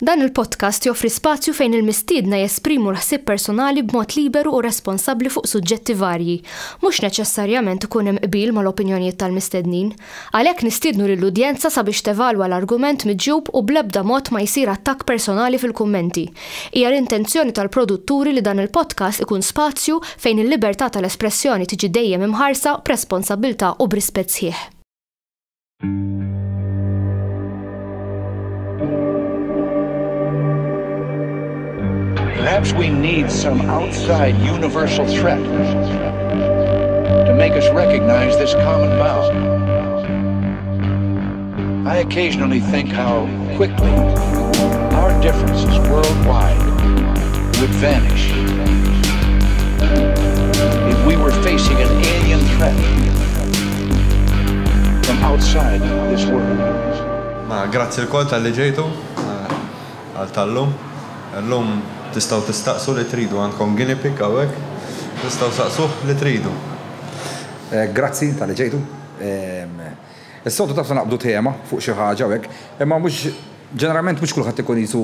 Dan il-podcast joffri spazju fejn il-mistiedna jesprimu l-ħsieb personali b'mod liberu u responsabbli fuq suġġetti varji, mhux neċessarjament ikun hemm qbil mal-opinjonijiet tal-mistednin. Għalhekk nistiednu lill-udjenza sabiex tevalwa l-argument miġjub u bl-ebda mod ma jsir attakk personali fil-kummenti. Hija l-intenzjoni tal-produtturi li dan il-podcast ikun spazju fejn il-libertà tal-espressjoni tiġi dejjem imħarsa b'responsabbiltà u b'rispett sħiħ. Perhaps we need some outside universal threat to make us recognize this common bound. I occasionally think how quickly our differences worldwide would vanish if we were facing an alien threat from outside this world. Grazzi l-kol tal-li ġejtu għal-tal-lum. L-lum tistaw tistaqsu li tridu, għandkom guinea pig għawek, tistaw saqsuh li tridu. Grazzi tal-li ġejtu. Is-soltu tafsa naqbdu tema fuq xi ħaġa hekk, imma mhux ġeneralment mhux kulħadd ikun jisu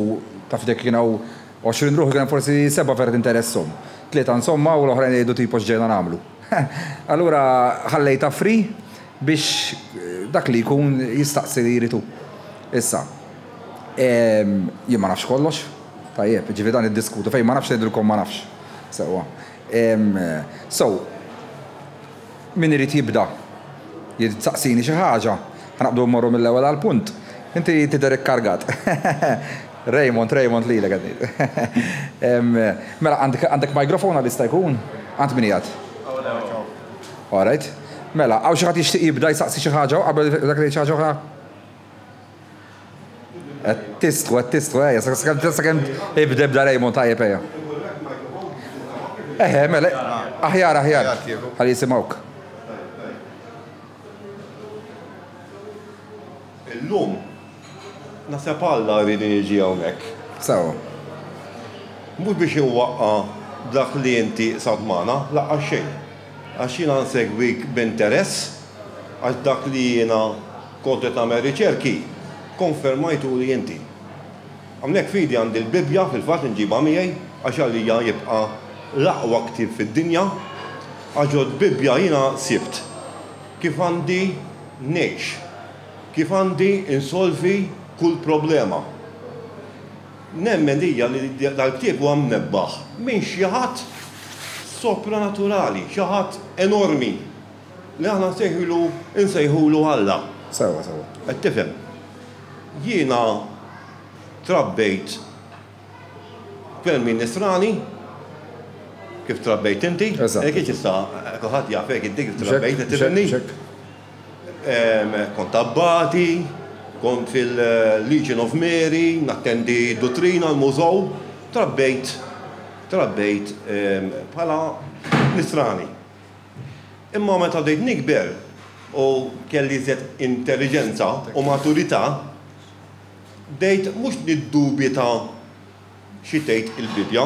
taf dek kienu 20 ruħ kien forsi 7 veret interessom. 3 insomma u l-oħrajn jgħidu tipo x'ġejna nagħmlu. Allura ħallejta free biex dak li jkun jistaqsi li jritu. Issa. Jien ma nafx kollox. Tajjeb, ġifi dan id-diskutu, fej ma nafx nedilkom ma nafx. Sewa. So, min irid jibda? Jitsaqsini xi ħaġa. Ħanaqbdu mmorru mill-ewwel għall-punt. Inti tidher ikkargat. Raymond lilek qed Mela għandek mikrofon għal-lista jkun? Għand min jgħid? All right. Mela, hawn xi ħadd jixtieq jibda jsaqsi xi ħaġa qabel dak li xi ħaġa oħra? Tistru, sakemm ibda Raymond tajjeb ejja. Mela, aħjar, ħalli jisimgħuk. Illum naħseb Alla rridu niġi hawnhekk. Sewa. Mhux biex inwaqqa dak li inti sadmana, laqqa xejn. Għax jiena nsegwik b'interess, għax dak li jiena kont qed nagħmel riċerki konfermajtu li inti. Għamlek fidi għandi l-Bibja fil-fatt nġibha miegħi għax għalija jibqa' l-aqwa ktieb fid-dinja għax l-Bibja jiena sibt kif għandi ngħix, kif għandi insolvi kull problema. Nemmen hija li dal-ktieb huwa mnebbaħ minn xi ħadd sopranaturali, xi ħadd enormi li aħna nsejħulu Alla. Sewa. Qed tifhem. Jiena trabbejt fermi nisrani kif trabbejt inti. Hekk issa kulħadd jaf hekk inti kif trabbejt qed tifhimni. Kont abbati, kont fil-Legion of Mary, nattendi dottrina l-mużew, trabbejt bħala nisrani. Imma meta bdejt nikber u kelli żed intelligenza u maturità, dejt mhux niddubita xi tgħid il-Bibja,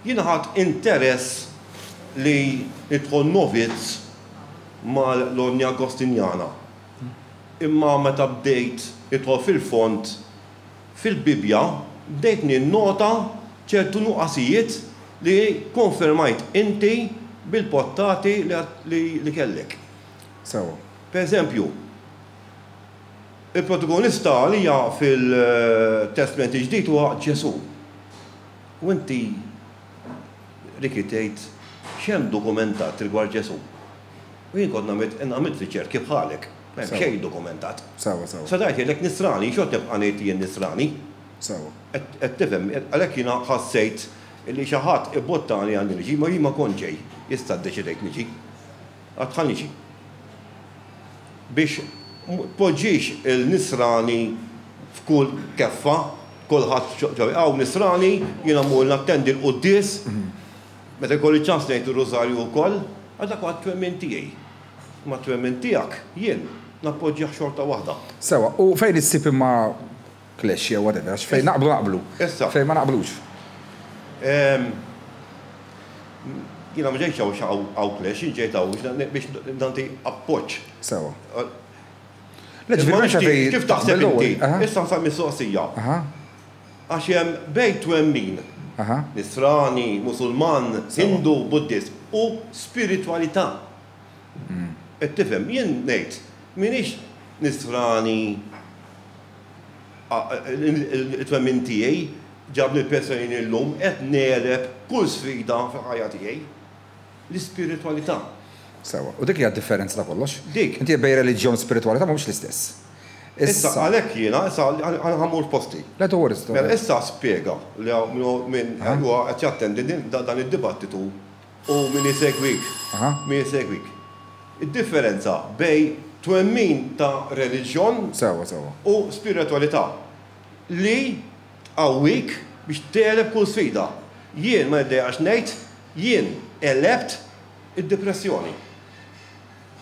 jien ħadd interess li nidħol novizz mal-Lonja Agostinjana. Imma meta bdejt nidħol fil-fond fil-Bibja, bdejt ninnota ċertu nuqqasijiet li konfermajt inti bil-pottati li kellek. Sewa. Per eżempju, il-protagonista li hija fil-Testament ġdid huwa Ġesu. U inti Riki tgħid x'hemm dokumentat rigward Ġesu. U jien kont nagħmel riċerki bħalek, m'hemm xejn dokumentat. Sewa. Sadajt jgħidlek nisrani, x'għod tibqa' ngħid jien nisrani. Sewa. Qed tifhem, għalhekk jiena ħassejt li xi ħadd ibbottani għandi niġi, ma jien ma kontx ġej, issa ddeċidejt niġi. Għad tħall niġi. Biex poġġiex il-nisrani f'kull keffa, kulħadd hawn nisrani, jiena mmur nattendi l-quddies, meta jkolli ċans ngħid ir-Rożarju wkoll, għal dak huwa t-twemmin tiegħi. Ma t-twemmin tiegħek jien nappoġġjah xorta waħda. Sewa, u fejn issib imma clash jew whatever, fejn naqblu. Issa. Fejn ma naqblux. Jiena ma ġejtx hawn clash, ġejt hawn biex nagħti appoġġ. Sewa. Kif taħseb inti? Issa nfhem mistoqsija. Għax hemm bejt twemmin. Nisrani, Musulman, Hindu, Buddhist u spiritualità. Qed tifhem, jien ngħid, m'iniex nisrani it-twemmin tiegħi ġabni l-personi llum qed nereb kull sfida fil-ħajja tiegħi. L-ispiritualità. Sewa, u dik hija differenza ta' kollox. Dik. Inti bej reliġjon spiritualità mhumiex l-istess. Issa għalhekk jiena issa ħammur posti. La tourist. Mela issa spjega li minn huwa qed jattendi dan id-dibattitu u min isegwik. Min isegwik. Id-differenza bej twemmin ta' reliġjon u spiritualità li tqawwik biex teleb kull sfida. Jien ma jdejjax ngħid, jien elebt id-depressjoni.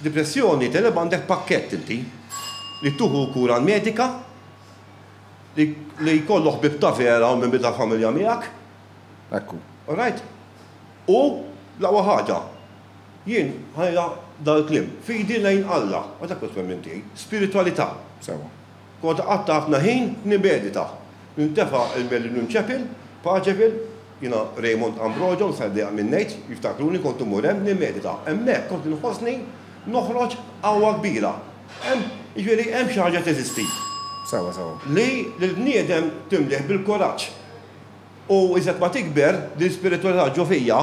Depressjoni teleb għandek pakkett inti li tuħu kura medika li jkollu ħbib ta' vera u minn bita familja miegħek. Ekku. All right? U l-aqwa ħaġa, jien ħajja dal-klim, fidi lejn Alla, ma dak minn tiegħi, spiritualità. Sewa. Kont qatta ħafna ħin nibedita. Nintefa' il-belli nċepil, paġevil, jiena Raymond Ambrogio, saddeqa minn ngħid, jiftakruni kont imur hemm nimedita. Hemmhekk kont inħossni noħroġ qawwa kbira. Jiġifieri hemm xi ħaġa teżisti. Sewa. Li l-bniedem timleħ bil-koraġġ. U iżed ma tikber l-ispiritualità ġo fija,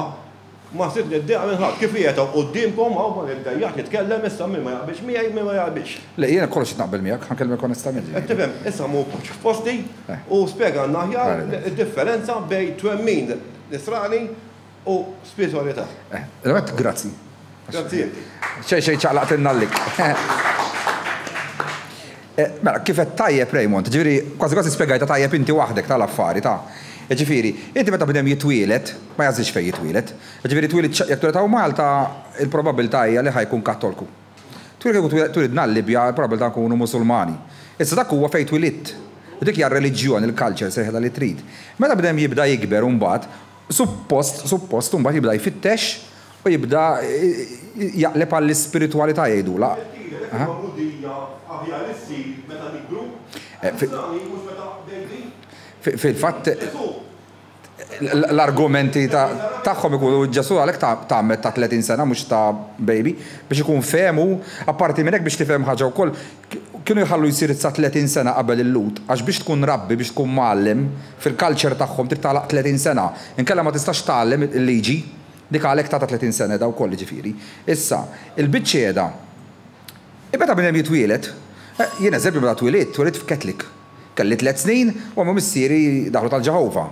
ma sirt niddeqa minn ħadd kif qiegħed qudiemkom hawn ma niddejjaħ nitkellem issa min ma jaqbilx miegħi min ma jaqbilx. Le jiena kollox naqbel miegħek, ħankellmek onestament. Qed tifhem, issa mhu f'posti u spjegana aħjar id-differenza bejn twemmin nisrani u spiritualità. Grazzi. Grazzi inti. Xejn ċaqlaqt innallik. Mela, kif qed tajjeb Raymond, ġifieri kważi spjegajta tajjeb inti waħdek tal-affari ta'. Ġifieri, inti meta bidem jitwielet, ma jażilx fejn jitwielet. Ġifieri twielet jekk twiletaw Malta, il-probabilità hija li ħajkun Kattolku. Twiled Libja, il-probabilità nkunu Musulmani. Issa dak huwa fejn twilit. Dik hija r-reliġjon, il-culture seħħa li trid. Meta bidem jibda jikber u mbagħad, suppost mbagħad jibda jfittex u jibda jaqleb għall-ispiritualità jgħidula. Fil-fatt l-argumenti tagħhom ikunu ġesu għalhekk tagħmel ta' 30 sena mhux ta' baby biex ikun fehmu apparti minn hekk biex tifhem ħaġa wkoll kienu jħallu jsir sa 30 sena qabel il-lut għax biex tkun rabbi biex tkun muallim fil-culture tagħhom trid tagħlaq 30 sena. Inkella ma tistax tagħlem il-liġi dik għalhekk ta' 30 sena daw koll ġifieri. Issa, il-biċċieda meta bien hemm jitwielet, jien eżempju meta twilit f'Ketlik. Kelli 3 snin u għamu missieri daħlu tal-Ġeħova.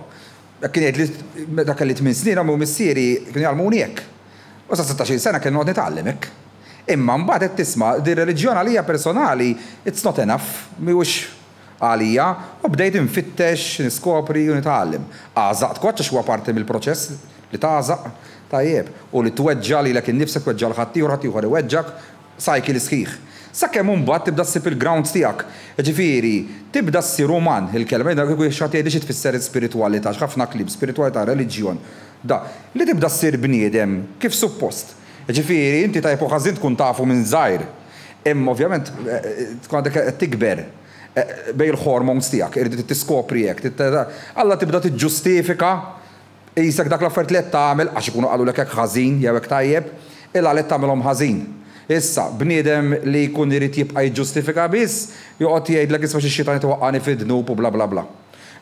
Kien jgħid li meta kelli 8 snin għamu missieri kienu jgħalmuni hekk. U sa 16 sena kien noqgħod nitgħallem hekk. Imma mbagħad qed tisma' di reliġjon għalija personali it's not enough, mhuwiex għalija, u bdejt infittex, niskopri u nitgħallem. Għażaqt koċċ huwa parti mill-proċess li tagħżaq tajjeb u li tweġġa lilek innifsek tweġġa l-ħaddieħor iweġġak sajkil sħiħ. Sakemm imbagħad tibda ssib il-grounds tiegħek. Ġifieri, tibda ssir uman il-kelma dak kieku xagħti xi tfisser spiritualità, ħafna klib, spiritualità, reliġjon. Da, li tibda ssir bniedem kif suppost. Ġifieri, inti tajb u ħażin tkun tafu minn żgħir. Imma ovvjament tkun għandek qed tikber bejn il-hormones tiegħek, irid tiskopri hekk. Alla tibda tiġġustifika isek dak l-affarijiet li qed tagħmel għax ikunu qalulek hekk ħażin jew hekk tajjeb, illa li tagħmelhom ħażin. Issa, bniedem li jkun irid jibqa' jiġġustifika biss, joqgħod jgħidlek isma' xi xietan itowaqqani fid-dnub u bla bla bla.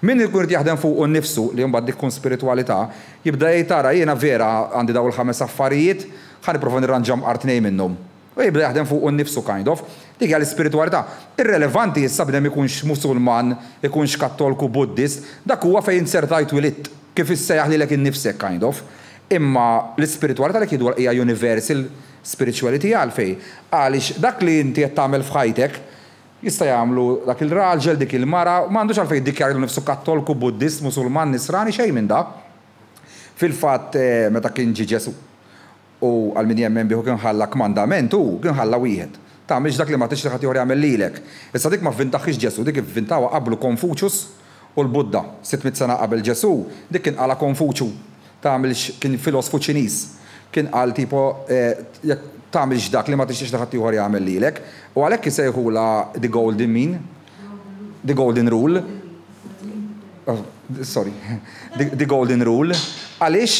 Min ikun irid jaħdem fuq nnifsu li mbagħad dik tkun spiritualità, jibda jgħid tara jiena vera għandi daw il-5 affarijiet, ħa nipprova nirranġam tnejn minnhom. U jibda jaħdem fuq nnifsu kind of, dik hija l-ispiritualità. Irrelevanti issa bnedem ikunx Musulman, ikunx Kattolku, Buddist, dak huwa fejn insertajt wilit kif issejjaħ lilek innifsek kind of. Imma l-ispiritualità li kidu hija universal spirituality għalfej. Għaliex dak li inti qed tagħmel f'ħajtek jista' jagħmlu dak il-raġel, dik il-mara, m'għandux għalfej jiddikjarlu nnifsu Kattolku, Buddist, Musulman, Nisrani xejn minn dak. Fil-fatt meta kien ġi Ġesu u għal min jemmen bieħu kien ħalla kmandament u kien ħalla wieħed. Tagħmilx dak li ma tixtieq ħadd ieħor jagħmel lilek. Issa dik ma vvintaħħix Ġesu, dik ivvintawha qablu Konfuċjus u l-Budda 600 sena qabel Ġesu, dik kien qala Konfuċju. Tagħmilx kien filosofu Ċiniż. Kien qal tipo tagħmilx dak li ma tixtieq ħadd ieħor jagħmel lilek u għalhekk isejħula the golden mean, the golden rule. sorry, the golden rule, għaliex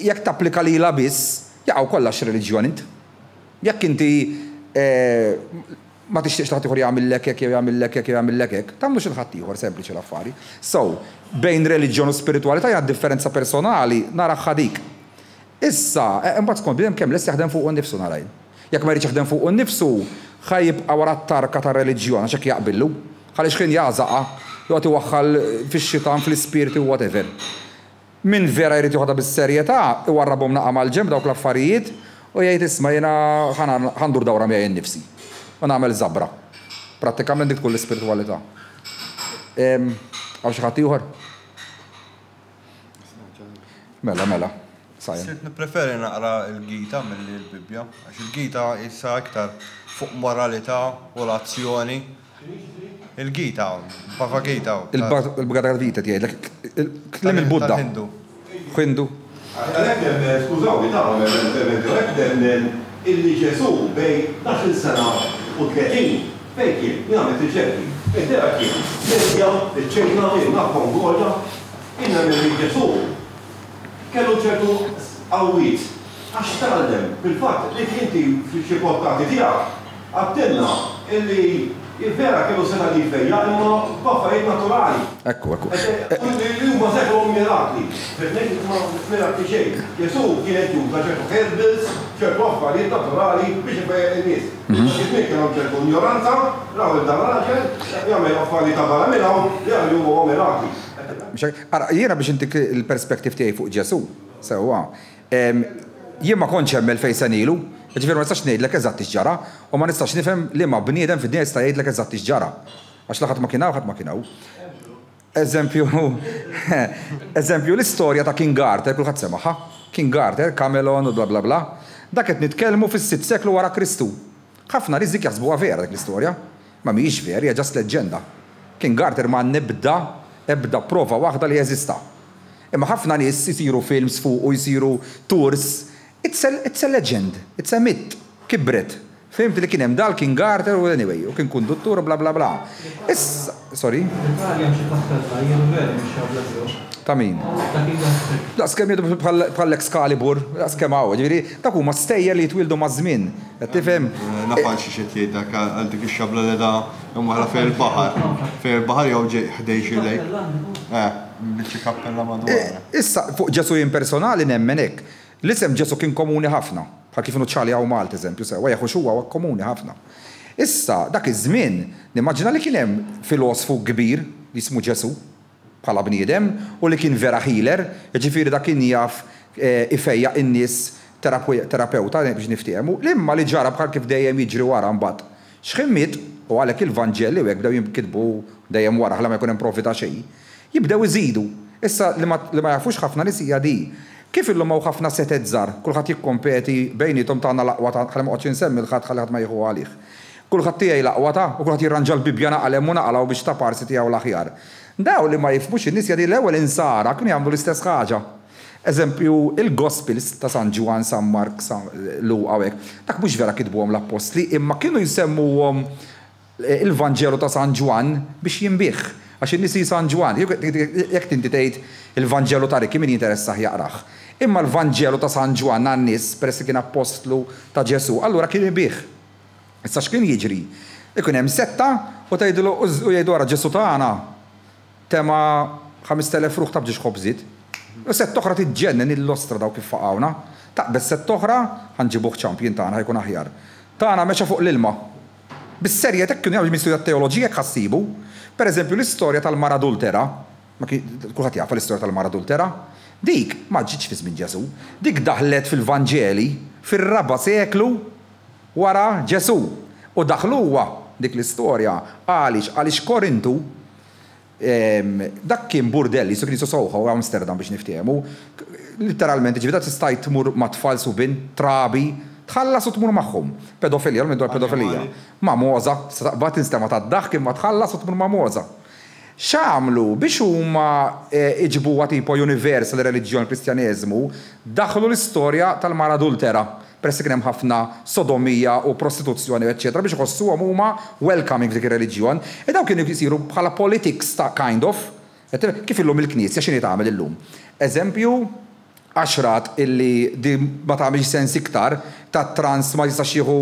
jekk tapplika lilha biss, jaqgħu kollha x-reliġjon int. Jekk inti ma tixtieqx taħt ieħor jagħmillek hekk jew jagħmillek hekk jew jagħmillek hekk, tagħmlu xi ħadd ieħor sempliċi l-affari. So, bejn reliġjon u spiritualità hija differenza personali naraħħa dik. Issa, imbagħad skont bidem kemm lest jaħdem fuq innifsu narajn. Jekk ma jridx jaħdem fuq innifsu, ħajjibqa' wara t-tarka tar-reliġjon għax hekk jaqbillu. Ħaliex kien jażaqa, jgħod iwaħħal fix-xitan fl-ispirti u whatever. Min vera jrid joħodha bis-serjetà, iwarrabhom naqa' mal-ġemb dawk l-affarijiet u jgħid isma' jiena ħandur dawra miegħi nnifsi. U nagħmel żabbra. Prattikament dik tkun l-ispiritualità. Għaw xi ħadd ieħor? Mela. Sirt nippreferi naqra l-Gita milli l-Bibja, għax il-Gita issa aktar fuq moralità u l-azzjoni. Il-Gita, Bhagavad Gita. Il-Bhagavad Gita tgħidlek, kliem il-Budda. Hindu. Għalhekk skużawni tagħmel illi Ġesu bej 11 sena u 30 fejn kien jagħmel riċerki. Intera kien Sirja, iċ-Ċina, nafhom Gorda, inna milli Ġesu kellu ċertu qawwiet għax tgħallem fil-fatt li inti f'xi pottati tiegħek għattilna illi vera kellu sena li fejja imma b'affarijiet naturali. Ekku. Li huma seħħu mirakli. Mirakli xejn. Ġesu kienet juża ċertu herbals, ċertu affarijiet naturali biex ifejjel in-nies. It-tnejn kienu ċertu ignoranza, raw il-dal-raġel, jagħmel affarijiet ta' barra minnhom jagħmlu huma mirakli. Jiena biex intik il-perspektiv tiegħi fuq Ġesu, sewwa. Jien ma kontx hemm fejn se nilu, ġifier ma nistax ngħidlek eżatt x'ġara u ma nistax nifhem li ma bniedem fid-dinja jista' jgħidlek eżatt x'ġara. Għax la ħadd ma kien hawn ħadd ma kien hawn. Eżempju l-istorja ta' King Arthur, kulħadd semaħħa. King Arthur, Camelon u bla bla bla. Dak qed nitkellmu fis-6 seklu wara Kristu. Ħafna riżik jaħsbuha vera dik l-istorja. Ma mhijiex vera, hija ġast leġġenda. King Arthur ma ebda prova waħda li jeżista. Imma ħafna nies isiru films fuq u jsiru tours. It's a legend, it's a myth, kibret. Fimt li kien hemm dal King Arthur u anyway, u kien konduttur bla bla bla. Issa, sorry. Ta' min? Da' skemm jiddu bħal-Excalibur, da' skemm għaw, ġiviri, dak huma stejjer li jitwildu ma' żmien. Tifhem? Nafal xi xi jgħidlek għal dik ix-xabla li da imwaħla fejn il-baħar. Fejn il-baħar jew ħdej xi lejk. Biċċi kappella madwar. Issa fuq Ġesu jien personali nemmen hekk. L-isem Ġesu kien komuni ħafna, bħal kif Ċali għaw Malta eżempju, sewa Jeħoxu huwa komuni ħafna. Issa, dak iż-żmien, nimmaġina li kien hemm filosofu kbir li jismu Ġesu bħala bniedem u li kien vera healer, ġifieri dak kien jaf ifejja in-nies terapeuta biex niftiehmu, l-imma li ġara bħal kif dejjem jiġri wara mbagħad. X'ħimmiet u għalhekk il-Vanġelli u hekk bdew jinkitbu dejjem wara ħla ma jkun hemm profita xejn. Jibdew iżidu. Issa li ma jafux ħafna nies hija di. Kif illum hawn ħafna setet żgħar, kulħadd jikkompeti bejnietom tagħna l-aqwa ta' ħalli ma qgħodx insemmi l-ħadd ħalli ħadd ma jieħu għalih. Kulħadd tiegħi l-aqwa ta' u kulħadd jirranġa l-bibja naqalem u naqalgħu biex ta' parsi tiegħu l-aħjar. Daw li ma jifhmux in-nies jagħdi l-ewwel insara kienu jagħmlu l-istess ħaġa. Eżempju, il-Gospels ta' San Ġwan, San Mark, San Luqa hekk, dak mhux vera kitbuhom l-Apostli, imma kienu jsemmuhom il-Vanġelu ta' San Ġwan biex jinbih. Għax in-nies San Ġwan, jekk tinti tgħid il-Vanġelu ta' Riki min jinteressah jaqrah. Imma l-Vanġelu ta' San Ġwan għan-nies peress kien apostlu ta' Ġesu, allura kien ibih. Issa x'kien jiġri? Ikun hemm setta u tgħidlu u jgħidu wara Ġesu tagħna tema 5000 fruħ ta' bġiex ħobżit. U sett oħra tiġġennen il-lostra daw kif faqawna. Taqbes sett oħra ħanġibuh champion tagħna ħajkun aħjar. Tagħna meċa fuq l-ilma. Bis-serjet hekk kienu jagħmlu mistudja teoloġija hekk ħassibu. Pereżempju l-istorja tal-mara adultera, ma kulħadd jafa l-istorja tal-mara adultera. Dik ma ġietx fi żmien Ġesu, dik daħlet fil-Vanġeli fir-raba' seklu wara Ġesu. U daħlu huwa dik l-istorja għaliex Korintu dak kien burdelli, so kien sowħa u Amsterdam biex niftiehmu. Literalment ġifieri tista' tmur ma' tfal subin, trabi, tħallas u tmur magħhom. Pedofilija, minn dwar pedofilija. Ma' moża, bad instema tad-daħk imma tħallas u tmur ma' moża. X'għamlu biex huma iġbuha tipo universal reliġjon Kristjaneżmu daħlu l-istorja tal-mara adultera. Peress kien hemm ħafna sodomija u prostituzzjoni eċċetera biex iħossuhom huma welcoming dik ir-reliġjon. E dawn kienu jsiru bħala politics ta' kind of Kif illum il-Knisja x'inhi tagħmel illum? Eżempju, għaxrat illi di ma tagħmilx sens iktar ta' trans ma jistax jieħu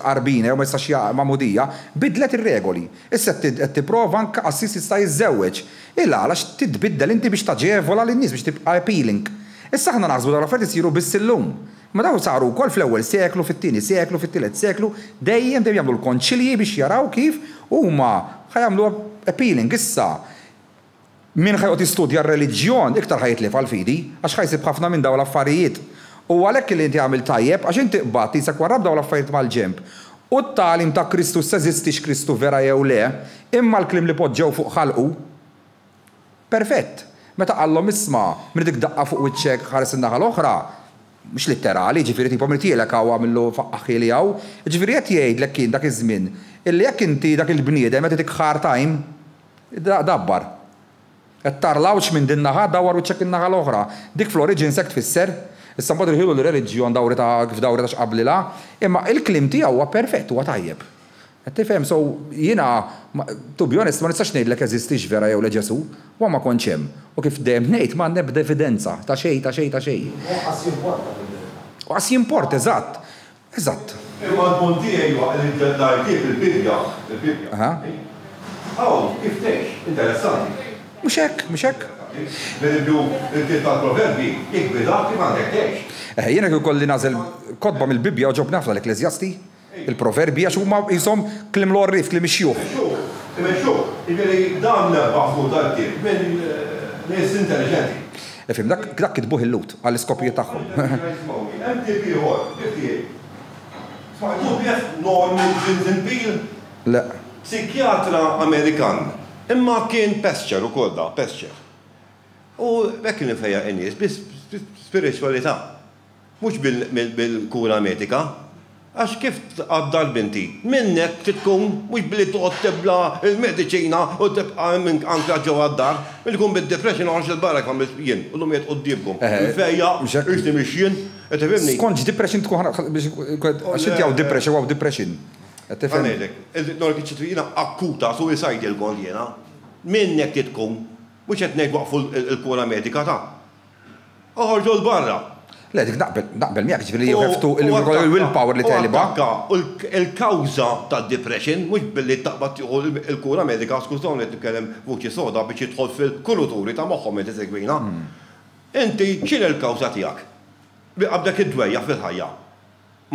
tqarbina u ma jistax mamudija, bidlet ir-regoli. Issa qed tipprova anke assis jista' jiżżewweġ. Illa għalax titbiddel inti biex taġevola lin-nies biex tibqa' appealing. Issa aħna naħsbu dawn l-affarijiet isiru biss illum. Ma daw saru wkoll fl-ewwel seklu, fit-tieni seklu, fit-tielet seklu, dejjem jagħmlu l-konċilji biex jaraw kif huma ħajamlu appealing issa. Min ħajqot jistudja r-reliġjon iktar ħajtlef għal-fidi, għax ħajsib ħafna minn dawn l-affarijiet. U għalhekk li inti għamil tajjeb, għax inti qbad tisek warrab dawn l-affarijiet mal-ġemp. U t-talim ta' Kristus seżistix Kristu vera jew le, imma l-klim li poġġew fuq ħalqu. Perfett. Meta qallhom isma' minn dik daqqa fuq wiċċek ħares in-naħa l-oħra, mhux litterali, ġifieri tipo mirtielek hawn għamillu faqqaħħi li hawn, ġifieri qed jgħidlek kien dak iż-żmien illi jekk inti dak il-bniedem qed itik hard time, dabbar. Qed tarlawx minn din naħa dawar wiċċek in-naħa l-oħra. Dik fl-oriġin sek tfisser, issa mbagħad irħilu l-reliġjon dawri ta' kif dawri ta' x'qablilha, imma il-klim tiegħu huwa perfett, huwa tajjeb. Qed tifhem, so jiena to be honest ma nistax ngħidlek eżistix vera jew le Ġesu, u ma kontx hemm. U kif dejjem ngħid ma nebda evidenza ta' xejn ta' xejn ta' xejn. U qas jimport, eżatt. Eżatt. Imma l-punt tiegħi huwa li kif il-Bibja. Kif tgħix, interessanti. Mhux hekk, mhux hekk. Bil-bju il-kitab tal-Proverbi, jekk bidak kif għandek tgħix. Jiena kif kolli nażel kotba mill-Bibja u ġob nafla l-Ekleżjasti, il-Proverbi għax huma jisom klim l-orrif, klim ix-xjuħ. Imexxuh, jiġifieri dan baħfu dal-kif minn nies intelligenti. Ifhem, dak kitbuh il-lut għall-iskopijiet tagħhom. Hemm tip ieħor, kif jgħid. Smajtu bjef Norman Vincent Le. Psikjatra Amerikan. Imma kien pesċer ukoll da, pesċer. U hekk kien ifejja n-nies bis-spiritualità. Mhux bil-kura medika. Għax kif għadda l-binti, minnek titkun mhux billi toqgħod tibla il-mediċina u tibqa' minn anke ġewwa d-dar, billi tkun bid-depression għax il-barra għamilt jien, u l-lum jgħid qudiemkom. Fejja, irti mixjien, qed tifhimni. Skonġ depression tkun għax inti hawn depression hawn depression. Qed tifhem. Nor kiċċitri jiena akkuta suicidal kont jiena. Minnek titkun, mhux qed ngħid waqfu l-kura medika ta'. Oħorġu l-barra. Le, dik naqbel miegħek ġifieri jiftu il-willpower li teliba. Il-kawża tad-depression mhux billi taqbad tieħu il-kura medika, skużawni qed nitkellem vuċi soda biex jidħol fil-kuluturi ta' moħħhom qed isegwina. Inti x'in il-kawża tiegħek? Qabdek id-dwejja fil-ħajja.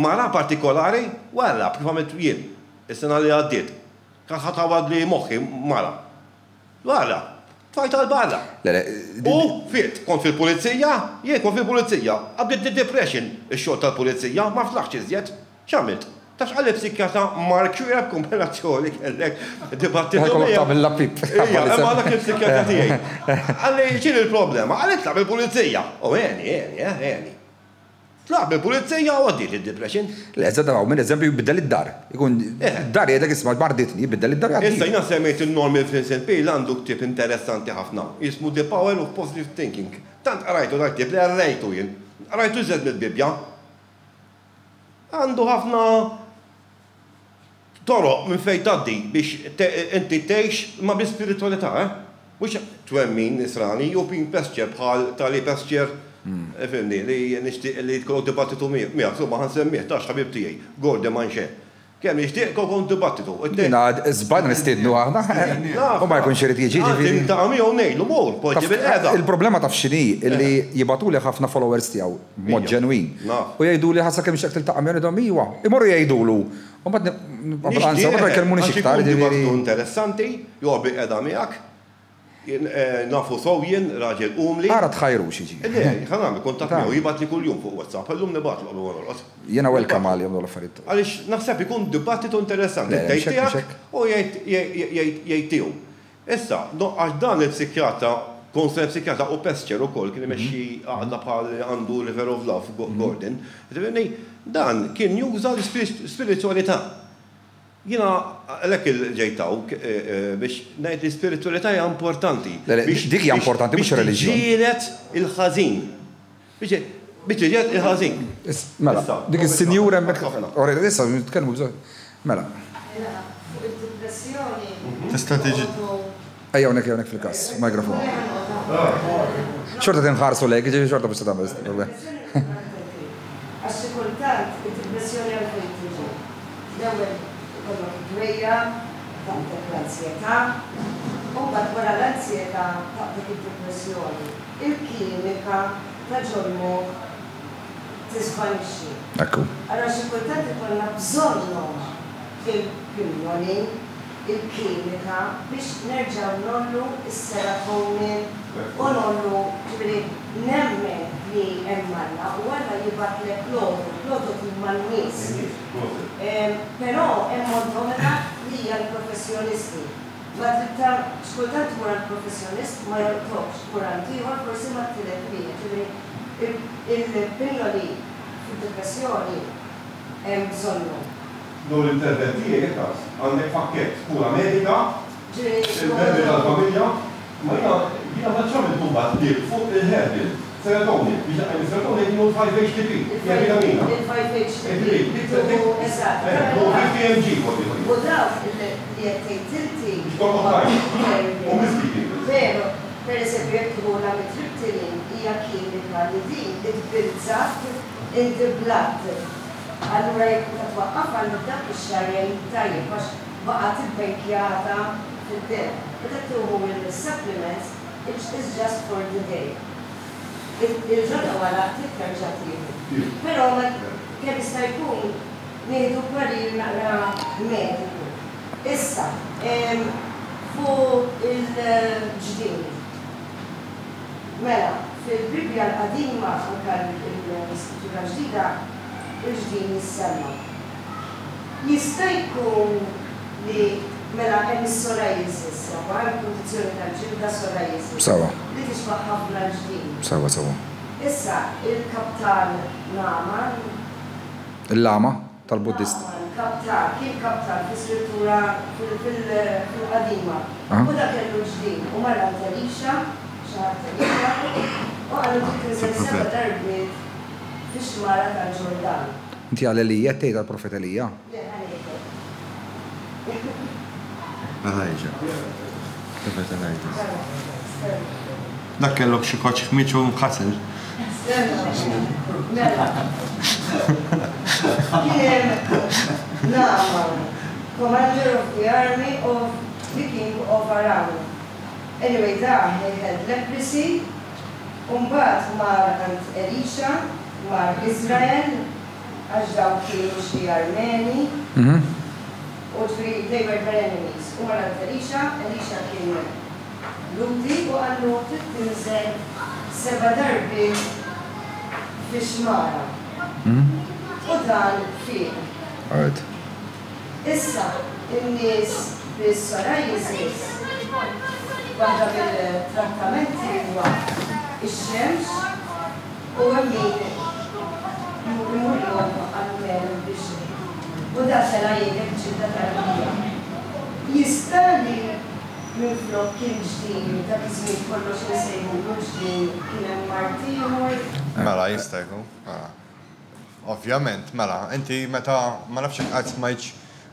Mara partikolari wara kif għamilt jien is-sena li għaddiet. Kan ħatawad li moħħi mara. Wara. Tfajt għal-barra. U fit, kont fil-polizija, jien kont fil-polizija, għabdiet depression il-xogħol tal-polizija, ma flaħx iżjed, x'għamilt? Tax għalli psikjata markjura b'kombinazzjoni kellek dibattitu. Għallek tagħmel lapip. Imma dak il-psikjata tiegħi. Għalli x'in il-problema? Għalli tlaq bil-polizija. U għeni. Tlaq bil-polizija u għaddiet id-depression. Le, eżadaw, minn eżempju jibiddel id-dar. Ikun id-dar jgħidek isma' marditni, jibiddel id-dar għaddiet. Issa jina semmejt il-Norman Vincent Peale għandu ktib interessanti ħafna. Jismu The Power of Positive Thinking. Tant għarajtu dak ktib li għarajtu jien. Għarajtu iżed mill-Bibja. Għandu ħafna toroq minn fejn tgħaddi biex inti tgħix ma bi-spiritualità, Mhux twemmin nisrani jew pin pesċer bħal tali pesċer fimni li nixtieq li tkollu dibattitu miegħek, insomma ħansemmih tax ħabib tiegħi, Gordon Manche. Kemm nixtieq kolkom dibattitu. Jiena żball nistednu aħna. U ma jkunx irid jiġi ġifieri. Ta' miegħu ngħidlu mur, poġġi bil-qiegħda. Il-problema taf x'inhi illi jibatuli ħafna followers tiegħu b'mod ġenwin. U jgħiduli ħassa kemm x'qed tiltaqa' miegħu iwa. Imorru jgħidulu. U mbagħad ansa ma jkellmuni xi iktar ġifieri. Interessanti, joqbi qiegħda miegħek. Nafu sowjen, raġel umli. Għara tħajru xieġi. Ħanami, kontat miegħu jibat li kull-jum fuq WhatsApp, għallum nibat l-għallu għarrot. Jena welcome għal jom l-affarijiet. Għalix naħseb ikun dibattitu interessanti. Tejtijak u jgħajtiju. Issa, għax dan il-psikjata, konsen psikjata u pesċer u koll, kien meċi għadna bħal għandu River of Love, Gordon. Dan kien juża l-spiritualità. Jina għalek il-ġejtaw biex najt li spiritualità hija importanti. Dik hija importanti mhux reliġjon. Biex ġielet il-ħażin. Biex ġielet il-ħażin. Mela, dik is-sinjura hemmhekk. Orrejda issa nitkellmu bżonn. Mela. Tista' tiġi. Ejja hawnhekk fil-każ, mikrofon. Xorta tinħarsu lejk, ġifi xorta biex tagħmel. Għax xi kultant it-depressjoni għalfejn tiġi. L-ewwel ikollok dwejja, taqtek l-ansjetà, u mbagħad wara l-ansjetà taqtek id-depressjoni. Il-kimika ta' ġolmu tisvanixxi. Ekku. Allora xi kultant ikollna bżonnhom il-pinjoni, il-kimika biex nerġgħu nollu is-serotonin u nollu ġifieri nemmen li hemm Alla u Alla jibatlek l-odot man-nies. Però hemm odometa li hija l-professjonisti. Ma trid xkultant tmur għall-professjonist ma jortokx tmur għand ieħor forsi ma ttilek bih. Ġifieri il-pinjoni fid-depressjoni hemm bżonnhom. Dol l-interventi jgħetas, għandek pakket kura medika, il-bebbi tal-familja, ma jina maċċam il-tumbat li fuq il-herbin, serotonin, biex għajn serotonin jgħu 5-HTP, jgħamina. Il-5-HTP, eżatt. U 50 mg, u dawk li jgħettejt inti. U miskiti. Veru, per esempio, jekk tmur l-amitriptilin hija kimika li din tibbilżat inti blatt. Allura jekk twaqqaf għandu dak ix-xarjen tajjeb għax baqgħet ibbenkjata fid-dem. Meta tieħu il-supplements, it's just for the day. Il-ġodda wara titterġa' tieħu. Però kemm jista' jkun nieħdu parir naqra mediku. Issa, fuq il-ġdien. Mela, fil-Bibja l-qadima anke l-iskrittura ġdida il-ġdien jissemma. Jista' jkun li mela hemm is-psoriasis, hemm kundizzjoni tal-ġilda psoriasis. Sawa. Li tixbaħ ħafna l-ġdien. Sawa. Issa, il-kaptan Naman. Il-lama tal-Buddist. Kaptan, kien kaptan fis-scrittura fil-qadima. U dak kellu ġdien. U marra Terisha, xahar Terisha, u għandu tikriżel 7 darbiet fix-xmara tal-Ġordan. Inti għal Elija tgħid għall-Profet Elija? Ħajġa. Profet Elija. Dak kellok xi koċ ħmiċ u mħassel. Mela. Kien Naaman, commander of the army of the king of Aram. Anyway, he had leprosy. Mbagħad mar għand Elisha, mar Israel, għax daw kienu xi Armeni. U ġifieri they were their enemies. U mar għand Elisha kien ludi u għallu tinżel 7 darbi fix-xmara. U dan fih. Issa, in-nies bis-psoriasis waħda bil-trattamenti huwa ix-xemx u hemm imurhom għall-mel biex u dak sena jgħidek ġidda tal-bija. Jista' li minflok kien ġdien dak iż-żmien kollox insejħulu ġdien kien hemm martiħor. Mela jista' jkun. Ovvjament, mela, inti meta ma nafx qed smajtx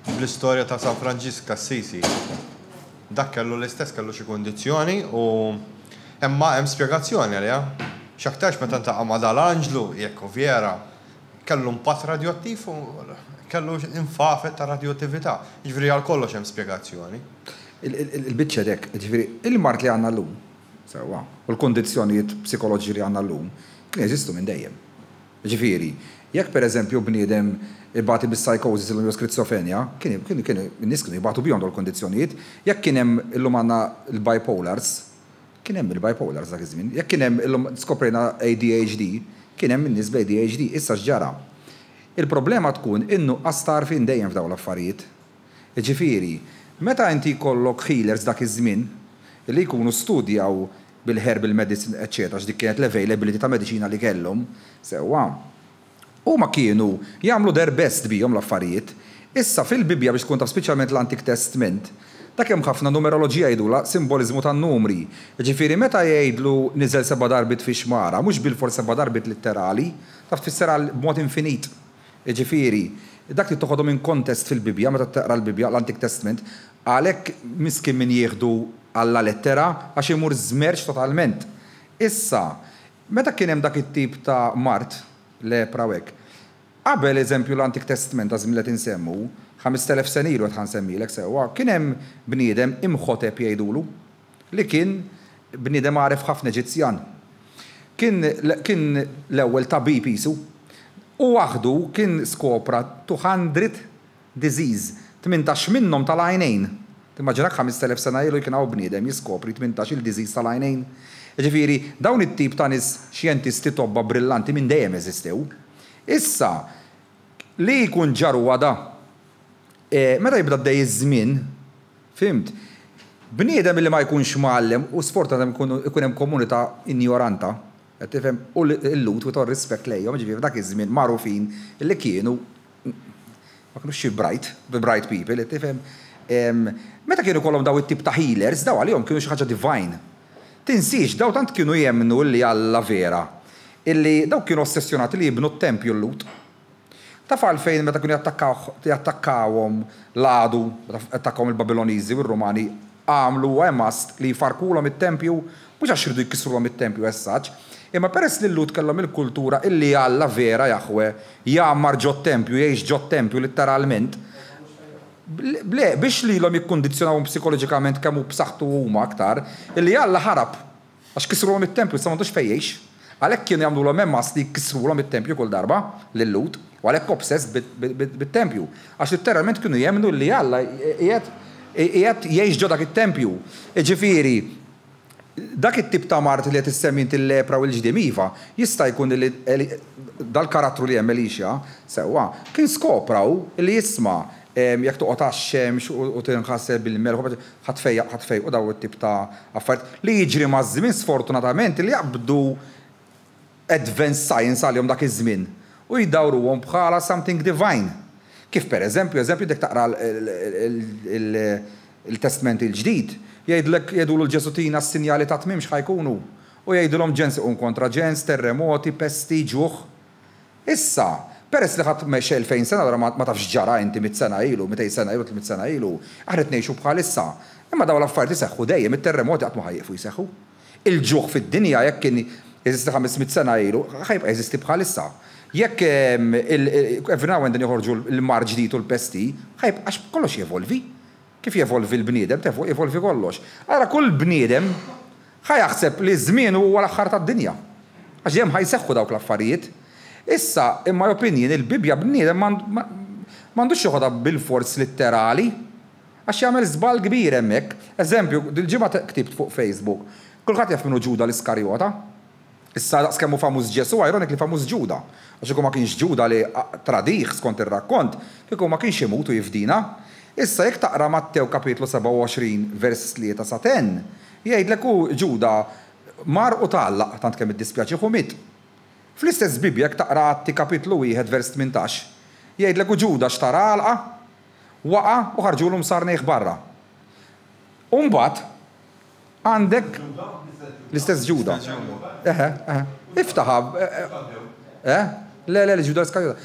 bl-istorja ta' San Franġisk Assisi. Dak kellu l-istess kellu xi kundizzjoni u imma hemm spjegazzjoni għaliha. X'aktarx meta ntaqa' ma' dal-Anġlu jekk vera kellu impatt radioattiv u kellu infafet ta' radioattività. Jiġifieri għal kollox hemm spjegazzjoni. Il-biċċa dek, ġifieri il-mart li għandna llum, sewwa, u l-kondizzjonijiet psikoloġiċi li għandna llum kien jeżistu minn dejjem. Ġifieri, jekk pereżempju bniedem ibati bis-psychosis u skizofrenja, kien in-nies kienu jibatu bihom dol kondizzjonijiet, jekk kien hemm illum għandna l-bipolars, kien hemm il-bipolars dak iż-żmien, jekk kien hemm illum skoprejna ADHD, kien hemm in-nies bl-ADHD, issa x'ġara. Il-problema tkun innuqqas tarfin dejjem f'dawn l-affarijiet. Ġifieri, meta inti jkollok healers dak iż-żmien li jkunu studjaw bil-herbal medicine, eccetera, x'dik kienet l-availability ta' mediċina li kellhom, sewwa. Huma kienu jagħmlu their best bihom l-affarijiet. Issa fil-Bibja biex tkun taf speċjalment l-Antik Testament, dak hemm ħafna numeroloġija jgħidula simboliżmu tan-numri. Ġifieri meta jgħidlu niżel 7 darbit fi xmara, mhux bil-for 7 darbit litterali, taf tfisser b'mod infinit. Ġifieri, dak li toħodhom minn kontest fil-Bibja meta taqra l-Bibja l-Antik Testament, għalhekk miskin min jieħdu alla lettera għax imur żmerġ totalment. Issa, meta kien hemm dak it-tip ta' mart lepra hekk. Qabel eżempju l-Antik Testament ta' żmien li insemmu, 5000 sen ilu qed ħansemmilek sewwa, kien hemm bniedem Imħotep jgħidulu li kien bniedem għaref ħafna Eġizzjan. Kien l-ewwel tabib isu u waħdu kien skopra 200 disease, 18 minnhom tal-għajnejn. Timmaġinak 5000 sena ilu kien hawn bniedem jiskopri 18 il-disease tal-għajnejn. Ġifieri, dawn it-tip ta' nies xjentisti tobba brillanti minn dejjem eżistew. Issa, li jkun ġaru għada, meta jibda d-dej iż-żmien, fimt, bniedem li ma jkunx mgħallem u sfortunatament ikun hemm komunità ignoranta, qed tifhem, u l-lut u tor rispett lejhom, ġifieri dak iż-żmien magħrufin li kienu ma kienux xi bright people, qed tifhem. Meta kienu kollhom daw it-tip ta' healers, daw għalihom kienu xi ħaġa divine. Tinsiex, daw tant kienu jemnu li Alla vera, illi daw kienu ossessjonati li jibnu t-tempju l-lut. Taf għalfejn meta kienu jattakkawhom l-għadu, jattakkawhom il-Babiloniżi u r-Rumani, għamlu għemast li jfarkulhom it-tempju, mhux għax irdu jkissruhom it-tempju essaġġ, imma peress li l-lut kellhom il-kultura illi Alla vera Jahwe jagħmar ġo tempju, jgħix ġo tempju litteralment. Biex li l-om jikkondizjonawhom psikoloġikament kemm hu b'saħħtu huma aktar, illi Alla ħarab għax kisruhom it-tempju sa m'għandux fejn jgħix. Għalhekk kienu jagħmluhom hemmas li jkissruhom it-tempju kull darba lil-lut, u għalhekk obsess bit-tempju. Għax literalment kienu jemmnu li Alla qiegħed jgħix ġo dak it-tempju. Ġifieri, dak it-tip ta' mart li qed issemmi il-lepra u l-ġdiem iva, jista' jkun li dal-karattru li hemm Elisha sewwa kien skopraw li jisma' jekk toqgħod għax-xemx u tinħasseb bil-melħ ħatfej u daw it-tip ta' affarijiet li jiġri maż-żmien sfortunatament li jaqbdu advanced science għalihom dak iż-żmien u jdawruhom bħala something divine. Kif pereżempju, dek taqra il-Testament il-ġdid, jgħidulu l-Ġesutina s-sinjali ta' tmiem x'ħajkunu u jgħidulhom ġens iqum kontra ġens, terremoti, pesti, ġuħ. Issa, peress li ħadd mex 2000 sena ma tafx ġara inti 100 sena ilu, 200 sena ilu, 300 sena ilu, aħna ngħixu bħalissa. Imma dawn l-affarijiet iseħħu dejjem, it-terremoti qatt ma ħajjeqfu jseħħu. Il-ġuħ fid-dinja jekk kien jeżisti 500 sena ilu, ħajbqa' jeżisti bħalissa. Jekk every now and then joħorġu l-mar ġdid u l-pesti, ħajbqa' kollox jevolvi. Kif jevolvi l-bniedem, jevolvi kollox. Ara kull bniedem ħajaħseb li żmien huwa l-aħħar tad-dinja. Għax hemm ħajseħħu dawk l-affarijiet. Issa, in my opinion, il-Bibja bniedem m'għandux joħodha bil-fors litterali, għax jagħmel żball kbir hemmhekk. Eżempju, dil-ġimgħa ktibt fuq Facebook, kulħadd jaf minnu Ġuda l-Iskarjota. Issa daqs kemm hu famuż Ġesu, ironik li famuż Ġuda. Għax kieku ma kienx Ġuda li tradiħ skont ir-rakkont, kieku ma kienx imut u jifdina. Issa jekk taqra Mattew kapitlu 27 vers 3 sa 10, jgħidlek hu Ġuda mar u tgħallaq tant kemm iddispjaċi ħumit. Fl-istess Bibja jekk taqra Atti kapitlu 1 vers 18, jgħidlek hu Ġuda xtara għalqa, waqa' u ħarġulhom sarnejh barra. U mbagħad għandek l-istess Ġuda. Iftaħa. Le, Ġuda l-Iskarjota.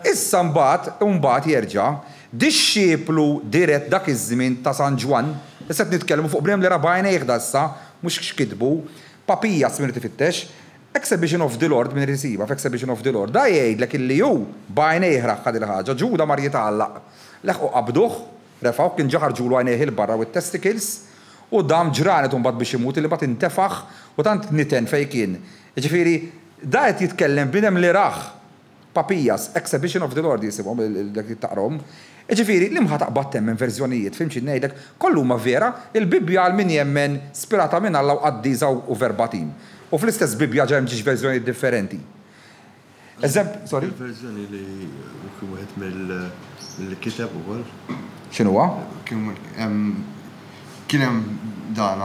Issa mbagħad jerġa' dixxieplu dirett dak iż-żmien ta' San Ġwan, issa qed nitkellmu fuq briem li rabajna jieħda issa, mhux x'kitbu, Papijas min tifittex, Exhibition of the Lord min risiba f'Exhibition of the Lord, da jgħidlek illi hu bajna jieħraħ ħad il-ħaġa, Ġuda mar jitgħallaq. Leħqu qabduh, refgħu kien ġaħarġulu għajnejh il-barra u t-testicles, u dam ġranet mbagħad biex imut li mbagħad intefaħ u tant niten fejn kien. Ġifieri, da qed jitkellem bidem li raħ Papijas, Exhibition of the Lord jisibhom dak taqrom. Ġifieri, li mħataqbad temmen verżjonijiet, fimx ngħidlek, kollu ma vera, il-Bibja għal min jemmen spirata minn Alla u qaddiża u verbatim. U fl-istess Bibja ġemm ġiex verżjonijiet differenti. Sorry? Il-verżjoni li kien wieħed mill-kiteb ukoll. X'inhuwa? Kien hemm dan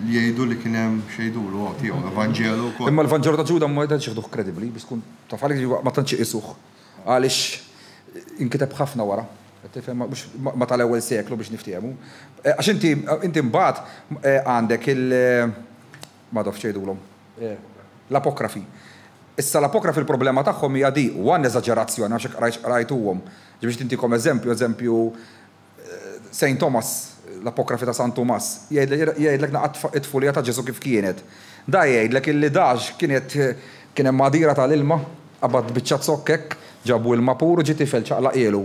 li jgħidu li kien hemm xejdulu tiegħu Evanġelu wkoll. Imma l-Evanġelu ta' Ġuda ma jidhirx jieħduh kredibbli biex tkun taf għalek ma tantx isuh. Għaliex inkiteb ħafna wara. Ma tal-ewwel seklu biex niftiehmu. Għax inti mbagħad għandek ma daf xejdulhom. L-apokrafi. Issa l-apokrafi il-problema tagħhom hija di one eżaġerazzjoni għax rajtuhom. Biex tintikom eżempju Saint Thomas l-apokrafi ta' San Tomas, jgħidlek naqat it-tfulija ta' Ġesu kif kienet. Da jgħidlek illi daġ kien hemm madira tal-ilma, qabad biċċat sokkek, ġabu ilma puru ġi tifel ċaqlaq ielu.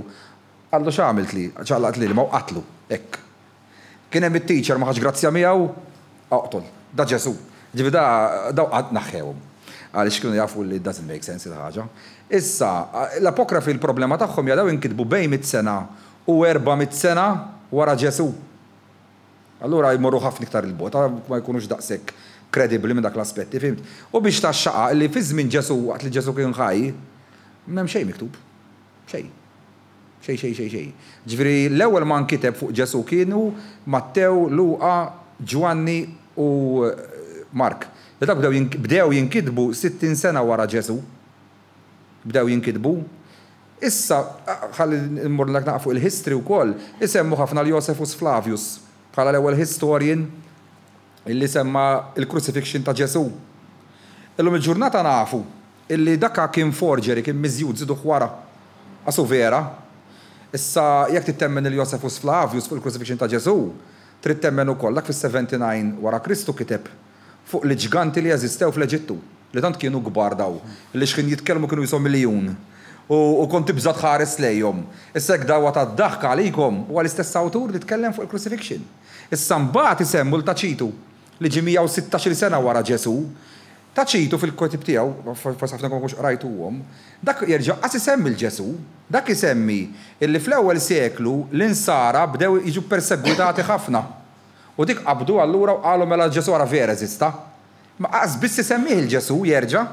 Għallu x'għamilt li, ċaqlaqt l-ilma u qatlu, hekk. Kien hemm it-teacher ma ħax grazzja miegħu, aqtol, da Ġesu. Ġifi daw qatt naħħewhom. Għaliex kienu jafu li it doesn't make sense il-ħaġa. Issa, l-apokrafi l-problema tagħhom jadaw inkitbu bejn 100 sena u 400 sena wara Ġesu. Allura jmorru ħafna iktar il-bota, ma jkunux daqshekk kredibbli minn dak l-aspetti, fimt? U biex taxxaqa li fi żmien Ġesu waqt li Ġesu kien ħaj, m'hemm xejn miktub. Xejn. Xejn. Ġifieri l-ewwel ma nkiteb fuq Ġesu kienu Mattew, Luqa, Ġwanni u Mark. Dak bdew jinkitbu 60 sena wara Ġesu. Bdew jinkitbu. Issa, ħalli nmur l fuq il-history wkoll, isemmu ħafna l-Josephus Flavius bħala l-ewwel historian illi semma il-crucifixion ta' Ġesu. Illum il-ġurnata nafu illi dakka kien forgery, kien miżjud żiduh wara. Asu vera. Issa jekk tittemmen il-Josephus Flavius fuq il-crucifixion ta' Ġesu, trid temmen ukoll dak fis-79 wara Kristu kiteb fuq l-ġganti li jeżistew fl-Eġittu, li tant kienu kbar daw, li x'kien jitkellmu kienu jisom miljun. U kont tibża tħares lejhom. Issa hekk dawwa tad-daħka għalikom huwa l-istess awtur li tkellem fuq il-crucifixion. Issa mbagħad isemmu l-Taċitu li ġi 116 sena wara Ġesu. Taċitu fil-kotib tiegħu, forsi ħafna mhux qrajtuhom, dak jerġa' qas isemmi l-Ġesu, dak isemmi illi fl-ewwel seklu l-insara bdew jiġu persegwitati ħafna. U dik qabdu allura u qalu mela Ġesu wara vera eżista. Ma qas biss isemmih il-Ġesu jerġa'.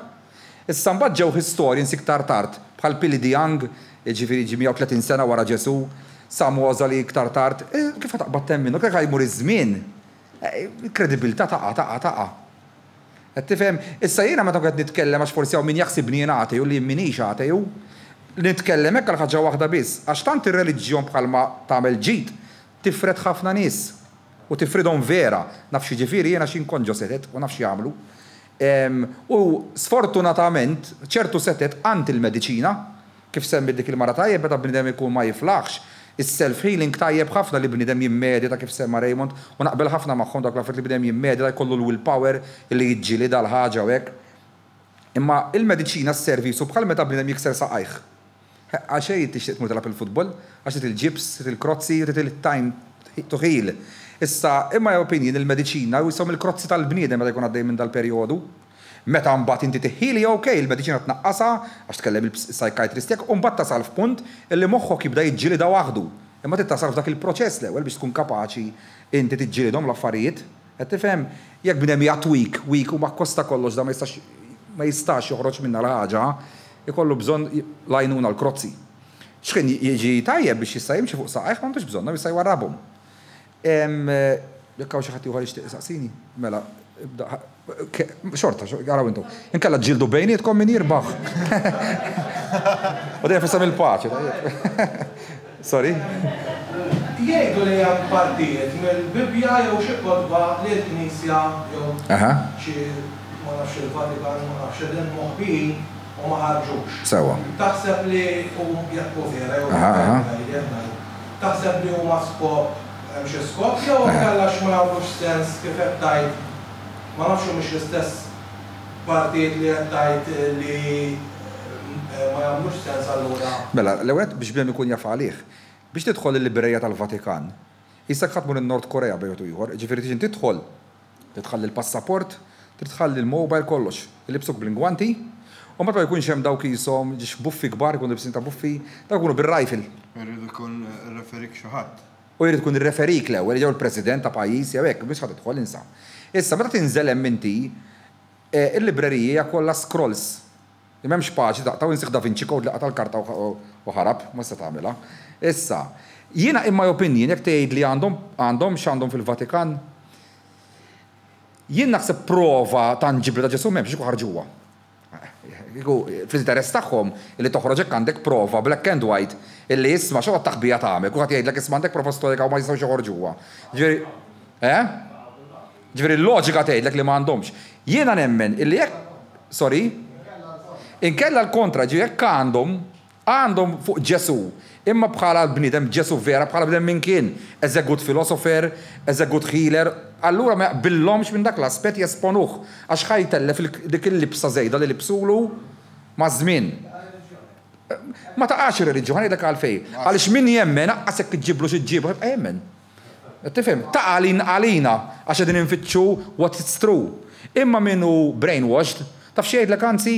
Issa mbagħad ġew historians iktar tard bħal Billy DeYoung, ġifieri ġi 130 sena wara Ġesu, Sam Ozali iktar tard, kif taqbad temmin, kif jmur iż-żmien. Il-kredibilità taqa'. Qed tifhem, issa jiena meta qed nitkellem għax forsi hawn min jaħsibni jien agħtej u li minix agħtej nitkellem hekk għal ħaġa waħda biss, għax tant ir-reliġjon bħalma tagħmel ġid tifred ħafna nies u tifridhom vera. Naf xi ġifieri jiena xi nkonġo setet u naf xi jagħmlu. U sfortunatament ċertu setet għand il-mediċina, kif semmi dik il-mara tajjeb meta bniedem ikun ma jiflaħx, is-self-healing tajjeb ħafna li bniedem jimmedita kif semma Raymond u naqbel ħafna magħhom dak l-affarijiet li bniedem jimmedita jkollu l-willpower li jiġġieli dal-ħaġa u hekk. Imma il-mediċina s-servisu bħal meta bniedem jikser saqajh. Għaxej tixtieq tmur tilab il-futbol, għax trid il-ġibs, trid il-krozzi, trid il-time to heal. Issa, imma opinjoni il-mediċina u jisom il-krozzi tal-bniedem meta jkun għaddej minn dal-perjodu. Meta mbagħad inti tiħili okej, il-mediċina tnaqqasha għax tkellem il-psychiatrist tiegħek u mbagħad tasal f'punt illi moħħok jibda jiġġielida waħdu. Imma tittasal f'dak il-proċess l-ewwel biex tkun kapaċi inti tiġġielidhom l-affarijiet. Qed tifhem jekk bnedem jgħat weak u ma kosta kollox da ma jistax joħroġ minna l-ħaġa, ikollu bżonn lajnuna l-krozzi. X'kien jiġi tajjeb biex jista' jimxi fuq saqajh m'għandux bżonn jista' jwarrabhom. Jekk hawn xi ħadd ieħor jixtieq saqsini, mela xorta, għaraw intu. Inkella ġildu bejnietkom min jirbaħ. U dejjem fissam il-paċi. Sorry? Jgħidu li hemm partijiet mill-Bibja jew xi kotba li l-Knisja jew xi ma nafx il-Vatikan ma nafx din moħbin u ma ħarġux. Sewa. Taħseb li jekk vera jew taħseb li huma skop hemm xi skop jew kellha x'ma jagħmlux sens kif qed tajt ma nafx mhux l-istess partijiet li qed tajt li ma jagħmlux sens allura. Mela, l-ewwel biex biem ikun jaf għalih. Biex tidħol il-Librerija tal-Vatikan, issa ħadmu in-Nord Korea bejtu ieħor, ġifieri tiġi tidħol, tidħalli l-passaport, tidħalli l-mobile kollox, ilibsuk bl-ingwanti, u meta jkunx hemm dawk ishom ġiex buffi kbar, ikun libsin ta' buffi, dawk ikunu bir-rifle. Jrid ikun referik xi ħadd. U jrid ikun ir-referik l-ewwel, jew il-President ta' pajjiż jew hekk biex ħadd tidħol insa. Issa meta tinżel hemm inti, il-librerija kollha scrolls. M'hemmx paġi taqtaw insih Da Vinci Code li qatal karta u ħarab, ma se tagħmilha. Issa, jiena in my opinion jekk tgħid li għandhom x'għandhom fil-Vatikan, jien naħseb prova tanġibli ta' Ġesu m'hemmx ikun ħarġuha. Fl-interess tagħhom li toħroġ hekk għandek prova black and white illi isma' xogħol taħbija tagħmel, kulħadd jgħidlek isma' għandek prova storika u ma jistgħux joħorġuha. Ġifieri l-loġika tgħidlek li ma għandhomx. Jiena nemmen illi jekk inkella l-kontra ġi jekk għandhom Għandhom fuq Ġesu, imma bħala bniedem Ġesu vera, bħala bniedem minn kien, as a good philosopher, as a good healer, allura ma jaqbillhomx minn dak l-aspett jesponuh, għax ħajtellef dik il-libsa żejda li libsulu ma' żmien. Ma taqax ir-reliġjon dak għalfej, għaliex min jemmen aqqasek iġiblu xi ġibu, ħibqa' jemmen. Tifhem, ta' għalina għax qegħdin infittxu what is true. Imma minnu brainwashed, taf xi jgħidlek anzi,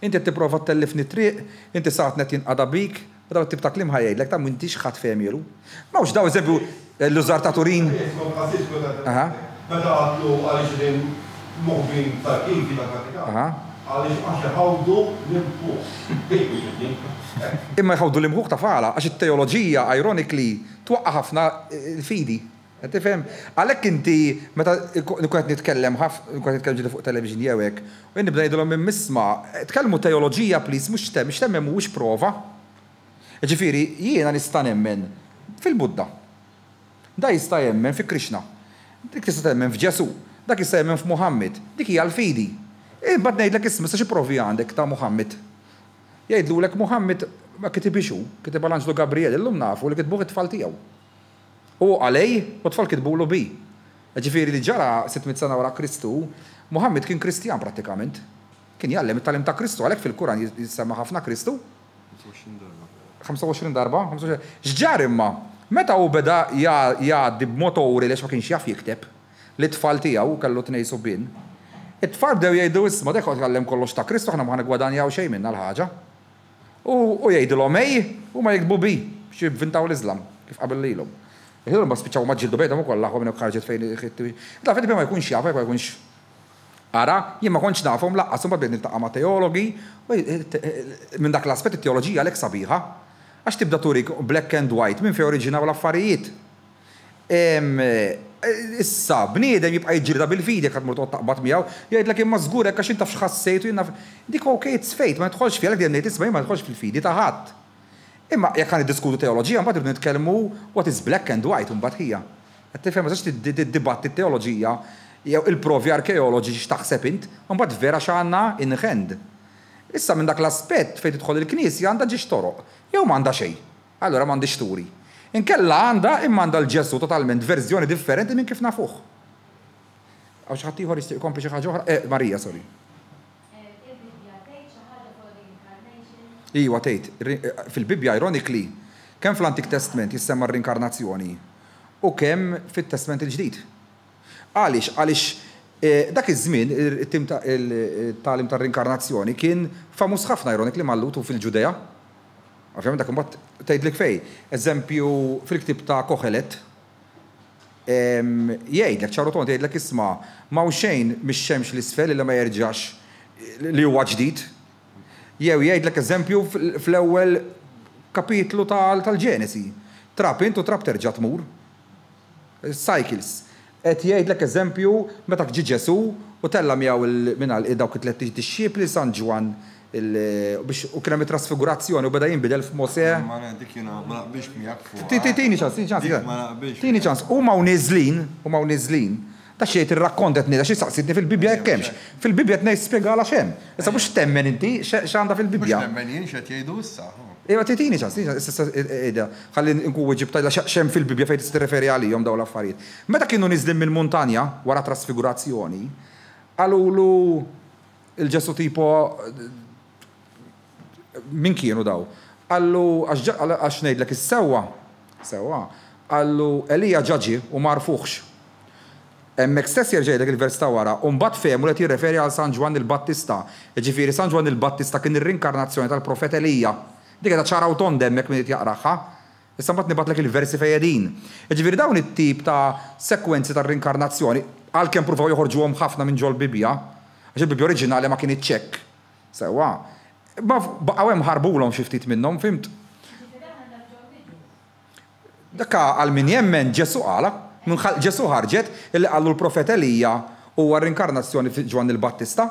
inti tipprova tellifni triq, inti saħtnet jinqada bik, u daw tip ta' klim ħajjgħidlek ta' m'intix ħadd fehmielu. Mawx daw eżempju l-użar ta' Turin. Meta għadlu għaliex din moħbin tal-kinki tal-Vatikan. Għaliex għax ħawdu l-imħuħ. Imma jħawdu l-imħuħ ta' fala, għax it-teoloġija, ironically, twaqqa ħafna l-fidi. Tifhem, għalhekk inti meta nkun nitkellem ġili fuq television jew hekk, u nibda ngħidulhom minn misma' tkellmu teoloġija please mhux temmen mhuwiex prova. Ġifieri jiena nista' nemmen fil-Budda. Da jista' jemmen fi Krishna. Dik tista' temmen f'Ġesu, dak jista' jemmen f'Muhammad, dik hija l-fidi. Imbagħad ngħidlek isma' sa xi provi għandek ta' Muhammad. Jgħidlulek Muhammad ma kitibixu, kitib l-Anġlu Gabriel, illum nafu li kitbuh it-tfal tiegħu. U għalej, u tfal kitbulu bi. Ġifieri li ġara 600 sena wara Kristu, Muhammad kien Kristjan pratikament. Kien jgħallem it-talim ta' Kristu, għalhekk fil-Kuran jissemma ħafna Kristu. 25 darba. X'ġar imma, meta hu beda jgħaddi b'motori lex ma kienx jaf jikteb, li t-tfal tiegħu kellu tnej subien. It-tfal bdew jgħidu isma' dek tgħallem kollox ta' Kristu, aħna ma ħanigwadanjaw xejn minna l-ħaġa. U jgħidilhom u ma jikbu bi biex jivvintaw l-Iżlam kif qabel lilhom. Jgħidilhom ma spiċċaw ma ġildu bejthom ukoll laħħu minn ħarġet fejn ħitti. Da fejn ma jkunx jaf, ma jkunx ara, jien ma kontx nafhom laqqas imbagħad bdejt niltaqa' ma' teologi, minn dak l-aspett it-teoloġija għalhekk sabiħa. Għax tibda turik black and white minn fejn oriġinaw l-affarijiet. Issa, bniedem jibqa' jiġġielda bil-fidi jekk tmur taqbad miegħu, jgħidlek imma żgur hekk għax inta f'xħassejtu jiena dik okej tsfejt ma tidħolx fiha għalhekk ngħid isma' ma tidħolx fil-fidi ta' ħadd. Imma jekk ħan iddiskutu teoloġija mbagħad irridu nitkellmu what is black and white mbagħad hija. Qed tifhem għax tiddibatti t-teoloġija jew il-provi arkeoloġi x'taħseb int, mbagħad vera x'għandna in hand. Issa minn dak l-aspett fejn tidħol il-Knisja għandha ġiex toroq, jew m'għandha xejn. Allura m'għandix turi. Inkella għandha imma għandha l-Ġesu totalment verżjoni differenti minn kif nafuh. Għaw xi ħadd ieħor jistieq ikompli xi ħaġa oħra? Marija, sorry. Iwa tgħid, fil-Bibja ironically, kemm fl-Antik Testament jissemma r-rinkarnazzjoni u kemm fit-Testament il-ġdid. Għaliex dak iż-żmien it-tagħlim tar-rinkarnazzjoni kien famuż ħafna ironically mallutu fil-Ġudea. Ovvjament dak imbagħad tgħidlek fejn. Eżempju fil-ktieb ta' Kohelet jgħidlek ċaruton tgħidlek isma' m'hawn xejn mix-xemx l-isfel li ma jerġax li huwa ġdid. Jew jgħidlek eżempju fl-ewwel kapitlu tal-Ġenesi. Trab int u trab terġa' tmur. Cycles. Qed jgħidlek eżempju meta ġie Ġesu u tella miegħu mingħal dawk it-tliet disċipli San Ġwan u kien hemm trasfigurazzjoni u beda jinbidel f'Mosè. Ma dik jiena ma naqbilx miegħek fuq. Tieni ċans. Tieni ċans. Huma niżlin. Ta' xejn irrakkontet nida xi saqsitni fil-Bibja hekk hemmx. Fil-Bibja qed nispjegala x'hemm. Issa mhux temmen inti x'għandha fil-Bibja. Mhux temmen jien x'qed jgħidu issa. Iva titini ċans, ħalli nkun ġib tajla xem fil-Bibja fejn tirreferi għalihom dawn l-affarijiet. Meta kienu niżlim mill-muntanja wara trasfigurazzjoni, għalulu il-Ġesu tipo min kienu daw. Għallu għax ngħidlek is-sewwa, għallu Elija ġaġi u ma rfuħx. Emmek stess jerġgħidlek il-vers ta' wara, u mbagħad fehmu li jirreferi għal San Ġwan il-Battista. Ġifieri San Ġwan il-Battista kien ir-rinkarnazzjoni tal-profet Elija. Dik qed ċaraw tonda hemmhekk min jaqraħħa. Issa mbagħad nibatlek il-versi fejn qegħdin. Ġifieri dawn it-tip ta' sekwenzi tar-rinkarnazzjoni għalkemm pruvaw joħorġuhom ħafna minn ġol Bibja, għax il-Bibja oriġinali ma kien iċċekk. Sewwa. Baqgħu hemm ħarbulhom xi ftit minnhom, fimt? Dakka għal min jemmen Ġesu qala. Ġesu ħarġet illi qallu l-profet Elija huwa r-rinkarnazzjoni fi Ġwan il-Battista.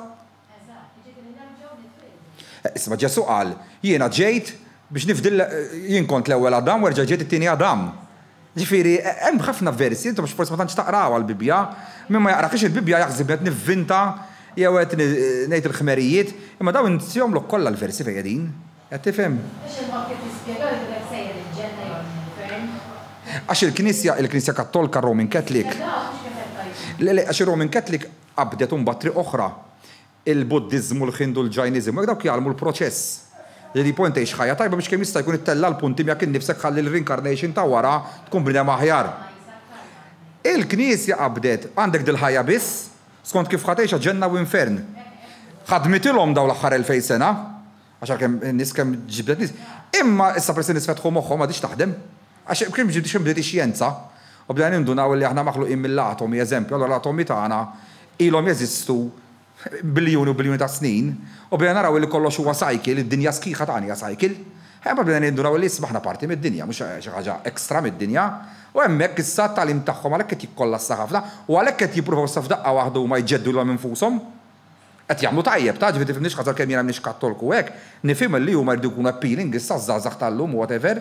Isma' Ġesu qal, jiena ġejt biex nifdil jien kont l-ewwel Adam u erġa' ġejt it-tieni Adam. Ġifieri hemm ħafna versi, intom forsi ma tantx taqraw għall-Bibja, min ma jaqrax il-Bibja jaħseb qed nivvinta jew qed ngħid il-ħmerijiet, imma dawn insihomlok kollha l-versi fejn qegħdin. Qed tifhem? Għax il-Knisja Kattolika Roman Catholic. Għax il-Roman Catholic qabdet imbagħad triq oħra. Il-Buddiżmu, l-Ħindu, l-Ġajniżmu, dawk jgħalmu l-proċess. Li point eħx ħajja tajba biex kemm jista' jkun ittella l-punti jekk innifsek ħalli l-reincarnation ta' wara tkun bnedem aħjar. Il-Knisja qabdet għandek dil-ħajja biss, skont kif ħatejxa ġenna u infern. Ħadmitilhom daw l-aħħar 2000 sena, għax kemm nies kemm ġibdet nies. Imma issa persi nies fetħu moħħhom m'għadix taħdem. Għax kemm bdiet ix-xjenza, u bdejna nindunaw li aħna maħluqin mill-atomi, eżempju, allura l-atomi tagħna ilhom jeżistu biljuni u biljuni ta' snin, u bdejna naraw li kollox huwa cycle, id-dinja sħiħa tagħna hija cycle. Ħemma bdejna nindunaw li isbaħna parti mid-dinja, mhux xi ħaġa ekstra mid-dinja, u hemmhekk issa t-tagħlim tagħhom għalhekk qed jikkollassa ħafna u għalhekk qed jippruvaw sa f'daqqa waħda huma jġeddu lhom infushom. Qed jagħmlu tajjeb, ta' ġifieri tifhimniex ħażar kemm jiena mniex Kattolku hekk, nifhem li huma jridu jkunu appealing issa żgħażagħ tal-lum whatever.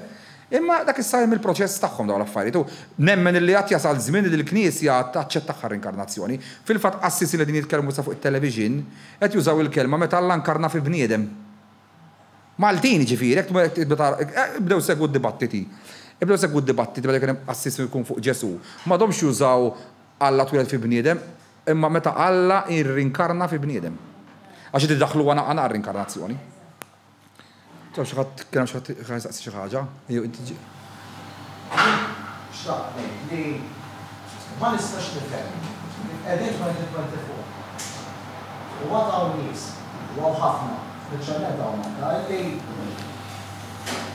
Imma dak issa hemm il-proċess tagħhom dawn l-affarijiet. Nemmen li qatt jasal żmien li l-Knisja taċċetta reinkarnazzjoni. Fil-fatt assisi li din jitkellmu sa fuq it-television qed jużaw il-kelma meta Alla nkarna fi bniedem. Maltin ġifieri, bdew segwu d-dibattiti. Ibdew segwu d-dibattiti meta kien hemm assisi jkun fuq Ġesu. M'għadhomx jużaw Alla tweled fi bniedem, imma meta Alla irrinkarna fi bniedem. Għax tiddaħħlu għana reinkarnazzjoni. ċaw xaħat, kena xaħat xi ħaġa? Jew inti ġi. Xtaqt li ma nistax nifhem. Qegħdin 2024. U għataw nies, u għaw ħafna, speċjalment hawn anke li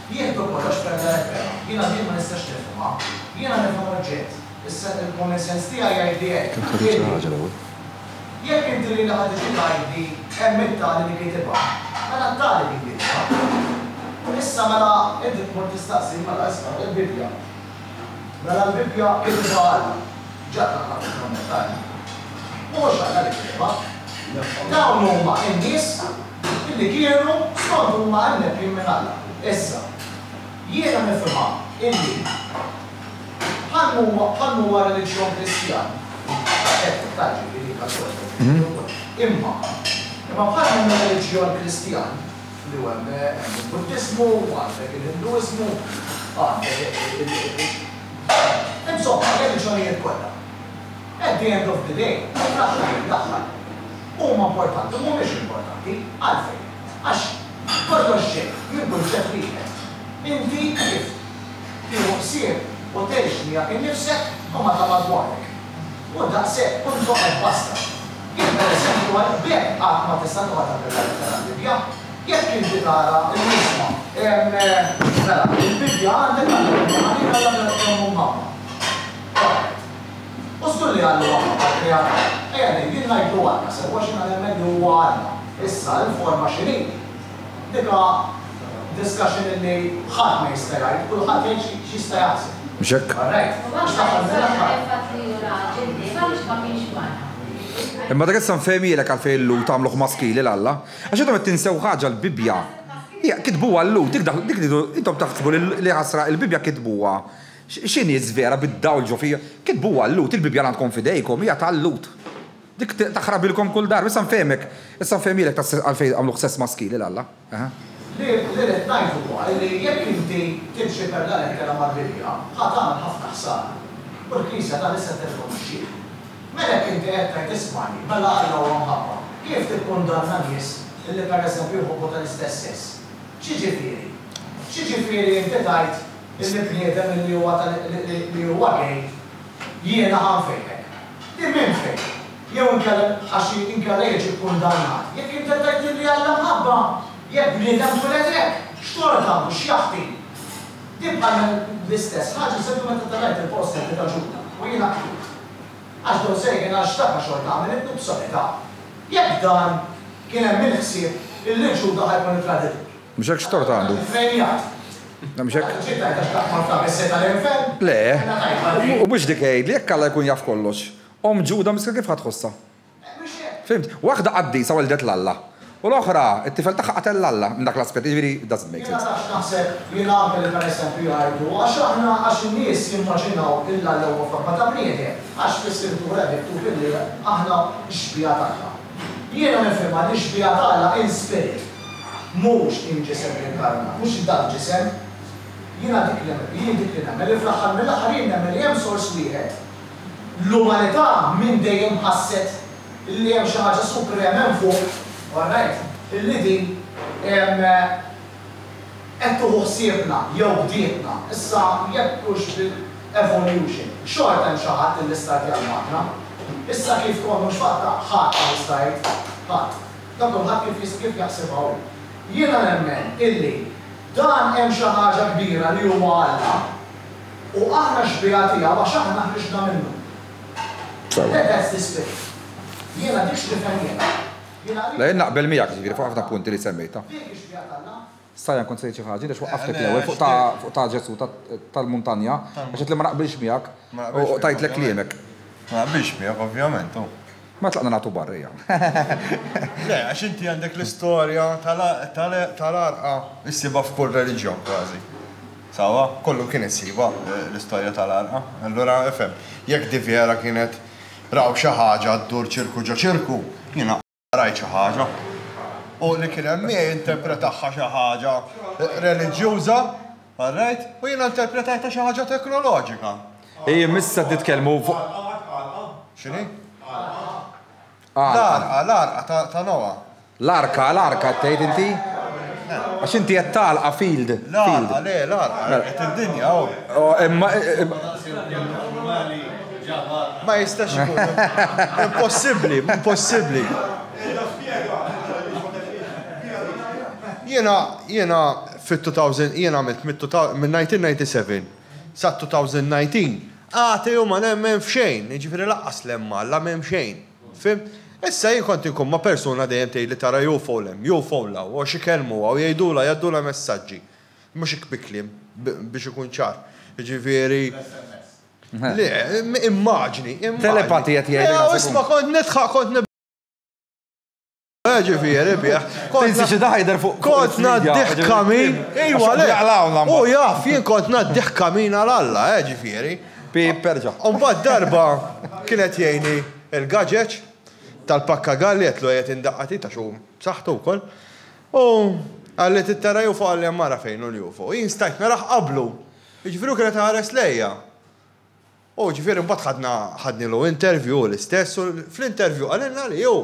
jieħdu kollox per l-effera. Jiena din ma nistax nifhimha. Jiena nifhem oġġett. Issa il-common sense tiegħi jgħidli hekk. Jekk inti li ħadd tiġi tgħidli hemm it-tali li kitibha. Mela t-tali li kitibha. Issa mela inti tkun tistaqsi mela issa il-Bibja. Mela l-Bibja kitibha Alla. Ġat naqra fil-kommentari. Mhux Alla li kitibha. Dawn huma n-nies illi kienu skont huma mnebkin minn Alla. Issa, jiena nifhimha illi bħal huwa reliġjon Kristjan. Imma bħal huwa reliġjon Kristjan li huwa il-Buddismu, għandek il-Hinduismu, insomma, reliġjonijiet kollha. At the end of the day, l-aħħar huma importanti, mhumiex importanti, għalfejn. Għax kollox xejn, minn kunċett wieħed. Inti kif tieħu ħsieb u tgħix innifsek u ma ta' madwarek. U daqshekk kull toqgħod basta. Jekk pereżempju għal bekk qatt ma tista' toqgħod tal-Bibja, jekk inti tara l-nisma, mela, il-Bibja għandek għandek mamma. U żgur li għallu għamma għal-kreatur. Ejja din ngħidu għandna, sewa xi nagħmel li huwa għandna. Issa l-forma x'inhi. Dika discussion li ħadd ma jista' jgħid, kulħadd jgħid x'jista' jaħseb. Mxek. Imma dak issa nfehmilek għalfejn l-lut tagħmluh maskili l-Alla. Għax intom qed tinsew ħaġa l-Bibja. Hija kitbuha l-lut, dik intom taħsbu li ħasra l-Bibja kitbuha. X'inhi żvera bid-dawl ġo fija. Kitbuha l-lut, il-Bibja għandkom f'idejkom, hija tal-lut. Dik taħrabilkom kull dar, issa nfehmilek għalfejn għamluh sess maskili l-Alla. Li rrid ngħidu huwa li jekk inti timxi per dan il-kelma mal-Bibja, ħadd tagħmel ħafna ħsara. U l-Knisja ta' issa tirkonoxxih. Mela inti qed tgħid ismani, mela Alla huwa mħabba. Kif tikkundanna nies illi pereżempju jħobbu tal-istess sess? X'jiġifieri? X'jiġifieri inti tgħid illi bniedem li huwa gay jiena ħanfejlek. Din minn fejn? Jew għax inkella jiġi kkundannat. Jekk inti tgħid li Alla mħabba, jekk bniedem tweledek, x'tora tagħmlu x'jaħti? Tibqa' l-istess ħaġa sebi meta tarajt il-post li taġuna u jiena għax dawn sejgen għax taka xogħol tagħmel intu b'solità. Jekk dan kien hemm il-ħsieb illi ġuda ħajkun it-traditur. Mhux hekk x'tort għandu. Fejjat. Mhux hekk. Ġiet għax taqma ta' bis-seta l-infern? Le. U mhux dik jgħid li jekk Alla jkun jaf kollox. Ġuda miska kif ħadd tħossha. Fimt, waħda qaddisa waldet l-Alla. U l-oħra, it-tifel tagħha qatel l-Alla minn dak l-aspett, jiġifieri doesn't make sense. Jiena naħseb jiena għamel pereżempju jgħidu għax aħna għax in-nies jimmaġinaw illa l-ewwel forma ta' bniedem għax fis-sirtura miktub illi aħna xbija tagħna. Jiena nifhimha li xbija tagħna in spirit. mhux inġisem inkarna, mhux dak ġisem, jiena dik li nagħmel li fl-aħħar mill-aħħar jien nagħmel li hemm sors wieħed. L-umanità minn dejjem ħasset li hemm xi ħaġa suprema hemm fuq, all right, illi din qed tuħu ħsiebna jew bdietna. Issa jekk hux bil-evolution, xorta hemm xi ħadd illi stajt jagħmilna. Issa kif tkun mhux fatta ħadd li stajt, ħadd. Dak kulħadd kif jaħsibha hu. Jiena nemmen illi dan hemm xi ħaġa kbira li huma Alla u aħna xbija tiegħu għax aħna ħriġna minnu. That's the spirit. Jiena dik nifhem jiena. La jien naqbel miegħek ġifieri fuq ħafna punti li semmejta. Sajja nkun sejt xi ħaġa, għax waqaftek l-ewwel fuq ta' Ġesu tal-muntanja, għax qed li ma naqbilx miegħek u tajtlek kliemek. Ma naqbilx miegħek ovvjament. Ma tlaqna nagħtu barrija. Le, għax inti għandek l-istorja tal-arqa issiba f'kull reliġjon kważi. Sawa, kollu kien issiba l-istorja tal-arqa. Allura efhem, jekk di vera kienet raw xi ħaġa ddur ċirku ġo ċirku, jiena rajt xi ħaġa. U li kien hemm interpretaħħa xi ħaġa reliġjuża, right? U jiena interpretajta xi ħaġa teknoloġika. Missa titkellmu fuq. X'inhi? L-arqa ta' Noa. L-arka tgħid inti? Għax inti qed talqa field. L-arqa qed id-dinja ma jistax ikun. Impossibbli. Jiena fit-2000 jiena għamilt minn 1997 sa 2019 għati ma nemmen f'xejn, jiġifieri laqqas lemma la m'hemm xejn. Fim? Issa jien kont inkun ma' persuna dejjem tgħid li tara UFO law, u xi kelmuha u jgħidula messaġġi. Mhux hekk bikliem biex ikun ċar. Jiġifieri le, immaġni. Telepatija tiegħi. Isma' kont nidħaq ġifieri bieħ. Tinsi xi daħjder fuq. Kont naddih kamin. Ejwa le. U jaf jien kont naddih kamin għal Alla, ġifieri. Perġa. U mbagħad darba kienet jgħinni il-gaġeġ tal-pakka galli qed qiegħed indaqqati ta' xu saħħtu wkoll. U għalli tittara UFO għalli mara fejn hu l-UFO. Jien stajt naraħ qablu. Jiġifieri kienet ħares lejja. U ġifieri mbagħad ħadnilu interview l-istess u fl-interview qalilna li jew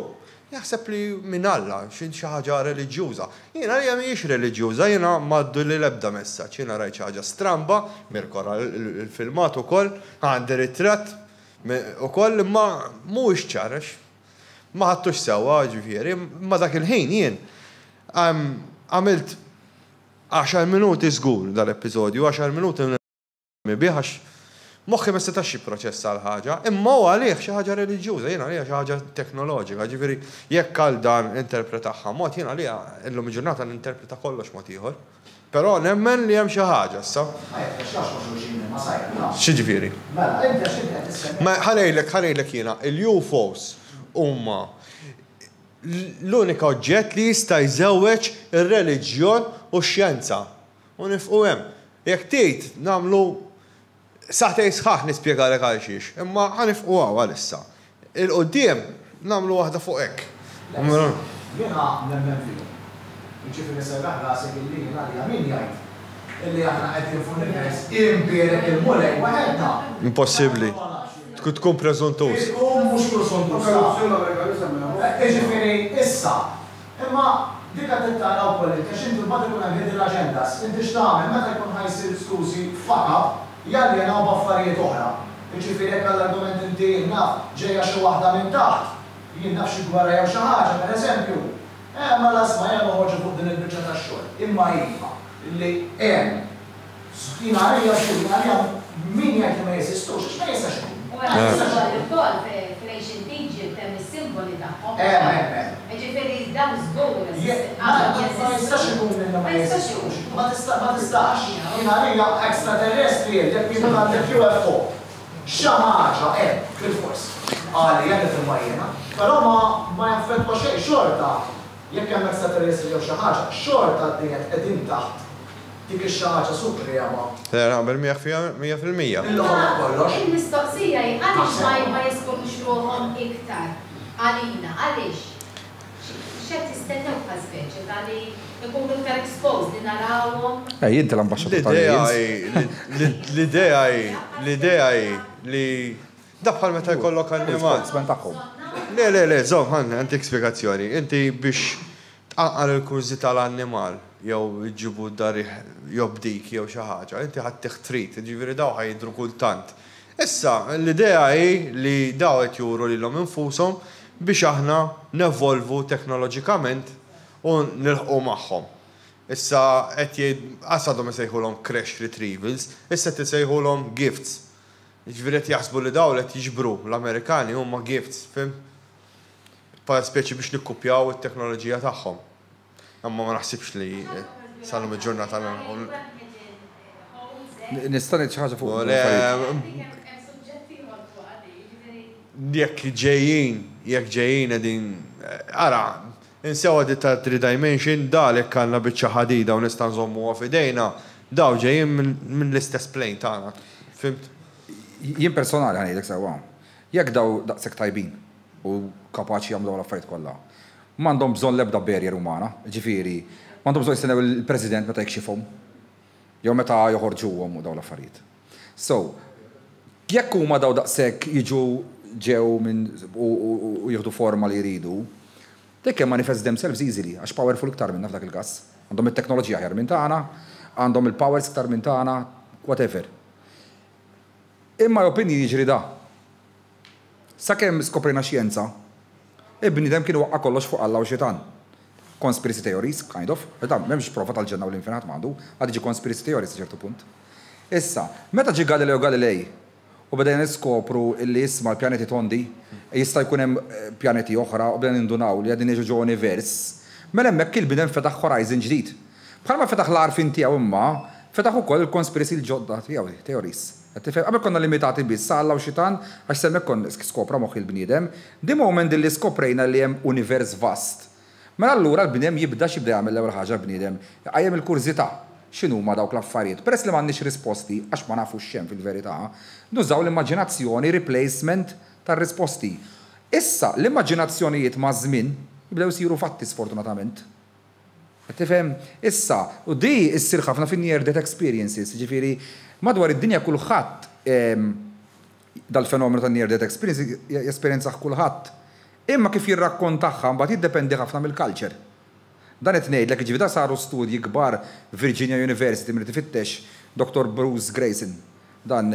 jaħseb li minn Alla xi ħaġa reliġjuża. Jiena li mhijiex reliġjuża, jiena m'għaddu li l-ebda messaġġ. Jiena rajt xi ħaġa stramba, mirkora il-filmat ukoll, għandi ritratt ukoll imma mhuwiex ċarex. Ma ħadtux sewwa ġifieri, ma dak il-ħin jien għamilt 10 minuti żgur dal-episodju, 10 minuti mibieħax moħħi ma setax jipproċessa l-ħaġa, imma huwa għalih xi ħaġa reliġjuża, jiena għalih xi ħaġa teknoloġika, ġifieri jekk għal dan interpretaħħa mod jiena għalih illum il-ġurnata ninterpreta kollox mod ieħor. Però nemmen li hemm xi ħaġa issa. X'jiġifieri? Ma ħanejlek jiena, il-UFOs huma l-unika oġġett li jista' jżewweġ ir-reliġjon u x-xjenza. U nifqu hemm. Jekk tgħid nagħmlu saħtej sħaħ nispjegalek għal xiex, imma ħanifqu għalissa. Il-qoddim nagħmlu waħda fuq hekk. Jiena nemmen fihom. Jiġifieri serraħ rasek illi jiena li min jgħid illi aħna qegħdin fuq il-nies imbierek il-mulej waħedna. Impossibbli. Tkun preżuntus. Mhux preżuntus. Jiġifieri issa. Imma dik qed tittaraw politika x'intu mbagħad ikun hemm l-aġendas. Inti x'tagħmel meta jkun ħajsir skużi faqab jalli jena b'affarijiet oħra. Jiġifieri hekk l-argument inti naf ġejja xi waħda minn taħt. Jien naf xi gwerra jew xi ħaġa pereżempju. Ma lasma jien noħorġu fuq din il-biċċa tax-xogħol. Imma iva li hemm jiena għalija xulli għalija min jgħid ma jeżistux, x'ma jistax ikun. Il-kol fl-Ancient Egypt hemm is-simboli tagħhom. Jiġifieri dawn żgur. Ma jistax ikun minna ma jeżistux. Ma tistax. Jiena għalija extraterrestri jekk jkun għandek UFO. Xi ħaġa hemm fil-fors. Għali jgħid il-majjena, però ma jaffettwa xejn xorta. Jekk hemm extraterrestri jew xi ħaġa, xorta d-dinja qegħdin taħt dik ix-xi ħaġa suprema. Naqbel 100%. Il-mistoqsija hi għaliex ma jiskunux ruħhom iktar għalina, għaliex? X'qed tistennew speċi tal-li ikunu iktar exposed li narawhom. Jinti l-ambasċatur l-idea li dabħal meta jkollok animal. Le, zom, għandik spiegazzjoni. Inti biex tqaqqar il-kurzi tal-annimal, jew iġibu d-dari jobdik jew xi ħaġa, inti ħadd trit, ġifieri daw ħajdru kultant. Issa, l-idea hi li daw qed juru lilhom infushom biex aħna nevolvu teknoloġikament u nilħqu magħhom. Issa qed għadhom isejħulhom crash retrievals, issa qed isejħulhom gifts. Ġifieri qed jaħsbu li daw qed jiġbru l-Amerikani huma gifts, fim? Pa speċi biex nikkupjaw it-teknoloġija tagħhom. Imma ma naħsibx li salhom il-ġurnata nista' ngħid xi ħaġa fuq. Jekk ġejjin qegħdin ara, insew di ta' 3 dimension dalek għandna biċċa ħadida u nista' nżommuha f'idejna, daw ġejjin minn l-istess plane tagħna. Fimt? Jien personali ħanejlek sewwa. Jekk daw daqshekk tajbin u kapaċi jagħmlu l-affarijiet kollha. M'għandhom bżonn l-ebda barrier umana, ġifieri, m'għandhom bżonn jistennew il-President meta jkxifhom. Jew meta joħorġuhom u daw l-affarijiet. So, jekk huma daw daqshekk jiġu ġew minn u jieħdu forma li jridu, they can manifest themselves easily, għax powerful iktar minna f'dak il-każ. Għandhom it-teknoloġija ħjar minn tagħna, għandhom il-powers iktar minn tagħna, whatever. Imma opinji jiġri da. Sakemm skoprina xjenza, il-bniedem kienu waqqa kollox fuq Alla u Xitan. Conspiracy theories, kind of. M'hemmx prova tal-ġenna u l-infinat m'għandu, għad ġi conspiracy theories ċertu punt. Issa, meta ġi Galileo Galilei u bdejna niskopru illi isma l-pjaneti tondi, jista' jkun hemm pjaneti oħra u bdejna nindunaw li qegħdin jiġu ġo univers, mela hemmhekk il-bidem fetaħ horizon ġdid. Bħalma fetaħ l-arfin tiegħu imma, fetaħ ukoll il-conspiracy l-ġodda tiegħu theories. Qabel konna limitati biss Alla u Xitan għax semmek kon skopra moħħ il-bniedem, di moment illi skoprejna li hemm univers vast. Mela allura l-bniedem jibda jagħmel l-ewwel ħaġa bniedem, qajjem il-kurżità. X'inhu ma dawk l-affarijiet? Peress li m'għandniex risposti għax ma nafux xemm fil-verità, nużaw l-immaġinazzjoni replacement tar-risposti. Issa l-immaġinazzjonijiet ma' żmien jibdew isiru fatti sfortunatament. Qed tifhem? Issa, u di issir ħafna fin-near death experiences, ġifieri madwar id-dinja kulħadd dal-fenomenu tan near death experience jesperjenzah kulħadd. Imma kif jirrakkontaha mbagħad jiddependi ħafna mill-culture. Dan qed ngħidlek ġifieri saru studji kbar Virginia University minn tifittex Dr. Bruce Grayson dan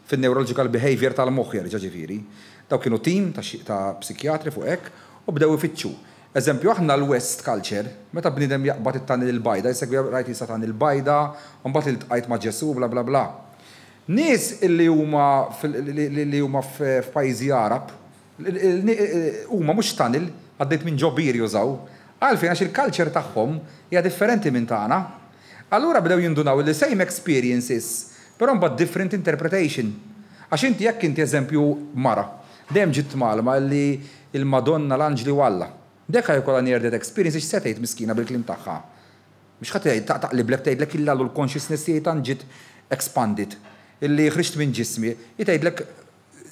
fin-neurological behavior tal-moħħ jerġa' ġifieri. Daw kienu tim ta' psikjatri fuq hekk u bdew ifittxu. Eżempju aħna l-West culture, meta bniedem jaqbad it-tani il-bajda, jsegwi rajt jista' tani il-bajda, u mbagħad iltqajt ma' Ġesu bla bla bla. Nies li huma f'pajjiżi Arab, huma mhux tanil għaddejt minn ġobir jużaw, għalfejn għax il-culture tagħhom hija differenti minn tagħna. Allura bdew jindunaw li same experiences, però mbagħad different interpretation. Għax inti jekk inti eżempju mara, dejjem ġiet malma li il-Madonna l-Anġli u Alla. Dek jkollha near death experience x'se tgħid miskina bil-kliem tagħha. Mhux ħadd taqliblek tgħidlek illa l-consciousness tiegħi ġiet expanded. Illi ħriġt minn ġismi, jtgħidlek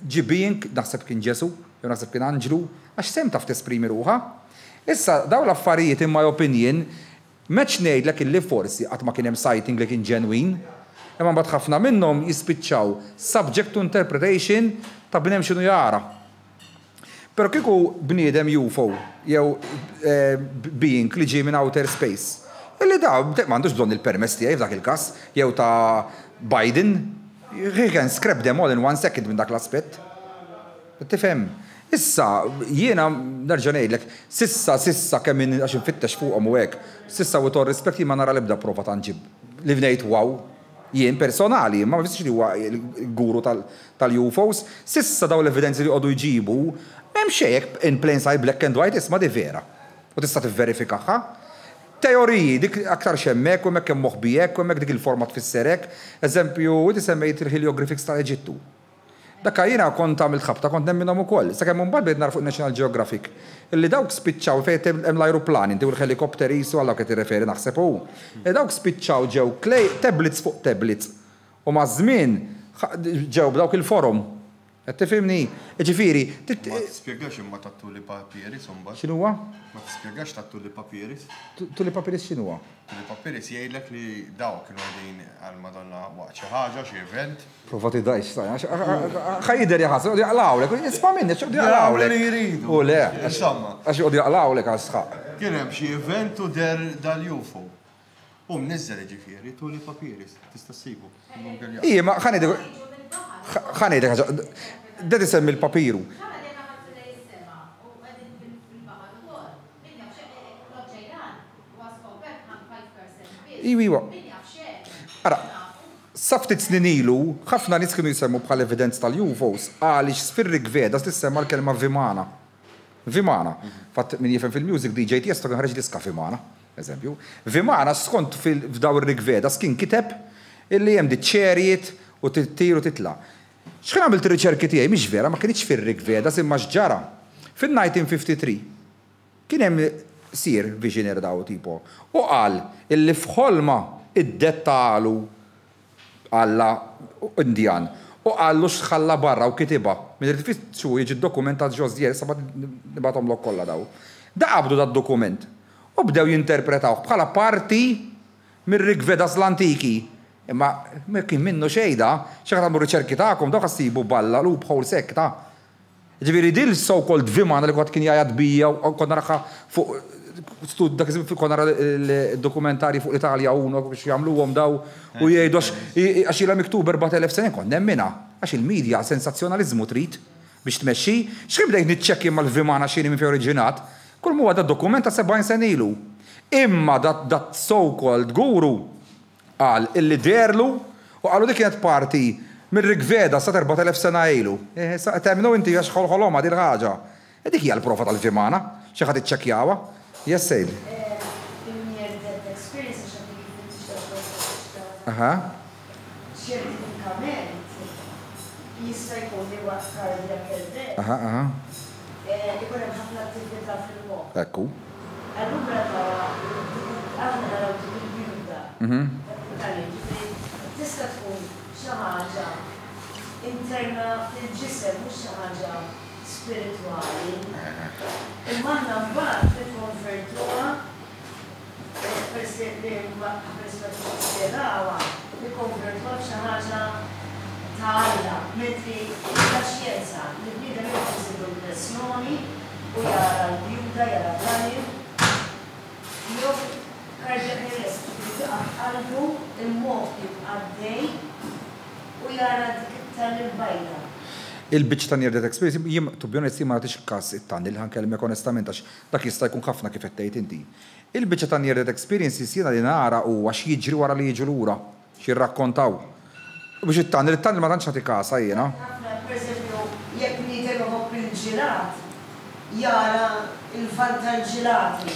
ġibink naħseb kien Ġesu, jew naħseb kien Anġlu, għax sem taf tesprimi ruħha. Issa daw l-affarijiet in my opinion meċ ngħidlek illi forsi qatt ma kien hemm sighting li kien genuine, imma mbagħad ħafna minnhom jispiċċaw subject to interpretation ta' bniem x'inhu jara. Però kieku bniedem UFO jew being li ġie minn outer space, illi daw m'għandux bżonn il-permess tiegħi f'dak il-każ jew ta' Biden, he can scrap them all in 1 second minn dak l-aspett. Tifhem? Issa, jiena nerġa' ngħidlek, sissa kemm għax infittex fuqhom u hekk, sissa u tor rispett ma nara l-ebda prova tanġib li bnejt wow, jien personali, ma fissx li huwa l-guru tal-UFOs, sissa daw l-evidenzi li qogħdu jġibu, hemm xejn in plain sight black and white isma' di vera. U tista' tivverifikaha. Teoriji, dik aktar xemmek, u hemmhekk hemm moħbijek, u hemmhekk dik il-forma tfisser hekk. Eżempju, inti semmejt il-heliographics tal-Eġittu. Dakka jiena kont għamilt ħabta, kont nemminhom ukoll. Sakemm imbagħad bdejt nara fuq National Geographic. Illi dawk spiċċaw fejn hemm l-ajruplani, inti u l-helikopteri jisu għal qed irreferi naħseb hu. Dawk spiċċaw ġew tablets fuq tablets. U ma' żmien ġew b'dawk il-forum. Tifhimni? Ġifieri, Ma tispjegax imma tattu li papieris imbagħad. x'inhuwa? Ma tispjegax tattu li papieris. Tuli papiris x'inhuwa? Li papieris jgħidlek li daw kienu għadin għal-Madonna waqt xi ħaġa, xi event. Prova tidajx, ħajder jaħas, għodi għalawlek, jisma minni, x'għodi għalawlek. Li jridu. U le, Insomma, għax għodi għalawlek għal-sħaq. kien hemm xi event u der dal-UFO. U mniżżel ġifieri tu li papieris, tista' ssibu. Ija, ma ħanidek ħaġa, da tisemmi l-papiru. Iwa. Ara, saftit snin ilu, ħafna nies kienu jisemmu bħal evidenz tal-UFOs, għaliex fir-Rigvedas tissemma l-kelma Vimana. Vimana. Fatt min jifhem fil-music DJ Tiesto kien ħareġ diska Vimana, eżempju. Vimana skont f'daw ir-Rigvedas kien kiteb illi hemm di ċerjiet u tittir u titla'. X'kien għamilt ir-riċerki tiegħi mhix vera, ma kienx fir-Rigvedas imma x'ġara. Fin-1953 kien hemm sir visioner daw tipo u qal illi f'ħolma id-dettalu Alla Indjan u qallu x'ħalla barra u kitiba. Min irid tfittxu jiġi dokumentat ġożdier, sa nibatom lok kollha daw. Da qabdu dat-dokument u bdew jinterpretaw bħala parti mir-Rigvedas l-antiki. Imma kien minnu xejda, xi tagħmlu riċerki tagħkom daw ħassibu balla loophole sekta. Ġifieri dil so-called Vimana li kont kien jgħid bija u kont naraħħa fuq stud dak kont nara dokumentari fuq l-Italja unu biex jagħmluhom daw u jgħidu għax ilha miktub 4000 sena kont nemmina għax il-medja sensazzjonaliżmu trid biex tmexxi, x'kien bdejt niċċekkja mal-Vimana x'inhi minn fejn oriġinat, kull huwa dat dokument ta' 70 sena ilu. Imma dat so-called guru qal illi derlu u qalu dik kienet parti mir-Rigveda sa 4000 sena ilu. Temnu inti għax ħolħolhom għadil ħaġa. Dik hija l-prova tal-Vimana, xi ħadd iċċekkjawha. Yes, Sejl. Aha. Xjertifikament jista' jkun li waqt cardiac arrest. Aha, aha. Ikun hemm ħafna attività fil-moħħ. Ekku. Allura aħna naraw dik il-bjuda. Tista' tkun xi ħaġa interna fil-ġisem mhux xi ħaġa spirituali. Imma aħna mbagħad nikkonvertuha perspettiva nikkonvertuha b'xi ħaġa ta' Alla, mentri ta' xjenza li bniedem jħossibu l-pressjoni u jara l-bjuda, jara l-għalju. Jew cardiac arrest jibqa' qalbu il-moħħ jibqa' għaddej u jara dik it-tal-bajda. Il-biċ ta' near death experience, jim, to be honest, jim ma natix kas it-tan, il-ħankelmek onestament, għax dak jista' jkun ħafna kif qed inti. Il-biċ ta' near death experience jisina li nara u għax jiġri wara li jiġu lura, xirrakkontaw. Biex it-tan, il-tan ma tantx nagħti kasa jiena. Per eżempju, jekk niedem iħobb il-ġilat, jara il-vantaġġilati.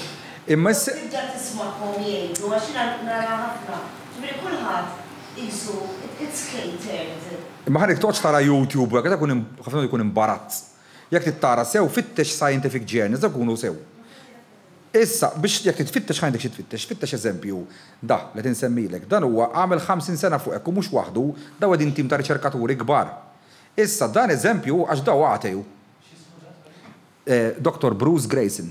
Imma tibda tisma'hom jgħidu għax nara ħafna. Ġifieri kulħadd qisu it's catered. Imma ħanek toċ tara YouTube, għak ħafna jkun imbarazz. Jek tittara sew, fittex scientific journals, dak kunu sew. Issa, biex jek titfittex ħajnek xitfittex, fittex eżempju, da, li tinsemmilek, dan huwa għamel 50 sena fuqek u mhux waħdu, daw għedin tim ta' riċerkaturi kbar. Issa, dan eżempju, għax daw għatew. Dr. Bruce Grayson,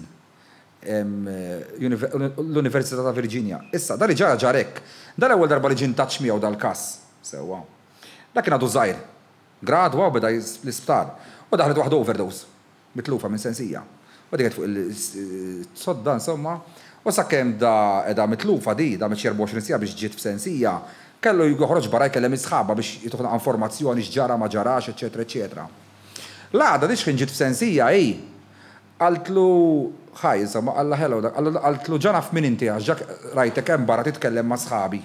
l-Università ta' Virginia. Issa, dan li ġara ġarek, dan ewwel darba li ġin taċ miegħu dal-każ. Sewwa. Dak kien għadu żgħir. Gradwa u beda l-isptar. U daħlet waħdu overdose. Mitlufa minn sensija. U dik fuq il-sodda insomma. U sakemm da mitlufa di, da meċ 24 sija biex ġiet f'sensija, kellu joħroġ barra jkellem isħabba biex jituħna informazzjoni x'ġara ma ġarax, eċetera, eċetera. L-għada di x'kien ġiet f'sensija hi. Għaltlu ħaj, insomma, alla hello, għaltlu ġanaf minn inti għax rajtek hemm barra titkellem ma' sħabi.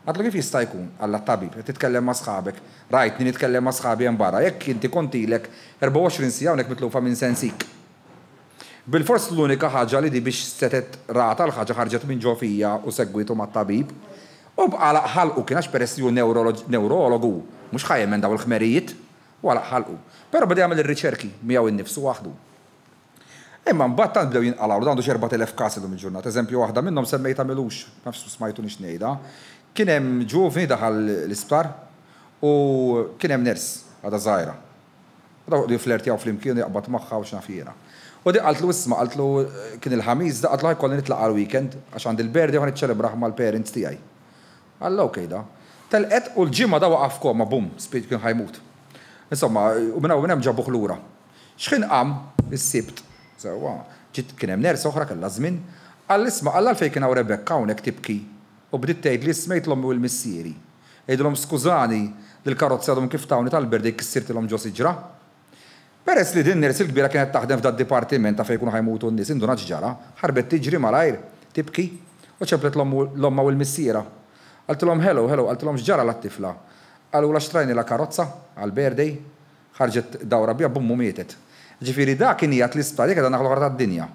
Għatlu kif jista' jkun, Alla tabib, titkellem ma' sħabek, rajtni nitkellem ma' sħabi hemm barra, jekk inti kontilek 24 sija hawnhekk mitlufa minn sensik. Bil-fors l-unika ħaġa li di biex setet rata l-ħaġa ħarġet minn ġofija u segwitu mat-tabib. U bqala ħalqu kien għax peress ju neurologu, mhux ħajjem daw il-ħmerijiet, u għala ħalqu. Però beda jagħmel ir-riċerki miegħu innifsu waħdu. Imma mbagħad tant bdew jinqalgħu għandu 4000 każ illum il-ġurnata. Eżempju waħda minnhom semmejta milux, nafx smajtu nix ngħidha. Kien hemm ġuvni daħal l-isptar u kien hemm ners għadha żgħira. Daw flirtjaw flimkien jaqbad magħha u x'nafira. U di qaltlu isma' qaltlu kien il-ħamis da qaltlu ħajkolli nitlaqa l-weekend għax għandi l-birthday ħan iċċelebraħ mal-parents tiegħi. Alla okej da. Telqet u l-ġimgħa da waqaf koma bum, spiċ kien ħajmut. Insomma, u minn hemm ġabuh lura. X'kien qam is-sibt. Sewwa, ġiet kien hemm ners oħra kellha żmien, qal isma' qal fejn kien hawn Rebekka hawnhekk tibki. U bdiet tgħid li smejt l-ommi u l-missieri. Jgħidulhom skużani li l-karozza għadhom kif tawni tal-birthday kissirtilhom ġo siġra. Peress li din ners il-kbira kienet taħdem f'dat dipartiment ta' fejn jkunu ħajmutu n-nies induna ġara, ħarbet tiġri malajr, tibki, u ċemplet l-omma u l-missiera. Qaltilhom hello, qaltilhom x'ġara lat-tifla. Qalu la xtrajni la karozza għall-birthday, ħarġet dawra bija bummu mietet. Ġifieri dak kien jgħid l-isptar jekk naħlu ħar tad-dinja.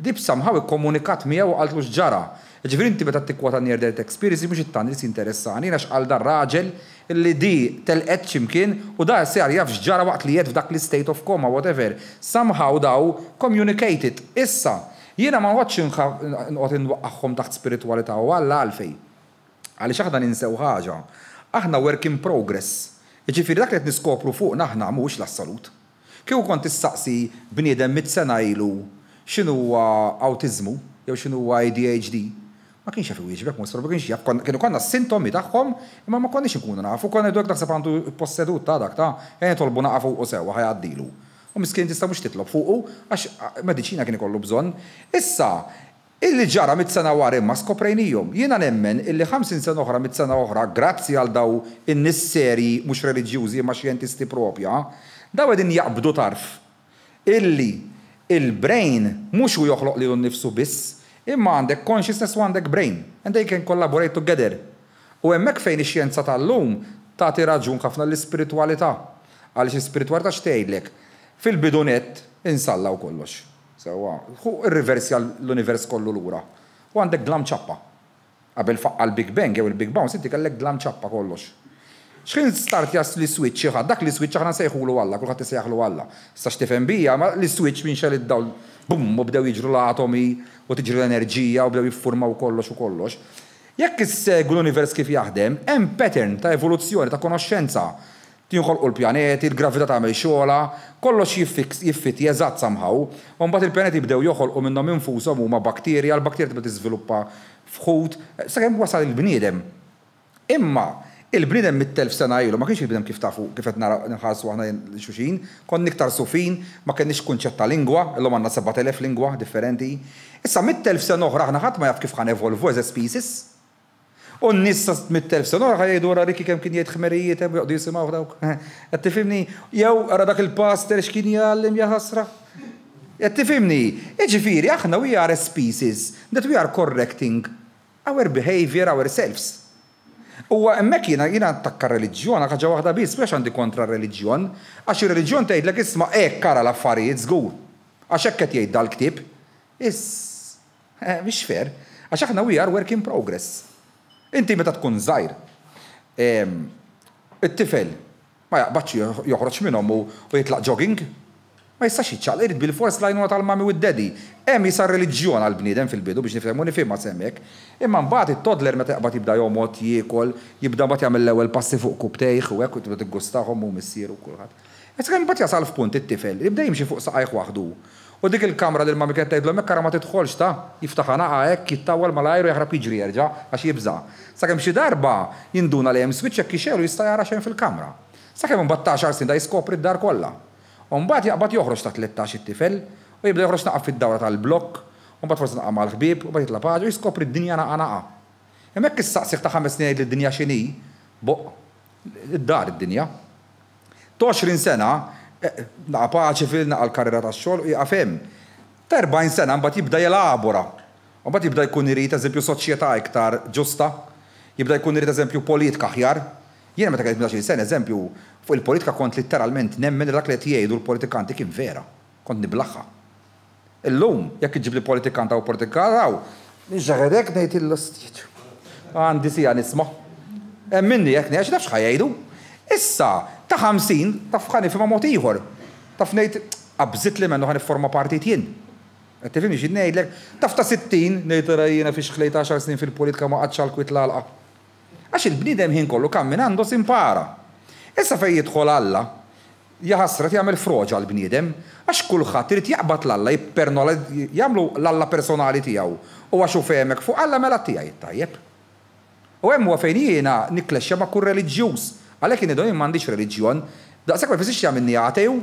Dib samħaw ikkomunikat miegħu u qaltlu x'ġara. Ġifieri inti meta tikkwota near death experience mhux it-tannis interessani għax qal dar raġel illi di telqet x'imkien u da sar jaf x'ġara waqt li jgħid f'dak l-state of coma whatever. Somehow daw communicated. Issa, jiena ma nqgħodx nqgħod inwaqqagħhom taħt spiritwalità u Alla għalfejn. Għaliex aħna ninsew ħaġa. Aħna work in progress. Ġifieri dak li qed niskopru fuqna aħna mhuwiex l-assolut. Kieku kont tistaqsi bniedem 100 sena ilu x'inhu huwa awtiżmu jew x'inhu huwa ADHD, ma kienx jaf iwieġbek mosfor, ma kienx jaf, kienu konna s-sintomi tagħhom, imma ma konniex ikunu nafu, konna dwek naħseb għandu possedut ta' dak ta' tolbu naqa' fuq u sewwa ħajgħaddilu. U miskien tista' mhux titlob fuqu għax mediċina kien ikollu bżonn. Issa, illi ġara 100 sena wara imma skoprejnihom. Jiena nemmen illi 50 sena oħra 100 sena oħra, grazzi għal daw in-nies serji mhux reliġjużi imma xjentisti propja, daw qegħdin jaqbdu tarf illi il-brain mhux hu joħloq lilu nnifsu biss, imma għandek consciousness u għandek brain, and they can collaborate together. U hemmhekk fejn ix-xjenza tal-lum tagħti raġun ħafna l-ispiritualità. Għaliex l-ispiritualità x'tgħidlek? Fil-bidunet insallaw kollox. Sewwa, irriversja l-univers kollu lura. U għandek dlam ċappa. Qabel faqqa l-Big Bang jew il-Big Bounce inti kellek dlam ċappa kollox. X'kien start jas li switch ieħad, dak li switch aħna nsejħulu Alla, kulħadd isejħlu Alla. Sa x'tifhem bija, ma li switch minn xel id-dawl bum u bdew jiġru l-atomi u tiġri l-enerġija u bdew jiffurmaw kollox u kollox. Jekk issegwu l-univers kif jaħdem, hemm pattern ta' evoluzzjoni ta' konoxxenza. Tinħolqu l-pjaneti, il-gravità tagħmel xogħla, kollox jiffit jeżatt somehow, u mbagħad il-pjaneti bdew joħolqu minnhom infushom huma bakterja, l-bakterja tibda tiżviluppa f'ħut sakemm wasal il-bniedem. Imma il-bniedem mit-telf sena ilu ma kienx il-bniedem kif tafu kif qed nħarsu aħna xuxin, kont iktar sufin, ma kenniex kunċett ta' lingwa, illum għandna 7000 lingwa differenti. Issa mit-telf sena oħra aħna ħadd ma jaf kif ħan evolvu as a species. U n-nies mit-telf sena oħra jgħidu wara Riki kemm kien jgħid ħmerijiet hemm joqgħdu jisimgħu dawk. Qed tifhimni jew ara dak il-pastor x'kien jgħallem ja ħasra. Qed tifhimni? Jiġifieri aħna we are a species that we are correcting our behavior ourselves. U hemmhekk jiena attakka reliġjon ħaġa waħda biss biex għandi kontra reliġjon, għax ir-reliġjon tgħidlek isma' hekk ara l-affarijiet żgur. Għax hekk qed jgħid dal-ktieb. Mhix fair, għax aħna we are work in progress. Inti meta tkun żgħir, it-tifel ma jaqbadx joħroġ minnhom u jitlaq jogging, ma jistax jiċċaqlaq irid bil-fors lajnuna tal-mami u d-dedi. Hemm jisar reliġjon għall-bniedem fil-bidu biex nifhmu nifhimha semmek, imma mbagħad it-toddler meta jaqbad jibda jomod jiekol, jibda mbagħad jagħmel l-ewwel passi fuq kubtejh u hekk u tibda tiggustahom u missieru kulħadd. Issa kemm mbagħad jasal f'punt it-tifel, jibda jimxi fuq saqajh waħdu. U dik il-kamra li l-mami kienet tgħidlu hekk ara ma tidħolx ta' jiftaħ naqa hekk jittawwal malajr u jaħrab jiġri jerġa' għax jibża. Sakemm xi darba jinduna li hemm switch hekk ixelu jista' jara xejn fil-kamra. Sakemm imbagħad 10 snin da jiskopri d-dar kollha. U mbagħad jaqbad joħroġ ta' 13 it-tifel u jibda joħroġ naqaf fid-dawra tal-blokk, u mbagħad forsi naqa' mal-ħbieb u mbagħad jitla' paġa u jiskopri d-dinja naqa'. Hemmhekk issaqsih ta' 5 snin jgħid lid-dinja x'inhi, id-dar id-dinja. 20 sena naqa' paċi fil-naqa' l-karriera tax-xogħol u jaqaf hemm. Ta' 40 sena mbagħad jibda jelabora. U mbagħad jibda jkun irid eżempju soċjetà iktar ġusta, jibda jkun irid eżempju politika aħjar. Jiena meta kelli 18 sena eżempju fuq il-politika kont litteralment nemmen dak li qed jgħidu l-politikanti kien vera. Kont niblaħħa. Illum jekk iġib li politikanta u politikaraw, niġġaħedek ngħid il-lostiġ. Għandi sija nisma'. Hemm minni jekk ngħid nafx ħajjgħidu. Issa ta' 50 taf ħa nifhimha mod ieħor. Taf ngħid qabżit li mennu ħa nifforma partit jien. Qed tifhimni xi ngħidlek, taf ta' 60 ngħid ara jiena fix xlejt 10 snin fil-politika ma qadx għall-kwit l-għalqa. Għax il-bniedem ħin kollu kam minn għandu simpara. Issa fejn jidħol Alla, jaħasret jagħmel froġa l-bniedem għax kulħadd irid jaqbad l-Alla jagħmlu l-Alla personali tiegħu u għax hu fehmek fuq Alla mela tiegħi tajjeb. U hemm huwa fejn jiena nikklexxa ma' kull reliġjuż għalhekk inidhom jien m'għandix reliġjon daqshekk ma jfissirx jagħmilni ateu.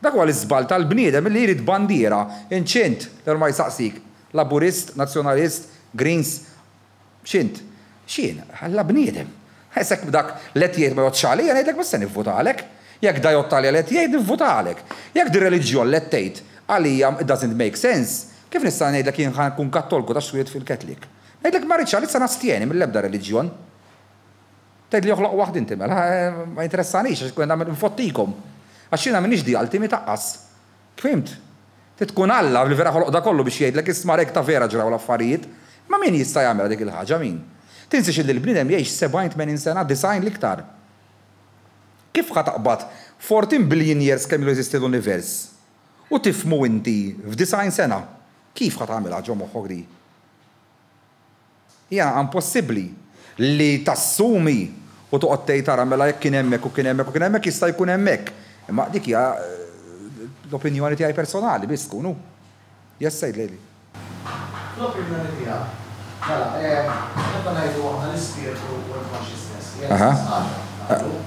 Dak huwa l-iżbal tal-bniedem li jrid bandiera inċint l ma jsaqsik laburist, nazzjonalist, Greens, x'int? X'jien, Alla bniedem. Ħessek dak let jgħid ma jgħodx għalija ngħidlek ma se nivvutalek. Jekk da jgħod għalija let jgħid nivvutalek. Jekk di reliġjon let tgħid għalija it doesn't make sense, kif nista' ngħidlek jien nkun kattolku ta' xwiet fil-Ketlik? Ngħidlek ma rridx għalissa nastieni mill-ebda reliġjon. Tgħidli joħloq waħd inti mela ma interessanix għax kien nagħmel infottikom. Għax jiena m'iniex dialti mi taqqas. Fimt? Titkun Alla li vera ħoloq da kollu biex jgħidlek isma' rek ta' vera ġraw l-affarijiet, ma min jista' jagħmel dik il-ħaġa min? Tinsix li l-bniedem jgħix 70-80 sena design l-iktar. Kif ħataqbad 14 billion years kemm jeżisti l-univers u tifmu inti f'90 sena, kif ħatagħmilha ġo moħħok di? Hija impossibbli li tassumi u toqgħod tgħid tara mela jekk kien hemmhekk u kien hemmhekk u kien hemmhekk jista' jkun hemmhekk. Imma dik hija l-opinjoni tiegħi personali biss tkunu. Jessajd lejli. L-opinjoni tiegħek. Mela, nibda ngħidu aħna l-ispirtu u l-consciousness.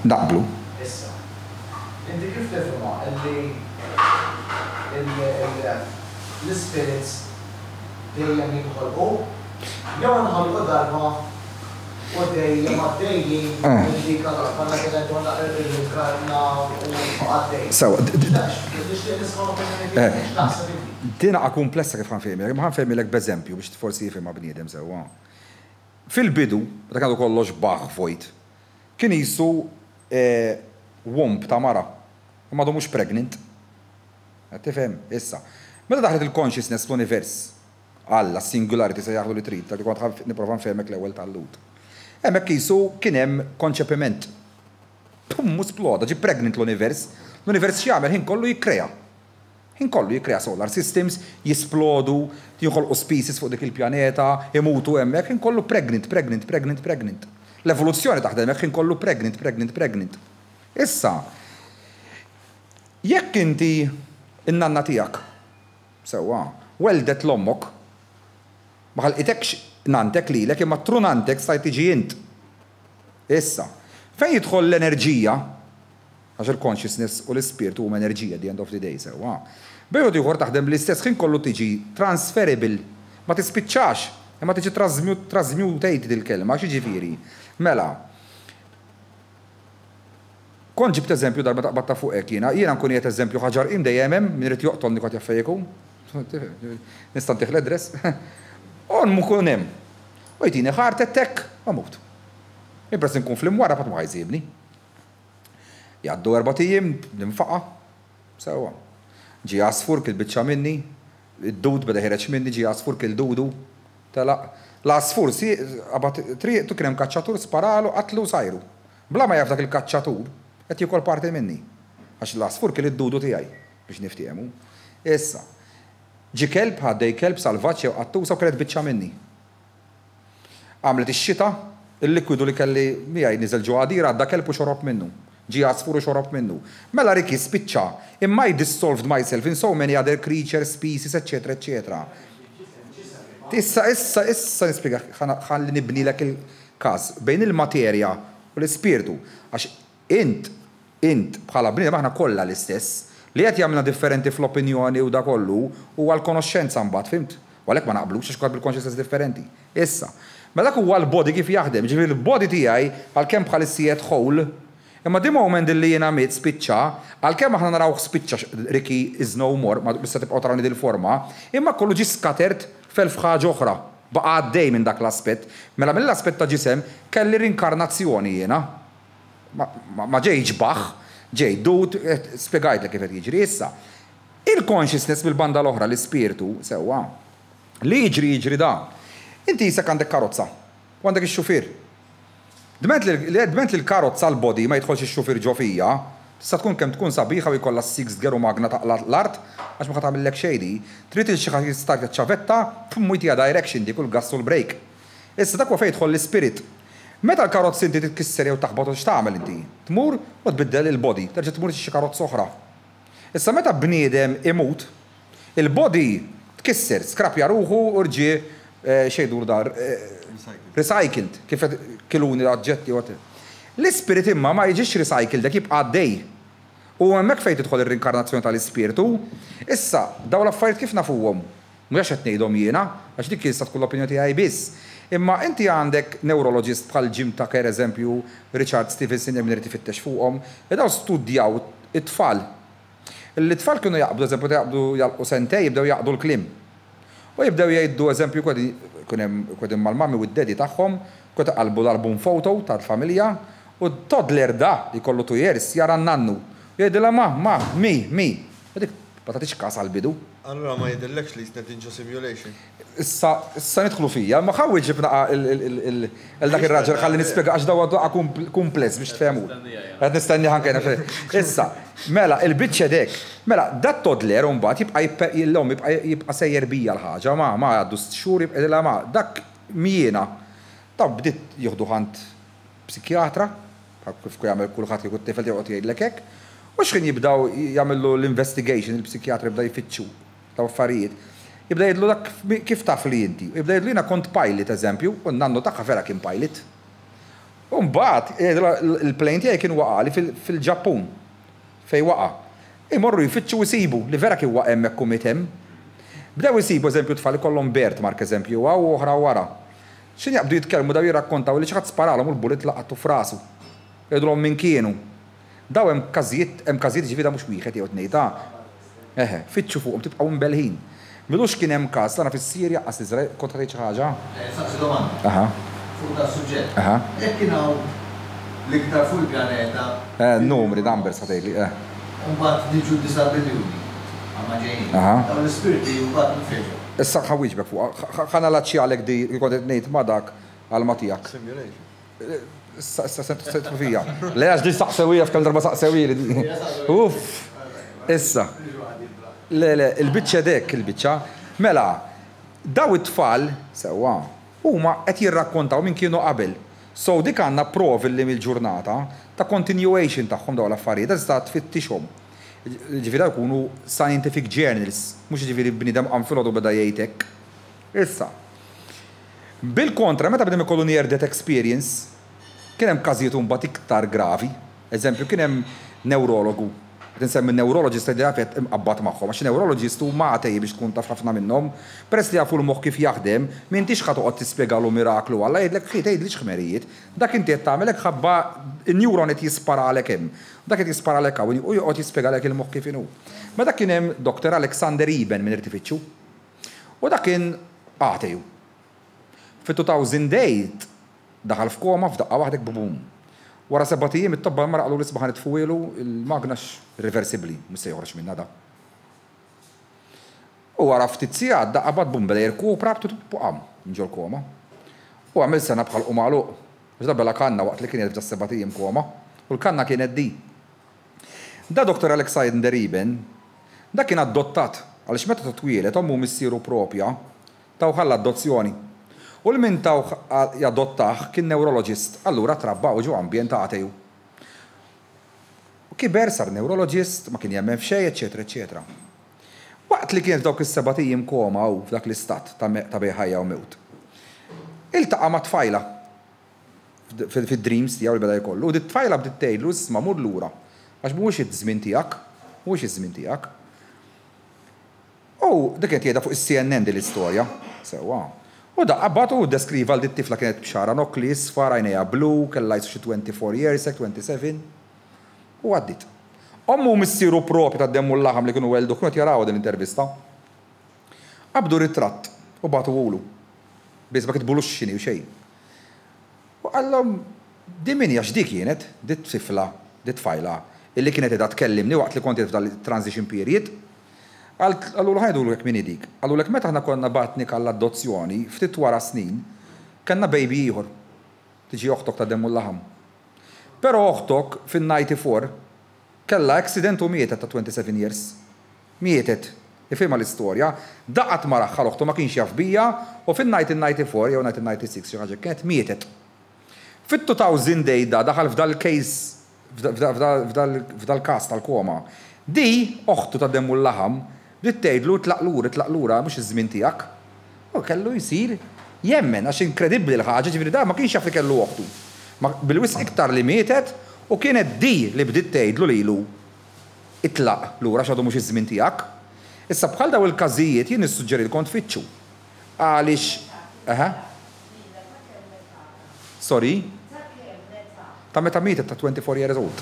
Naqblu. Issa. Inti kif tifhimha li l-spirits dejjem jidħolqu jew nħolqu darba u dejjem għaddejjin dik bħala kienet donna il-karna u għaddej. Dina komplessa kif ħanfehmilek, ma ħanfehmilek b'eżempju biex forsi jifhimha bniedem sewwa. Fil-bidu, meta kienu kollox baħ vojt, kien qisu womb ta' mara, imma mhux pregnant. Qed tifhem issa. Meta daħlet il-consciousness fl-univers, Alla singularity se jaħdu li trid, dak li kont nipprova nfehmek l-ewwel tal-lut. Hemmhekk qisu kien hemm konċepiment. Pum sploda, ġi pregnant l-univers, l-univers x'jagħmel ħin kollu jikkrea. Ħin kollu jikkrea solar systems, jisplodu, jinħolqu species fuq dik il-pjaneta, imutu hemmhekk, ħin kollu pregnant. L-evoluzzjoni taħdem hemmhekk ħin kollu pregnant. Issa, jekk inti in-nanna tiegħek sewwa weldet l-ommok, ma ħalqitekx nantek lilek imma trunantek sta tiġi int. Issa, fejn jidħol l-enerġija, għax il-consciousness u l-ispirtu huma enerġija at the end of the day sewwa. Bejgħod ieħor taħdem l-istess ħin kollu tiġi transferable, ma tispiċċax, imma tiġi trasmutated il-kelma, x'jiġifieri. Mela, kont ġibt eżempju darba taqbad ta' fuq hekk jiena nkun qiegħed eżempju ħaġar im dejjem hemm min irid joqtolni kont jaffejjekum. Nista' ntih l-adress. On nkun hemm. U jtini ħart ettek, amut. Impress nkun fl-imwara pat ma jżibni. Jgħaddu 4 ijiem l-infaqa. Sewwa. Ġi għasfur kil-biċċa minni, id-dud beda ħireġ minni, ġi għasfur kil-dudu. L-għasfur si qabad triqtu kien hemm kaċċatur sparalu qatlu sajru. Bla ma jaf dak il-kaċċatur qed jikol parti minni. Għax l-għasfur kien id-dudu tiegħi biex niftiehmu. Issa. Ġi kelb ħaddej kelb salvaġġ jew qattusa u kienet biċċa minni. Għamlet ix-xita, il-likwidu li kelli miegħi niżel ġo għadira għadda kelb u xorob minnu. Ġi għasfur u xorob minnu. Mela riki spiċċa, imma I dissolved myself in so many other creatures, species, etc. Issa nispjega ħalli nibnilek il-każ bejn il-materja u l-ispirtu. Għax int bħala bniedem aħna kollha l-istess. Li qed jagħmilna differenti fl-opinjoni u da kollu huwa l-konoxxenza mbagħad, fimt? U għalhekk ma naqblux għax kont bil-consciousness differenti. Issa, mela dak huwa l-body kif jaħdem, ġifieri l-body tiegħi għalkemm bħalissijiet whole, imma di moment li jiena miet spiċċa, għalkemm aħna narawh spiċċa Ricky is no more, ma issa tibqgħu tarawni dil-forma, imma kollu ġi skatert f'ħaġa oħra. Baqa' għaddej minn dak l-aspett, mela mill-aspett ta' ġisem kelli rinkarnazzjoni jiena. Ma ġejġ baħ, ġej, dut, spiegajt kif qed jiġri issa. Il-consciousness bil-banda l-oħra, l-ispirtu, sewwa, li jiġri da. Inti jisek għandek karozza, u għandek ix-xufir. Dment li l-karozza l-body ma jidħolx ix-xufir ġo fija, tista' tkun kemm tkun sabiħa u jkollha six geru magna taqla l-art, għax ma tagħmellek xejdi, trid xi ħadd jistarta ċavetta, pum jtija direction dik u l-gass u l-break. Issa dak fejn jidħol l-ispirit. Meta l-karozza inti titkisser jew taħbot u x'tagħmel inti? Tmur u tbiddel il-body, terġa' tmur xi karozza oħra. Issa meta bniedem imut, il-body tkisser, skrapja ruħu u rġie xejn dar recycled, kif kiluni l-oġġetti u l-ispirit imma ma jiġix recycled, dak jibqa' għaddej. U hemmhekk fejn tidħol ir-rinkarnazzjoni tal-ispiritu, issa dawn l-affarijiet kif nafuhom? Mhux qed ngħidhom jiena, għax dik tista' tkun l-opinjoni tiegħi biss. Imma inti għandek neurologist bħal Jim Tucker, eżempju, Richard Stevenson, jemmin irid ifittex fuqhom, daw studjaw it-tfal. L-tfal kienu jaqbdu, eżempju, jaqbdu sentej, jibdew jaqbdu l-klim. U jibdew jgħiddu, eżempju, kwadin mal-mami u d-dedi tagħhom, kod qalbu l-album foto tal-familja, u toddler da li kollu 2 years jara n-nannu. Jgħidilha mi. Dik patatix kas għal-bidu. Allora ma jidillekx li jisnet inġo simulation. Issa nidħlu fija, ma ħawwi ġibna il-dak il-raġel ħalli nispjega għax dawa duqa kumpless biex tfehmu. Għed nistenni ħankajna issa, mela, il-bicċa dek, mela, dat toddler mbagħad jibqa' sejjer bija l-ħaġa, ma għaddu xhur jibqa' ma dak miena. Tab bdiet jieħdu ħant psikjatra, kif jagħmel kulħadd li tifel joqgħod jgħidlek hekk, u x'kien jibdaw jagħmlu l-investigation, il-psikjatra jibda jfittxu taw affarijiet. Jibda jidlu dak kif taf li inti. Jibda jidlu jina kont pilot, eżempju, u nannu taqqa vera kien pilot. U mbagħad il-plane tiegħi kien waqali fil-Ġappun fej waqa. Imorru jfittxu jsibu li vera kien waqa hemmhekk kumitem. Bdew jsibu eżempju tfal ikollhom birthmark eżempju u oħra wara. X'in jaqbdu jitkellmu daw jirrakkontaw li xi ħadd sparalhom u l-bullet laqattu f'rasu. Jgħidulhom min kienu. Daw hemm każijiet ġifieda mhux wieħed jew tnejn fitxu fuqhom tibqgħu mbelħin. Milux kien hemm każ tara fis-Sirja qas Iżrael kont tgħid xi ħaġa? Saqsi domanda. Fuq da suġġett. Jekk kien hawn l-iktar fuq il-pjaneta. Numri numbers ħatejli. Mbagħad niġu 9 biljuni. Għamma ġejjin. Dawn l-ispiriti mbagħad nfeġu. Issa ħawwiġbek fuq. Ħana laċċi għalek di kont qed ngħid ma' dak għal Matijak. Issa sent fija. Le għax di saqsewija f'kemm darba saqsewili di. Uff. Issa. Le, il-biċċa dek, il-biċċa, mela, daw it-tfal, sewa, huma qed jirrakkontaw minn kienu qabel. So dik għandna provi li mill-ġurnata ta' continuation tagħhom daw l-affarijiet, iżda tfittixhom. Ġifieri jkunu scientific journals, mhux ġifieri bniedem qanfilodu beda jgħidlek. Issa. Bil-kontra, meta bdem ikollu near death experience, kien hemm każijiet mbagħad iktar gravi. Eżempju, kien hemm neurologu. Tinsemmi neurologist li għafet imqabbat magħhom, għax neurologist huma għatej biex tkun taf ħafna minnhom, peress li jafu l-moħħ kif jaħdem, m'intix ħadd toqgħod tispjegalu miraklu Alla jgħidlek ħi tgħidlix ħmerijiet, dak inti qed tagħmelek ħabba n-neuron qed jisparalek hemm. Dak qed jisparalek hawn u joqgħod jispjegalek il-moħħ kif inhu. Ma dak kien hemm Dr. Alexander Eben minn irtifiċċju. U dak kien għateju. Fi-2008 daħal f'koma f'daqqa waħdek bubum. Wara 7 ijiem it-tobba mara qalu l-isbaħ nitfuwielu il-magnax reversibli, mhux se joħroġ minn da. U wara ftit sigħat daqqa bad bum beda jirkupra qam ġol koma. U għamil sena bħal magħluq. Biex bella kanna waqt li kien jibda 7 ijiem koma, u l-kanna kienet di. Da Dr. Alexander Eben, da kien adottat għaliex meta titwielet ommu missieru propja taw ħalla adozzjoni. U l-min taw jadottaħ kien neurologist, allura trabba u ġu ambjent għateju. U kiber sar neurologist, ma kien jemmen f'xej, eccetera, eccetera. Waqt li kien f'dawk is-7 ijiem koma u f'dak l-istat ta' bejħajja u mewt. Iltaqa' ma' tfajla fid-dreams tiegħu li beda jkollu, u dit-tfajla bdiet tgħidlu isma' mur lura, għax mhuwiex iż-żmien tiegħek, mhuwiex iż-żmien tiegħek. U dik qed jgħidha fuq is-CNN din l-istorja, sewwa. U da qabbatu u deskriva l tifla kienet bxara nokli isfar, għajnejha blu, kellha jsu xi 24 years, 27, u għaddit. Ommu missieru propri ta' demmu l-laħam li kienu weldu, kienu jaraw din l-intervista. Qabdu ritratt u batu għulu. Biz ma kitbulu xini u xejn. U għallom, di min jax di kienet, di tifla, di tfajla, illi kienet edha tkellimni waqt li konti f'dal-transition period, għallu l-ħajdu l-għek minni dik. Għallu l-għek meta ħna konna batnik għall-adozzjoni, ftit wara snin, kanna baby ieħor. Tiġi oħtok ta' demmu l-laħam. Pero oħtok fin-94 kella accident u mietet ta' 27 years. Mietet. Ifima l-istorja. Daqat maraħħa l-oħtu ma kienx jaf bija u fin-1994 jew 1996 xi ħaġa kienet mietet. Fit-2000 dejda daħal f'dal-case, f'dal-kas tal-koma. Di, oħtu ta' demmu l-laħam, bdiet tgħidlu tlaq lura mhux iż-żmien tiegħek. U kellu jsir jemmen għax inkredibbli l-ħaġa, ġifieri da ma kienx jaf li kellu oħtu. Bil-wisq iktar li mietet u kienet di li bdiet tgħidlu lilu itlaq lura x'għadu mhux iż-żmien tiegħek. Issa bħal daw il-każijiet jien nissuġġerilkom tfittxu. Għaliex Sorry? Ta' meta mietet ta' 24 years old.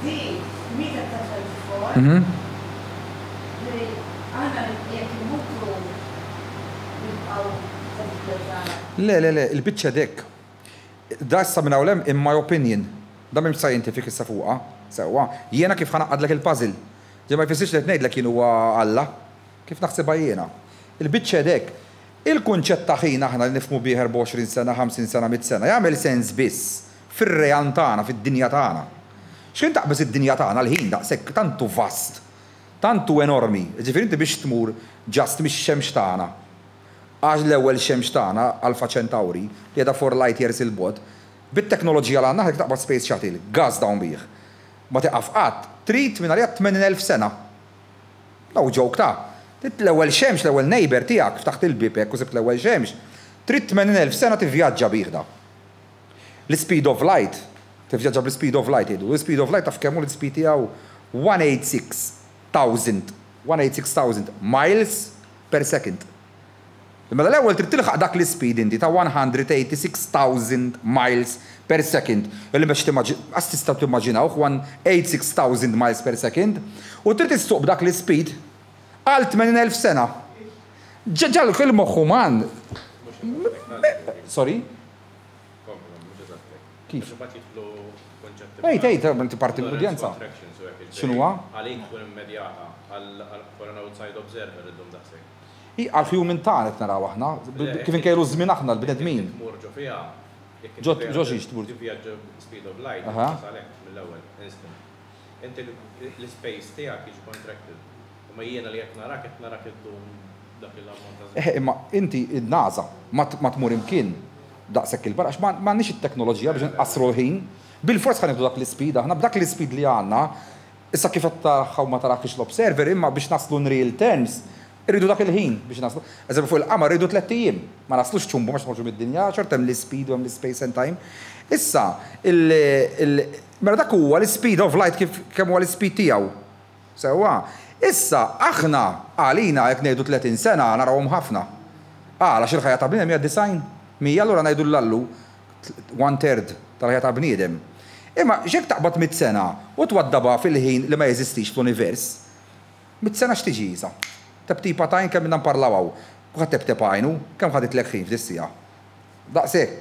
Di, mietet ta' 24. Għana jek il-mukru jibqaw Le, il-bicċa dek. Da issa minn hawn in my opinion, da m'hemmx scientific issa fuqha, sewwa, jiena kif ħanaqqadlek il-puzzle. Ġej ma jfissirx li qed ngħidlek jien huwa Alla, kif naħsibha jiena. Il-bicċa dek. Il-kunċett ta' ħin aħna li nifhmu bih 24 sena, 50 sena, 100 sena, jagħmel sens biss fir-rejan tagħna, fid-dinja tagħna. X'kien taqbeż id-dinja tagħna l-ħin daqshekk tantu vast, tantu enormi. Ġifieri inti biex tmur ġast mix-xemx tagħna. Għax l-ewwel xemx tagħna Alpha Centauri li qiegħda 4 light years il-bogħod, bit-teknoloġija l għandna ħek taqbad space shuttle, gas dawn bih. Ma tiqaf qatt, trid minn għalija 80,000 sena. Daw ġok ta' l-ewwel xemx, l-ewwel neighbor tiegħek ftaħt il-bib hekk u sibt l-ewwel xemx, trid 80,000 sena tivvjaġġa bih da. L-speed of light, tivvjaġġa bl-speed of light jgħidu. L-speed of light taf kemm hu l-speed tiegħu 186,000 miles per second. Mela l-ewwel trid tilħaq dak l-speed inti ta' 186,000 miles per second. Illi biex għas tista' timmaġinaw 186,000 miles per second u trid tissuq b'dak l-speed għal 80,000 sena. Ġeġal kull moħħu man. Sorry? Kif? Ejt, inti parti l-udjenza. X'inhuwa? Għalik tkun immedjata għal an outside observer id-dum daqshekk. Għal human tagħna qed naraw aħna, kif inkejlu żmien aħna l-bnedmin. Tmurġu fiha. Ġo xiex tmur. Tivvjaġġa speed of light, għalhekk mill-ewwel instant. Inti l-space tiegħek jiġi contracted. Ma jiena li jekk narak id-dum dak il-ammont ta' imma inti id-NASA ma tmur imkien daqshekk il-baraq m'għandniex it-teknoloġija biex nqassru l-ħin. Bil-fors ħanieħdu dak l-ispeed aħna b'dak l-ispeed li għandna, issa kif qed taraw ma tarakx l-observer imma biex naslu in-real terms irridu dak il-ħin biex naslu. Eżempju fuq il-qamar irridu 3 ijiem. Ma naslux ċumbu ma xorġu mid-dinja, xort hemm l-ispeed u hemm l-space and time. Issa mela dak huwa l-speed of light kif kemm huwa l-speed tiegħu. Sewwa. Issa, aħna għalina jek ngħidu 30 sena narawhom ħafna. Għala xil-ħajja ta' bniedem hija design. Mija allura ngħidu l-allu 1/3 tal-ħajja ta' bniedem. Imma x'hekk taqbad 100 sena u twaddaba fil-ħin li ma jeżistix fl-univers. 100 sena x'tiġi isa. Tebtipa tajn kemm minna nparlawgħu. Kuħad tebtep għajnu, kemm ħaditlek ħin f'dissija. Daqshekk.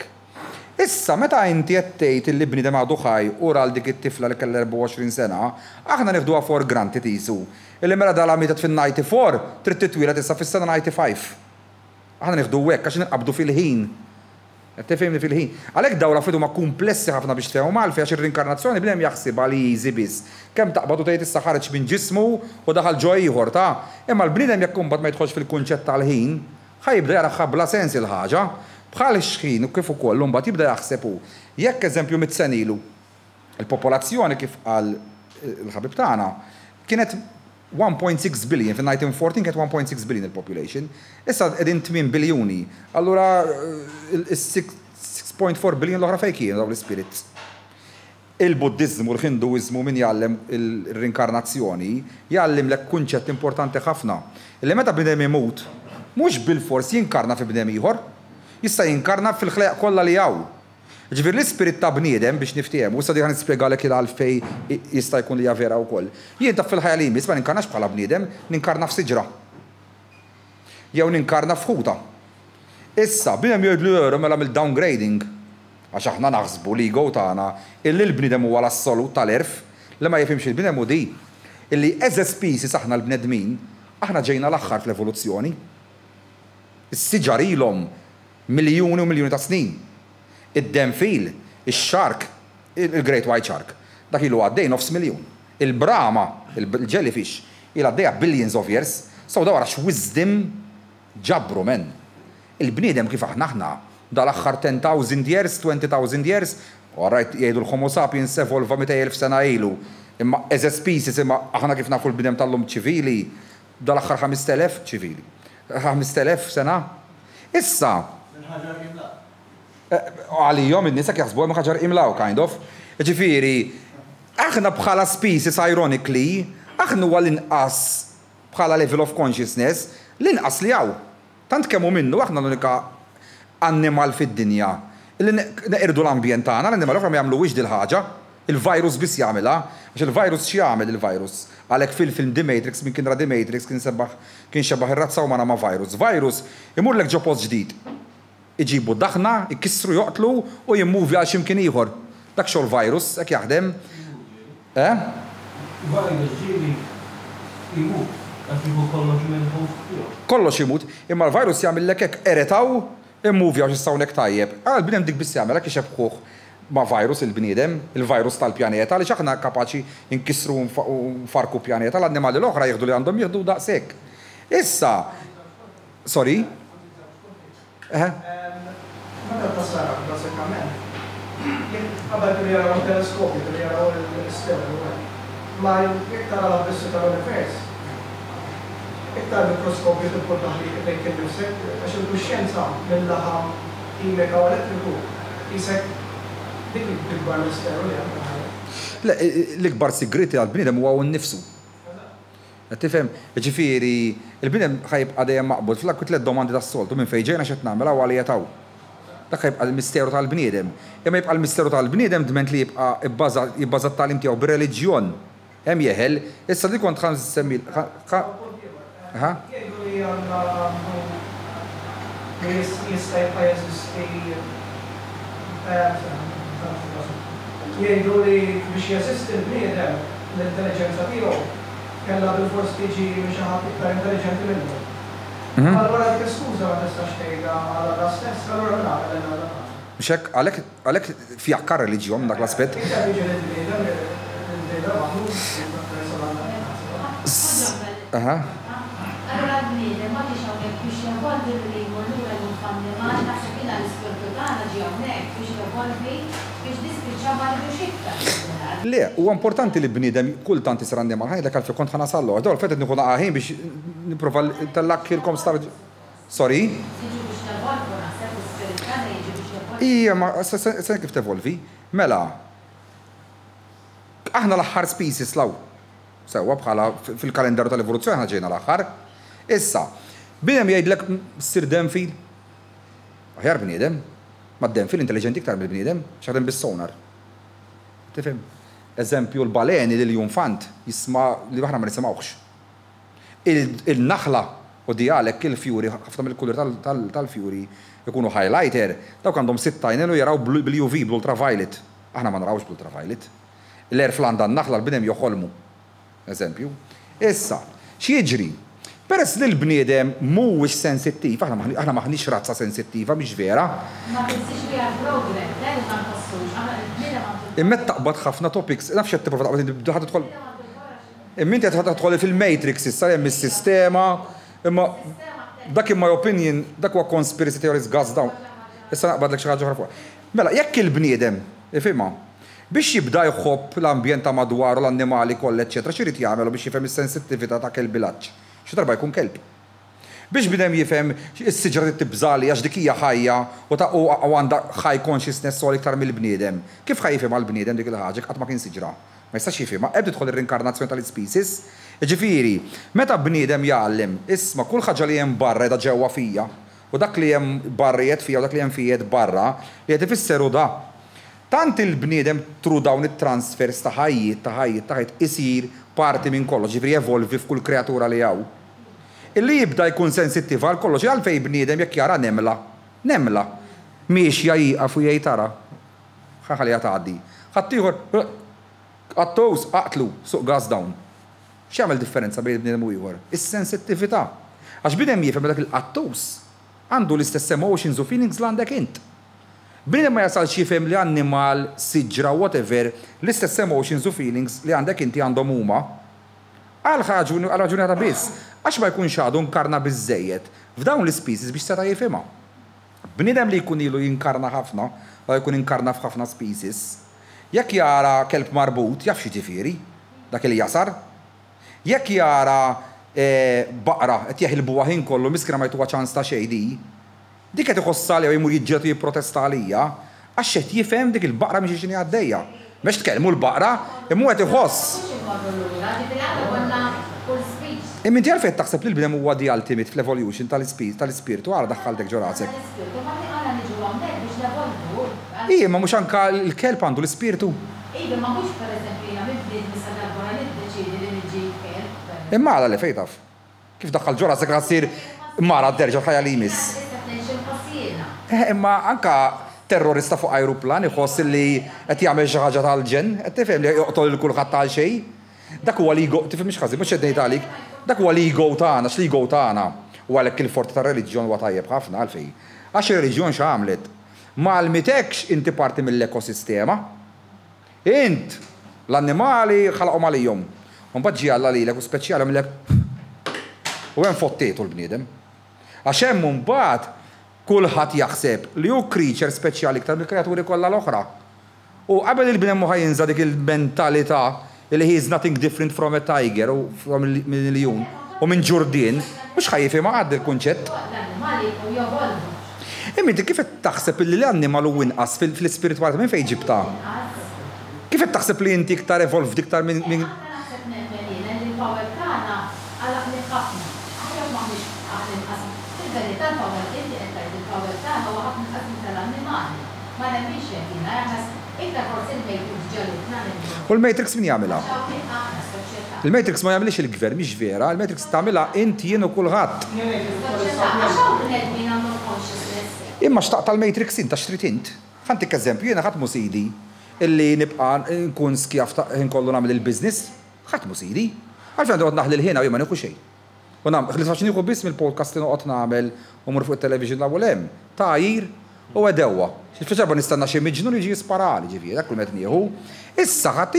Issa, meta inti qed tgħid li bniedem għadu ħaj u ral dik it-tifla li kellha 24 sena, aħna nieħduha for granted isu. Illi mela dala mietet fin-94 trid titwieled issa fis-sena 95. Aħna nieħdu hekk għax ninqabdu fil-ħin. Qed tifhimni fil-ħin. Għalhekk dawn l-affarijiet huma komplessi ħafna biex tfehmu malfi għax ir-rinkarnazzjoni bnedem jaħsibha li easy biss. Kemm taqbad u tgħid issa ħareġ minn ġismu u daħal ġo ieħor ta'. Imma l-bniedem jekk imbagħad ma jidħolx fil-kunċett tal-ħin, ħajibda jaraħħa bla sens il-ħaġa. Bħal ix-xħin u kif ukoll imbagħad jibda jaħseb hu. Jekk eżempju mit-senilu, il-popolazzjoni kif qal il-ħabib tagħna kienet 1.6 billion, fin-1914 kienet 1.6 billion il-population, issa qegħdin 8 biljuni. Allura 6.4 billion l-oħra fejn kienu dawn l-spirits. Il-Buddiżmu, l-Hinduiżmu min jgħallem il-rinkarnazzjoni jgħallimlek kunċett importanti ħafna. Li meta bnedem imut, mhux bil-fors jinkarna fi bnedem ieħor, jista' jinkarna fil-ħleq kollha li hawn. Ġifier l-ispirit ta' bniedem biex niftiehom, issa diħan nispjegalek il-għalfej jista' jkun li vera wkoll. Jien taf fil-ħajja li jmiss ma ninkarnax bħala bniedem, ninkarna f'siġra. Jew ninkarna f'ħuta. Issa, bniedem jgħidlu mela mill-downgrading, għax aħna naħsbu li go tagħna illi l-bniedem huwa l-assolut tal-erf, li ma jifhimx il-bniedem hu di, illi as a species aħna l-bnedmin, aħna ġejna l-aħħar fl-evoluzzjoni. Is-siġar ilhom miljuni u miljuni ta' snin. Id-denfil, il-shark, il-Great White Shark, dak ilu għaddej 500,000. Il-brama, il-jellyfish, il għaddejja billions of years, saw dawra x-wisdom ġabru men. Il-bniedem kif aħna dal-aħħar 10,000 years, 20,000 years, Alright, jgħidu l-Homo sapiens evolva 200,000 sena ilu. Imma as a species, imma aħna kif nafu l-bidem tal-lum ċivili, dal-axħar 5,000 ċivili. 5,000 sena. Issa. Għalijom, id-nisa kjaħsbu għem ħagġar imlaw, kind of. Ġifiri, aħna bħala species, ironically, aħna huwa l-inqas bħala level of consciousness, l-inqas li għaw. Tant kemmu minnu, aħna l-unika animal fid-dinja. Neqirdu l-ambjent tagħna, l-animal oħra ma jagħmluwix dil-ħaġa, il-virus biss jagħmilha, għax il-virus x'jagħmel il-virus. Għalhekk fil-film The Matrix, min kien ra The Matrix kien xebaħ ir-razza umana ma' virus. Virus imurlek ġo post ġdid. Iġibu daħna, ikissru joqtlu u jimmuvi għal x'imkien ieħor. Dak xogħol virus, hekk jaħdem. Virus ġieli jmut, għax jieħu kollox minn kollox imut, imma l-virus jagħmellek hekk eretaw immuvi għax jistawnek tajjeb. Għal-bniem dik bissi għamela kiex jabħuħ ma' virus il-bniedem, il-virus tal-pjaneta, li xaħna kapaċi inkissru farku pjaneta, l-annimali l-oħra jieħdu li għandhom jieħdu daqsek. Issa, sorry? Meta tassara, basikament, għabel li jaraw il-teleskopju, li jaraw il-stereo, ma jek tara l-abbissu tal-univers, iktar mikroskopju t-portaħ li lejk il-nifsek, għax il-kuxjenza mill-laħam kimika u elettriku, jisek dik l-ikbar misteru li għamil. L-ikbar sigriti għal-bnidem huwa n-nifsu. Tifhem, ġifieri, il-bnidem ħajbqa' dejjem maqbud fl-akku tliet domandi tas-soltu minn fejn ġejna x'qed nagħmel għal jetaw. Dak ħajbqa' l-misteru tal-bniedem. Imma jibqa' l-misteru tal-bniedem dment li jibqa' jibbażat tal-im tiegħu bir-reliġjon. Hemm jeħel, issa li kont ħan semmi Jgħidu li għanna jista jibqa jeżisti jgħidu li biex jeżisti l-bniedem l-intelligenza tiegħu kellha bil-fors tiġi xi ħadd iktar intelligenti minnu. Allura dik iskuża ma tistax tgħidha għal stess, allura nagħmel Biex hekk għalhekk fjakkar reliġjon dak l-aspett. Allora l-bniedem ma tix hawnhekk biex jevolvi li jmur lura l-infammimal naħseb ilha l-ispirtu tagħna ġie hawnhekk biex jevolvi biex dispiċċa ma rridux iktar. Le, huwa importanti li bniedem kultant isir annimal ħajdek għalfejn kont ħanasallu. Dawl fetet nieħu ħin biex nipprova tallakkilkom star. Sorry? Jiġu biex tevolvu naħseb l-ispirit tagħna jiġi biex jevolvi. Ija, ma se kif tevolvi? Mela, aħna l-aħħar species law. Sewa bħala fil-kalendaru tal-evoluzzjoni aħna ġejna l-aħħar. Issa, bnedem jgħidlek ssir denfil. Aħjar bniedem, ma d-denfil intelligenti iktar mill-bniedem, xaħdem bis-sonar. Tifhem? Eżempju l-baleni li l-junfant jisma' li aħna ma nisimgħux. Il-naħla u dialek il-fjuri, ħafna mill-kulur tal-fjuri jkunu highlighter, dawk għandhom 6 għajnejn u jaraw bil-UV, bl-ultraviolet. Aħna ma narawx bl-ultraviolet. L-air flanda n-naħla l-bnedem joħolmu. Eżempju. Issa, x'jiġri? Peress li l-bniedem mhuwiex sensittiv, aħna maħniex razza sensittiva biex vera. Ma tinsix li għal-program, dan ma nħossux, aħna l-bniedem għandu. Immet taqbad ħafna topics, nafx qed tipprova taqbad ħadd tidħol. Imminti qed tidħol fil-Matrix issa hemm is-sistema, imma dak in my opinion, dak huwa conspiracy theories gas down. Issa naqbad lek xi ħaġa oħra fuq. Mela, jekk il-bniedem, ifhimha, biex jibda jħobb l-ambjent ta' madwaru l-annimali kollha, eċetera, x'irid jagħmel biex jifhem is-sensittività ta' kelb-bilanċ. Xi darba jkun kelb. Biex bidem jifhem is-siġra tibżali għax dik hija ħajja u għandha high consciousness sol iktar mill-bniedem. Kif ħajfhem għall-bniedem dik il-ħaġa qatt ma kien siġra. Ma jistax jifhimha, ebda tidħol ir-rinkarnazzjoni tal-species. Ġifieri, meta bniedem jgħallem, isma' kull ħaġa li hemm barra qiegħda ġewwa fija u dak li hemm barrijiet fija u dak li hemm fijiet barra li qed ifisseru da. Tant il-bniedem tru dawn it-transfers ta' ħajjiet isir parti minn kollox, ġifri evolvi f'kull kreatura li hawn. Illi jibda jkun sensittiv għal kollox, għalfej bniedem jekk jara nemla, miexja jieqaf u jgħid tara. Ħaħalija tgħaddi. Ħaddieħor għattows aqtlu suq gas dawn. X'jagħmel differenza bejn bniedem u ieħor? Is-sensittività. Għax bniedem jifhem dak il-qattows għandu l-istess emotions u feelings li għandek int. Bniedem ma jasalx jifhem li annimal, siġra, whatever, l-istess emotions u feelings li għandek inti għandhom huma. Għal raġunata biss, għax ma jkunx għadu nkarna biżejjed f'dawn l-species biex seta' jifhimha. Bniedem li jkun ilu jinkarna ħafna, jkun inkarna f'ħafna species, jekk jara kelb marbut, jaf xi ġifieri, dak li jasar. Jekk jara baqra qed jeħilbuha ħin kollu miskra ma jtuha ċans ta' xejn dik qed iħossa li jmur jiġġiet jipprotesta għalija għax qed jifhem dik il-baqra mhix x'inhi għaddejja. Biex tkellmu l-baqra, imma qed iħoss. Imma inti għalfejn taħseb li l-bnedem huwa the ultimate fl-evolution tal-ispirtu għara daħħaltek ġo rasek. Ija, ma mhux anke l-kelb għandu l-ispirtu. Iva, ma mhux pereżempju jiena mill-bliet misa darba niddeċiedi li niġi kelb. Imma għala li fejn taf. Kif daħħal ġo rasek ħassir mara d-derġa ħajja li jmiss. Imma anka terrorista fuq ajruplan iħoss li qed jagħmel xi ħaġa tal-ġen, qed tifhem li joqtol il kulħadd tal xejn. Dak huwa l-ego, tifhem mhix ħażin, mhux qed ngħid għalik, dak huwa l-ego tagħna, x-ego tagħna. U għalhekk il-forti tar-reliġjon huwa tajjeb ħafna għalfejn. Għax ir-reliġjon x'għamlet? Ma għalmitekx inti parti mill-ekosistema. Int l-annimali ħalqhom għalihom. U mbagħad ġie Alla lilek u speċjali għamilek u hemm fottietu l-bniedem. Għax hemm mbagħad kulħadd jaħseb li hu creature speċjali iktar mill-kreaturi kollha l-oħra. U qabel il-bniem ma ħajinża dik il-mentalità li he is nothing different from a tiger u from miljun u minn ġurdien, mhux ħajjifhem għad il-kunċett. Imma inti kif qed taħseb li l-annimal hu inqas fl-ispiritwalità minn fejn ġibta? Kif qed taħseb li inti iktar evolved iktar minn U l-Matrix min jagħmilha? Il-Matrix ma jagħmilx il-gvern mhix vera, il-Matrix tagħmilha inti jien u kulħadd. Imma xtaq tal-Matrix int għax trid int. Ħantik eżempju, jiena ħadd musidi illi nibqa' nkun skjaf inkollu nagħmel il-business, ħadd musidi. Għalfejn għandod naħli l-ħina u ma nieħu xejn. U nagħmel ħlifax nieħu biss mill-podcast li noqgħod nagħmel u mur fuq it-television nagħmel hemm tajjir u edewwa. Xi-fiċarba nistanna xi miġnu li jiġi jisparali ġifieri, dak kull met nieħu. Issa ħadd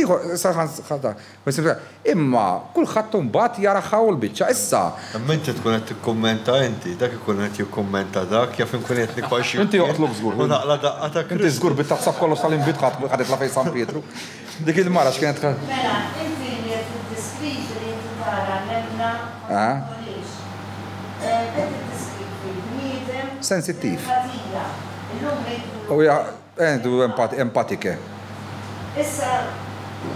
imma kulħadd imbagħad jara ħawl biċċa issa. Imma inti tkun qed tikkummenta inti, dak ikun qed jikkummenta dak, jaf inkun qed nikwaxxi. Inti joqtlok żgur. U naqla daqqa ta' Inti żgur bit-taħsab kollox tal-inbit ħadet la fejn San Pietru. Dik il-mara x'kienet Mela, inti li qed tiddeskrivi li inti tara nebna sensittiv. U għendu empatike. Issa,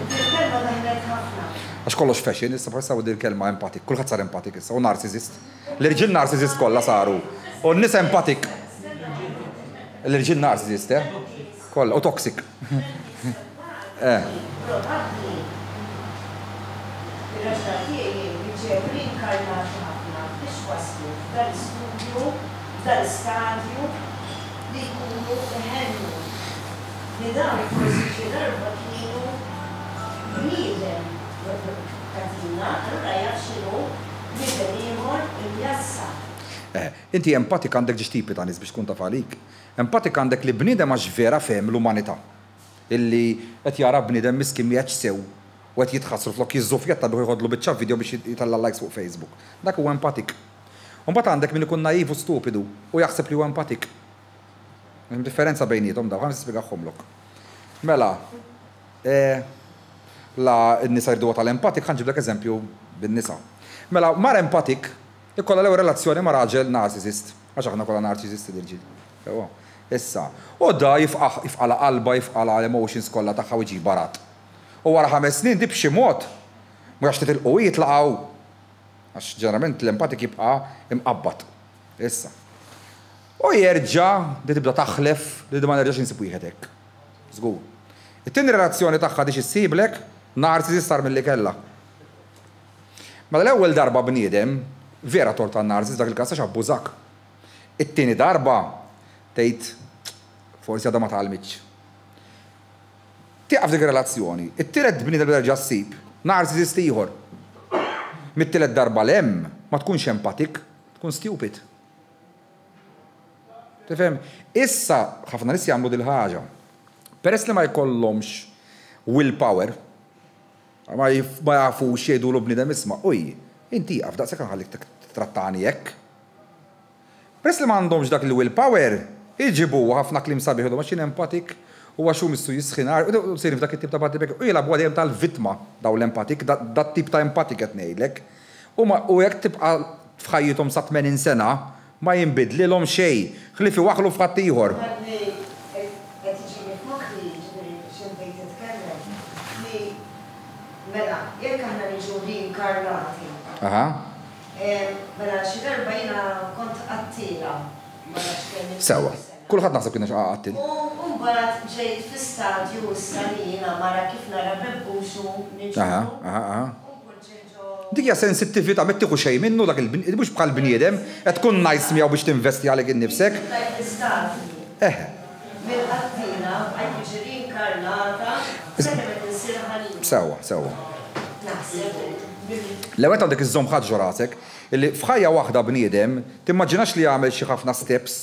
dil-kelma daħlet ħafna. Għax kollox fashion, issa forsa u dil-kelma empatik. Kulħadd sar empatik issa, u narcisist. L-irġiel narcisist kollha saru. U n-nies empatik. L-irġiel narcisist, kollha, u toxic. Probabbli, ir-raġla tiegħi riċevu inkarnati ħafna biex waslu dal-istudju, dal-stadju li jkunu iħennu li dan forsi xi darba kienu bniedem katina, allura jaf x'inhu bniedem ieħor imjassa. Inti empatik għandek ġiex tipi ta' nies biex tkun taf għalik. Empatik għandek li bniedem għax vera fehem l-umanità. Illi qed jara bniedem miskin miegħek sew u qed jitħassru flok jiżżufjetta biex jħodlu biċċa video biex jitalla likes fuq Facebook. Dak huwa empatik. U mbagħad għandek min ikun naiv u stupidu u jaħseb li huwa empatik. Hemm differenza bejniethom daw, ħa nispjegahomlok. Mela, la n-nisa jridu tal-empatik ħanġiblek eżempju bin-nisa. Mela, mar empatik ikolla l-ewwel relazzjoni ma' raġel narcisist. Għax aħna kollha narcisisti dirġiel. Issa, u da jifqala qalba, jifqala l-emotions kollha tagħha u jġib barat. U wara 5 snin di b'xi mod mhux titilqu jitlaqgħu. Għax ġeneralment l-empatik jibqa' imqabbad. Issa. U jerġa' li tibda taħlef li ma nerġax insib wieħed hekk. Żgur. It-tieni relazzjoni tagħha dix issiblek narcisist sar milli kellha. Mela l-ewwel darba bniedem vera tort tan-narcisist dak il-każ għax abbużak. It-tieni darba tgħid forsi għadha ma tgħallmitx. Tieqaf dik relazzjoni. It-tielet bniedem jerġa' ssib narcisist ieħor. Mit-tielet darba l-hemm ma tkunx empatik, tkun stupid. Tifhem? Issa ħafna nies jagħmlu dil ħaġa. Peress li ma jkollhomx willpower, ma jafux jgħidu l-bniedem isma' uj, inti jaqaf daqshekk nħallik trattani hekk. Peress li ma għandhomx dak il-willpower, Iġibu ħafna klim sabiħ ma x'in empatik huwa xu missu jisħinar u sir f'dak it-tip ta' parti u jilagħbu għadejjem tal-vittma daw l-empatik, dat tip ta' empatik qed ngħidlek. U jekk tibqa' f'ħajjithom sa 80 sena ma jinbidlilhom xejn, ħlifi waħlu f'ħadd ieħor. Mela, jekk aħna niġu reinkarnati. Mela, xi darba jiena kont qattila. Sewa, kulħadd naħseb kien qattil. U mbagħad ġejt fi stadju issa li jiena mara kif nara bebbuxu niġu. Dik hija sensittività ma tieħu xejn minnu dak mhux bħal bniedem qed tkun najs miegħu biex tinvesti għalek innifsek. Mill-qattina qed jiġi reinkarnata, Sewa. L-ewwel għandek iżżomm ħaġġu rasek illi f'ħajja waħda bniedem timmaġinax li jagħmel xi ħafna steps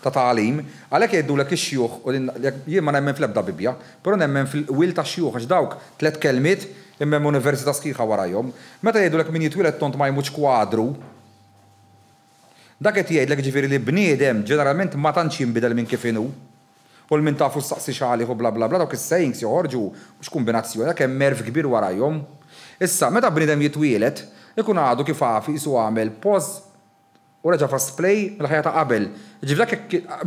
ta' tagħlim, għalhekk jgħidulek ix-xjugħ u jien ma nemmen fl-ebda Bibja, però nemmen fil-wil tax-xjugħ għax dawk 3 kelmiet imma università sħiħa warajhom. Meta jgħidulek min jitwiled tont ma jmutx kwadru, dak qed jgħidlek ġifieri li bniedem ġeneralment ma tantx jinbidel minn kif inhu. U l-min tafu s-saqsi xaliħu bla bla bla, dawk is-sayings joħorġu mhux kombinazzjoni, dak hemm merv kbir warajhom. Issa, meta bniedem jitwielet, ikun għadu kif għafi jisu għamel pause u reġa' fast play mill-ħajja ta' qabel. Ġif dak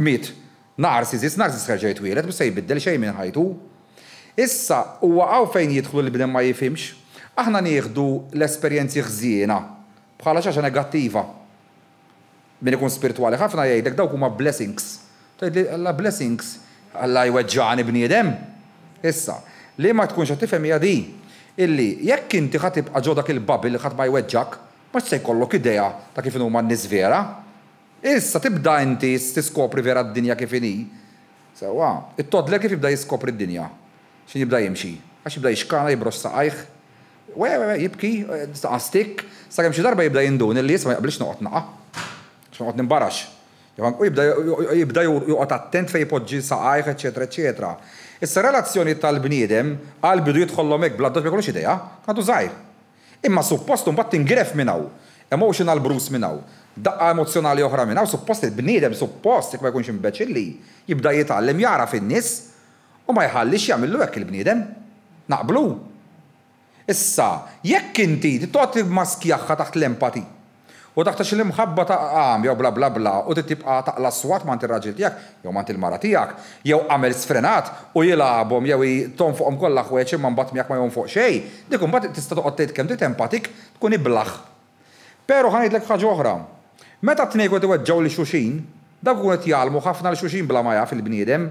miet narcisist ħarġa jitwielet, mhux se jbiddel xejn minn ħajtu. Issa, huwa hawn fejn jidħlu li bnedem ma jifhimx, aħna nieħdu l-esperjenzi ħżiena bħala xi ħaġa negattiva. Min ikun spiritwali ħafna jgħidlek dawk huma blessings. Tgħidli alla blessings. Alla jweġġani bniedem. Issa, li ma tkunx qed tifhem hija di illi jekk inti ħadd tibqa' ġo dak il-babil li ħadd ma jweġġak, ma se jkollok idea ta' kif huma n-nies vera. Issa tibda inti tiskopri vera d-dinja kif inhi. Sewwa, it-toddler kif jibda jiskopri d-dinja. X'in jibda jimxi? Għax jibda jixkana jibrox saqajh. Jibki, stik, sakemm xi darba jibda jindun illi jisma' jaqblix noqgħod naqa'. X'noqgħod nimbarax. U jibda juqgħod attent fejn jpoġġi saqajh, eċetera, eċetera. Issa relazzjoni tal-bniedem għal bidu jidħollhom hekk bla ma jkollux idea, għadu żgħir. Imma suppost imbagħad tingref minn hawn, emotional bruise minn hawn, daqqa emozjonali oħra minn hawn, suppost il-bniedem suppost jekk ma jkunx imbeċilli jibda jitgħallem jara fin-nies u ma jħallix jagħmillu hekk il-bniedem. Naqblu. Issa, jekk inti tgħod maskjaħħa taħt l-empati u taħt l-imħabba ta' jew bla bla bla u tibqa' taqla swat mant ir-raġel tiegħek jew mant il-mara tiegħek jew għamel sfrenat u jilagħbhom jew tonfoqhom kollha ħwejjeġ imma mbagħad miegħek ma jonfoq xejn, dik imbagħad tista' toqgħod tgħid kemm trid empatik tkun iblaħ. Però ħanejdlek ħaġa oħra. Meta t-tnejn qed iweġġgħu li xulxin, dawk ikunu qed jgħallmu ħafna l xulxin bla ma jaf il-bniedem,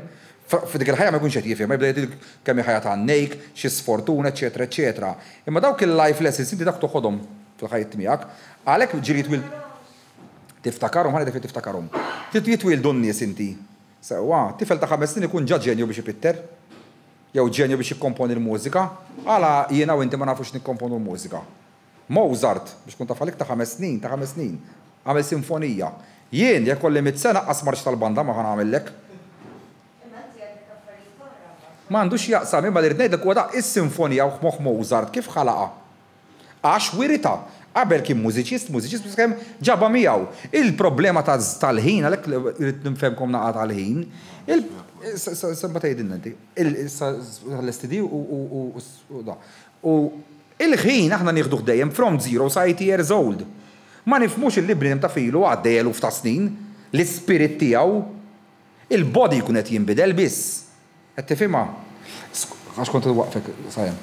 f'dik il-ħajja ma jkunx qed jifhem, ma jibda jgħidilek kemm ħajja ta' nnejk, xi sfortuna, eċetera, eċetera. Imma dawk il-life lessons inti dak toħodhom fil-ħajja tiegħek, għalhekk ġiri jitwil tiftakarhom ħalli tifel tiftakarhom. Jitwildu n-nies inti. Sewwa, tifel ta' 5 snin ikun ġa ġenju biex ipitter, jew ġenju biex jikkomponi l-mużika, għala jiena u inti ma nafux nikkomponu l-mużika. Mozart biex kun taf għalik ta' 5 snin, għamel sinfonija. Jien jekk kolli 100 sena qaqqas marx tal-banda ma ħanagħmellek. M'għandux jaqsam imma li rid ngħidlek huwa dak is-sinfonija u moħħ Mozart kif ħalaqa. Għax wirita, qabel kien mużiċist kemm ġaba miegħu. Il-problema tal-ħin għalhekk irid nifhemkom naqa' tal-ħin. Sembra tgħidilna inti. L-STD u da. U il-ħin aħna nieħduh dejjem from 0 sa 80 years old. Ma nifhmux il-libri ta' filu għaddej eluf ta' snin, l-ispirit tiegħu, il-body jkun qed jinbidel biss. Qed tifhimha? Għax kont waqfek sajem.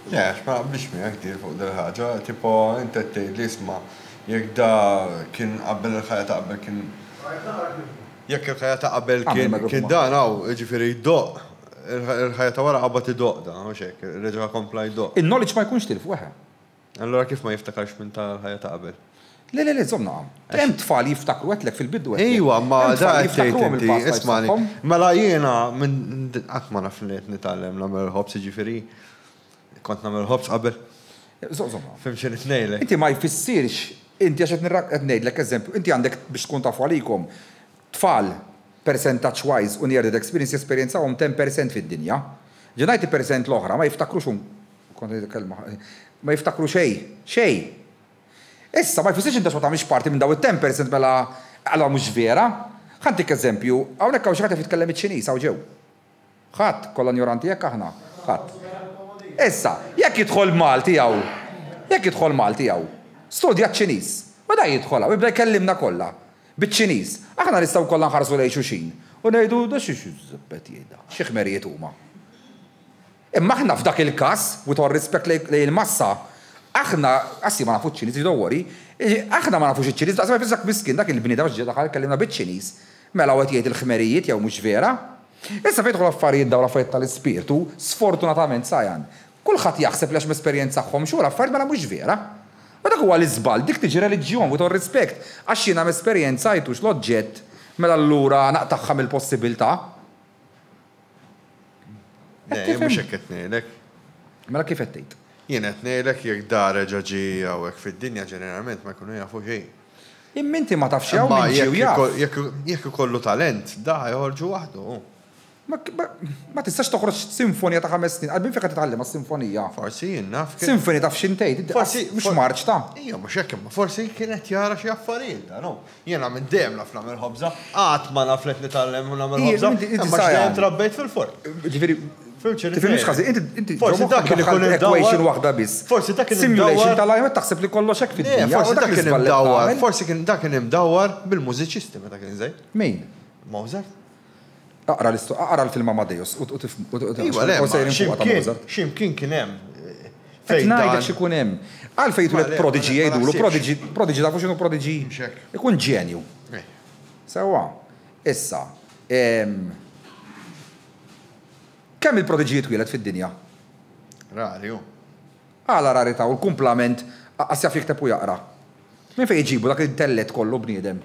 Ma biex miegħek dir fuq dil-ħaġa, tipo inti tgħid li isma' jekk da kien qabel il-ħajja ta' qabel kien jekk il-ħajja ta' qabel kien dan hawn jiġifieri jdoq. Il-ħajja ta' wara qabad idoq da, mhux hekk, reġa' kompla jdoq. Il-knowledge ma jkunx tilf weħe. Allura kif ma jiftakarx minn tal-ħajja ta' qabel? Le, żomna. Hemm tfal jiftakru għetlek fil-bidu. Ejwa, ma da tgħid inti ismani. Mela jiena minn qatt ma naf li qed nitgħallem nagħmel ħobs jiġifieri kont nagħmel ħobs qabel. Żomna. Fim xi nitnejlek. Inti ma jfissirx, inti għax qed ngħidlek eżempju, inti għandek biex tkun tafu għalikom tfal percentage wise u near death experience esperjenzawhom 10% fid-dinja. 90% l-oħra ma jiftakrux ma jiftakru xejn. Issa ma jfissirx inti ma tagħmilx parti minn daw it-10% mela għalha mhux vera. Ħantik eżempju, hawnhekk hawn xi ħadd jitkellem iċ-Ċiniż hawn ġew. Ħadd kollha ignoranti jekk aħna. Ħadd. Issa, jekk jidħol Malti hawn, studja ċ-Ċiniż. Bada jidħol hawn, jibda jkellimna kollha biċ-Ċiniż. Aħna nistgħu kollha nħarsu lejn xulxin. U ngħidu da xi żippet jgħidha, xi ħmerijiet huma. Imma aħna f'dak il-każ, with all respect lejn il-massa, aħna qassi ma nafux ċ-Ċiniż, don't worry, aħna ma nafux iċ-Ċiniż, daqs ma jfiżak miskin dak il-bnieda biex ġie kellimna biċ-Ċiniż. Mela għed jgħid il-ħmerijiet jew mhux vera. Issa fejn tħol affarijiet dawn l-affarijiet tal-ispirtu, sfortunatament sajan. Kulħadd jaħseb lex esperjenza tagħhom xogħol affarijiet mela mhux vera. U dak huwa l-iżball, dik tiġi reliġjon with all respect, għax jiena mesperjenzajtux l-oġġett mela allura naqtaħħa mill-possibilità. Mhux hekk qed ngħidlek. Mela kif qed tgħid? Jien qed ngħidlek jekk dar ġaġi hawnhekk fid-dinja ġeneralment ma jkunu jafu xejn. Imminti ma tafx hawn min ġew jaf. Jekk ikollu talent, da joħorġu waħdu. Ma tistax toħroġ sinfonija ta' 5 snin, għalbin fejn titgħallem għas-sinfonija. Forsi jien naf. Sinfonija taf x'intejt, mhux marċ ta'. Ija mhux hekk imma forsi kienet jara xi affarijiet, no. Jiena minn dejjem naf nagħmel ħobża, qatt ma naf let nitgħallem u nagħmel ħobża, imma x'dejjem trabbejt fil-forn. Ġifieri tifhimx ħażin, inti forsi dak kien ikun equation waħda biss. Forsi dak kien simulation tal-ajma taħseb li kollox hekk fid-dinja. Forsi dak kien imdawwar, forsi kien dak kien imdawwar bil-mużiċisti meta kien żejn. Min? Mozart. Aqra l-film Amadeus u tifhmu. X'imkien kien hemm. Fejn ngħidlek x'ikun hemm. Għalfejn twilet prodigy jgħidulu, prodigy tafu x'inhu prodigy? Ikun ġenju. Sewwa. Issa. Kemm il-prodiġi jitwielet fid-dinja? Rari hu. Għala rarità u l-kumplament għasjaf jikteb u jaqra. Min fejn jġibu dak l-intellett kollu bniedem?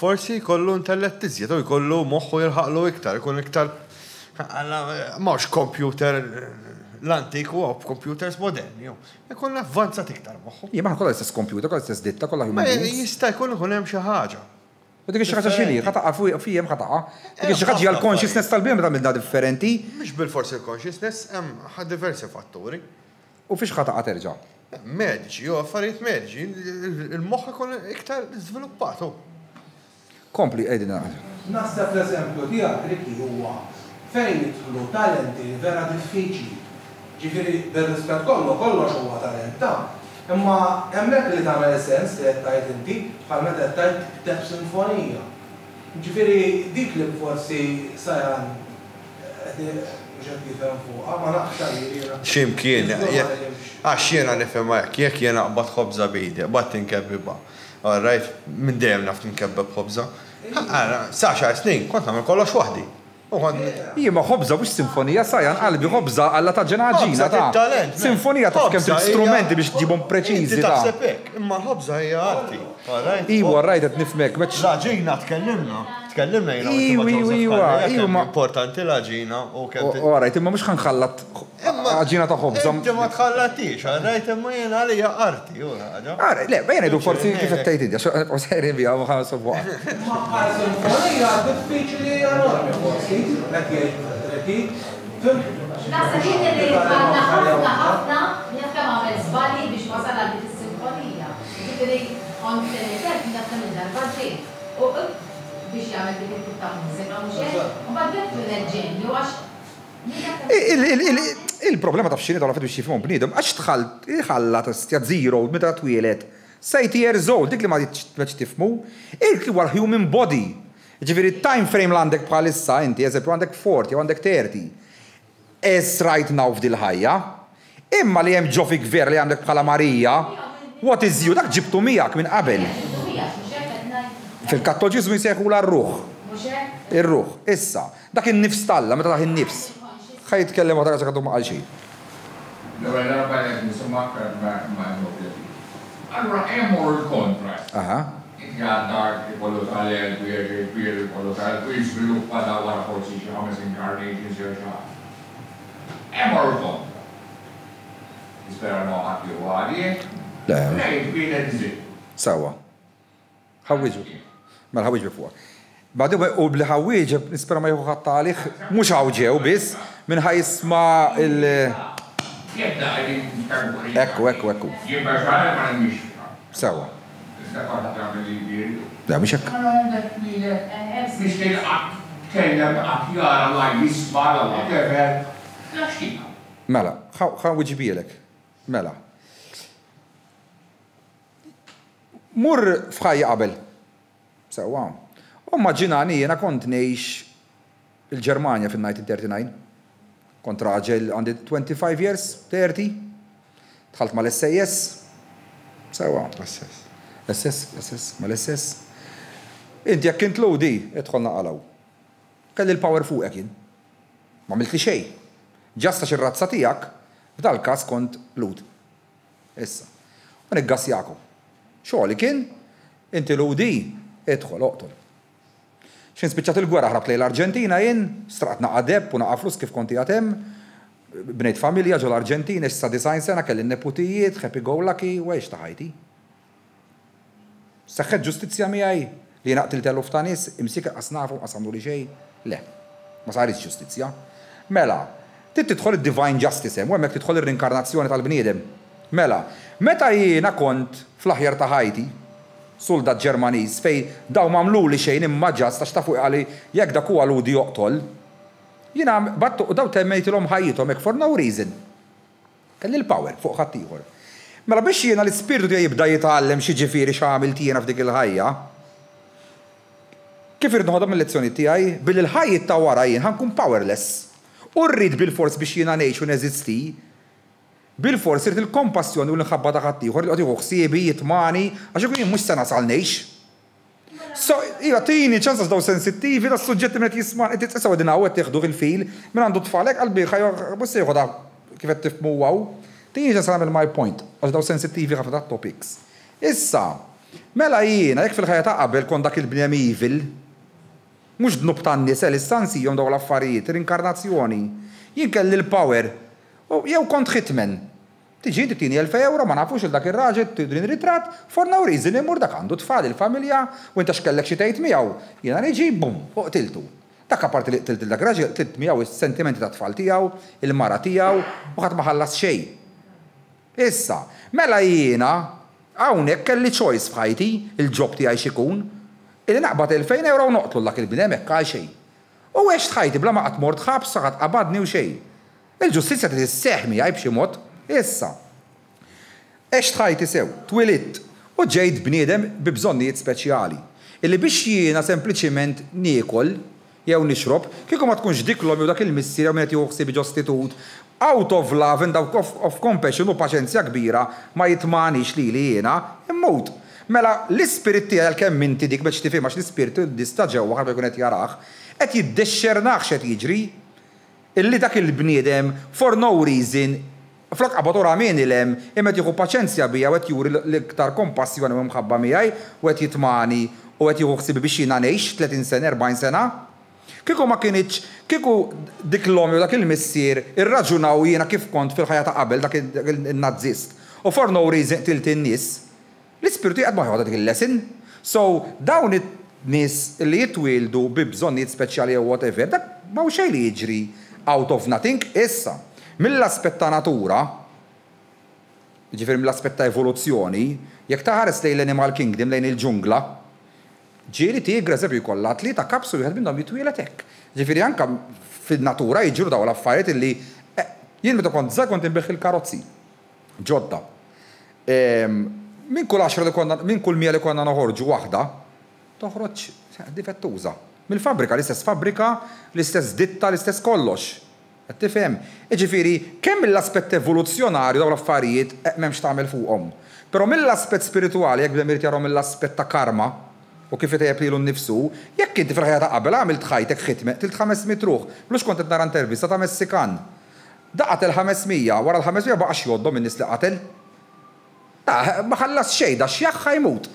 Forsi jkollu intellett iżjed u jkollu moħħu jirħaqlu iktar, ikun iktar mhux computer l-antiku u computers moderni. Ikun avvanzat iktar moħħu. Jien ma kollha istess computer, kollha istess ditta, kollha human beings. Jista' jkun hemm xi ħaġa. U dik xi ħaġa xili, ħataqa' fihem ħataqa'. Dik xi ħaġa l-consciousness tal-bniem tagħmilha differenti. Mhux bil-forsi l-consciousness hemm diversi fatturi. U fiex ħataqa' terġa'? Mediċi, jew affarijiet mediċi, il-moħħ ikun iktar żviluppat. Kompli qegħdin Naħseb l-eżempju tiegħek Riki huwa fejn jidħlu talenti vera diffiċli. Ġifieri bir-rispett kollox huwa talenta. Imma hemmhekk li tagħmel sens li qed tgħid inti bħal meta qed tgħid tikteb sinfonija. Ġifieri dik li forsi sajan mhux qed jifhem fuqha ma naqx x'imkien għax jiena nifhem hekk jekk jiena qbad ħobża b'idi, qbad tinkebbiba. Alright, minn dejjem naf tinkebbeb ħobża. Sa 10 snin kont nagħmel kollox waħdi. Jien ma ħobża mhux sinfonija sajan qalbi ħobża alla ta' ġenaġina ta' sinfonija ta' kemm strumenti biex tġibhom preċiżi ta'. Taħseb hekk, imma l-ħobża hija arti. Iwa rajt qed nifmek. Ġina tkellimna jiena importanti l-ġina u kemm. Orajt, imma mhux ħanħallat ġina ta' ħobża. Inti ma tħallatix, rajt imma jiena għalija arti u ħaġa. Le, bejn ngħidu forsi kif qed tgħid inti, għax sejrin biha ma ħames fuq. Ma bħal sinfonija diffiċli enormi forsi, qed jgħid. Naħseb li ħafna nifhem għamel żbalji biex wasal għal dik is-sinfonija. Ġifieri kont nifhem il-darba ġejn. Biex jagħmel dik it-tip ta' mużika mhux hekk, u mbagħad jekk l-ġenju għax il-problema ta' f'xini tal-għafet biex jifhmu bniedem, għax tħalla ta' 0 meta twieled, 8 years old, dik li ma tibqax tifhmu, huwa human body. Ġifieri time frame l-għandek bħalissa inti, eżempju għandek 40 jew għandek 30. As right now f'dil ħajja, imma li hemm ġofik ver li għandek bħala Marija, what is you, dak ġibtu miegħek minn qabel. Fil-kattoliċiżmu jsejħula r-ruħ. Ir-ruħ, issa, dak in-nifs talla, meta dak in-nifs. Ħaj jitkellem ma tarax għadu ma qal xejn. Allora hemm il-kontrast. Għandar ikollu talent, ikollu talent, u jiżviluppa da wara forsi xi 5 incarnations jew xi ħaġa. Hemm il-kontrast. Nispera ma ħadd għadi. Le. Lejn kienet iżid. Sawa. Ħawwiġu. Mela ħawwiġ fuq. Badi u bli ħawwiġ nispera ma jieħu ħadd għalih mhux ħawġew biss minn ħajsma' il. Ekku. Sawa. لا مش هيك biex kellem akjara ma jisma whatever. Naxtina. Mela, ħa uġibielek. Mela. Mur fħajja qabel. Sewa. Immaġinani jiena kont ngħix il-Ġermanja fin-1939. Kont raġel għandi 25 years, 30. Dħalt mal-SIS. Sewa. SS, mal-SS. Inti jekk kint lodi, idħol naqalaw. Kelli l-power fuqek jien. Ma għamiltli xejn. Ġasta xir-razza tiegħek, f'dal-każ kont lud. Issa. U niggassjakom. Xogħli kien, inti ludi, idħol oqtol. X'in spiċċat il-gwerra ħrabt lejn l-Arġentina jien, straqt naqa' debb u naqa' flus kif konti għatem, bnejt familja ġol Arġentina issa 9 sena kelli n-neputijiet, happy go lucky, u għex ta' ħajti. Seħħet ġustizzja miegħi li naqtil teluf ta' nies, imsik qasnafu qasamlu li xejn. Le, ma saritx ġustizzja. Mela, tidħol id-divine justice hemm, u hemmhekk tidħol ir-rinkarnazzjoni tal-bniedem. Mela, meta jiena kont fl-aħjar ta' ħajti, soldat Ġermaniż fej daw mamlu li xejn imma ġast għax ta' fuq għali jekk dak huwa ludi joqtol, jiena battu daw temmejtilhom ħajjithom hekk for no reason. Kelli l-power fuq ħadd ieħor. Mela biex jiena l-ispirtu tiegħi jibda jitgħallem xi ġifieri x'għamilt jiena f'dik il-ħajja. Kif irid noħodhom il-lezzjoni tiegħi bil-ħajjiet ta' wara jien ħankun powerless. U rrid bil-fors biex jiena ngħix u neżisti. Bil-fors irid il-kompassjoni u l-inħabba ta' ħadd ieħor li qed jieħu ħsiebi jitmani għax ikun jien mhux se nasal ngħix. So, iva tini ċans daw sensittivi tas suġġetti meta jisma' inti tqisgħu din hawn qed tieħdu fil-fil minn għandu tfalek qalbi bus jieħodha kif qed tifhmu wow. Tini ċans nagħmel my point għax daw sensittivi ħafna topics. Issa, mela jiena jekk fil-ħajja ta' qabel kont dak il-bniem evil, mhux dnub tan-nies l-istanzijhom daw l-affarijiet, rinkarnazzjoni. Jien kelli l-power. Jew kont hitman. Tiġi titini 1000 euro ma nafux il dak ir-raġel tidrin ritratt, for no reason imur dak għandu tfal il-familja u inta x'kellek xi tgħid miegħu. Jiena niġi bum, qtiltu. Dak apparti li qtilt dak raġel qtilt miegħu is-sentimenti ta' tfal tiegħu, il-mara tiegħu u ħadd ma ħallas xejn. Issa, mela jiena hawnhekk kelli choice f'ħajti, il-ġob tiegħi x'ikun, illi naqbad 2000 euro u noqtlu dak il-bniem hekk għal xejn. U għex tħajti bla ma qatt mort ħabs qatt qabadni u xejn. Il-ġustizzja trid isseħħ miegħi b'xi mod. Issa, eċ tħajti sew, twilit, u ġejt bniedem bi bżonnijiet speċjali. Illi biex jiena sempliċiment niekol, jew nixrob, kieku ma tkunx diklom jew dak il-missier jew meta joħsib ġostitut, out of love and out of compassion u paċenzja kbira ma jitmanix li jiena immut. Mela l-ispirit tiegħi kemm inti dik biex tifhem għax l-ispirit dista ġewwa ħarba jkun qed jarah, qed jiddexxernaħ x'qed jiġri illi dak il-bniedem for no reason flok qabatura min il-hem imma jieħu paċenzja bija u qed juri l-iktar kompassjoni mħabba miegħi u qed jitmani u qed jieħu ħsibi biex jiena ngħix 30 sena, 40 sena. Kieku ma kienx, kieku dik l-om u dak il-missier irraġunaw jiena kif kont fil-ħajja ta' qabel dak il-nazzist. U for no reason tilt in-nies, l-ispirtu jgħad ma jgħod dik il-lesson. So dawn it-nies li jitwildu bi bżonnijiet speċjali u whatever, dak ma xejn li jiġri out of nothing issa. Mill-aspett ta' natura, ġifieri mill-aspett ta' evoluzzjoni, jekk taħares lejn l-Animal Kingdom lejn il-ġungla, ġieli tigra eżempju jkollha tlieta kapsu wieħed minnhom jitwielet hekk. Ġifieri anke fin-natura jiġru daw l-affarijiet illi jien meta kont żgħar kont inbeħħ il-karozzi. Ġodda. Minn kull 10 li konna, minn kull 100 li konna noħorġu waħda, toħroġ difettuża. Mill-fabbrika, l-istess fabbrika, l-istess ditta, l-istess kollox. Tifhem. Ġifieri, kemm mill-aspett evoluzzjonarju daw l-affarijiet m'hemmx tagħmel fuqhom. Però mill-aspett spiritwali jekk bdem irid jarhom mill-aspett ta' karma u kif itejjeb lilu nnifsu, jekk inti fil-ħajja ta' qabel għamilt ħajtek ħitme tilt 500 ruħ, mhux kont qed nara intervista ta' Messikan. Daqatel 500, wara l-500 baqax joddhom in-nies li qatel. Ma ħallas xejn da x'jaħħa jmut.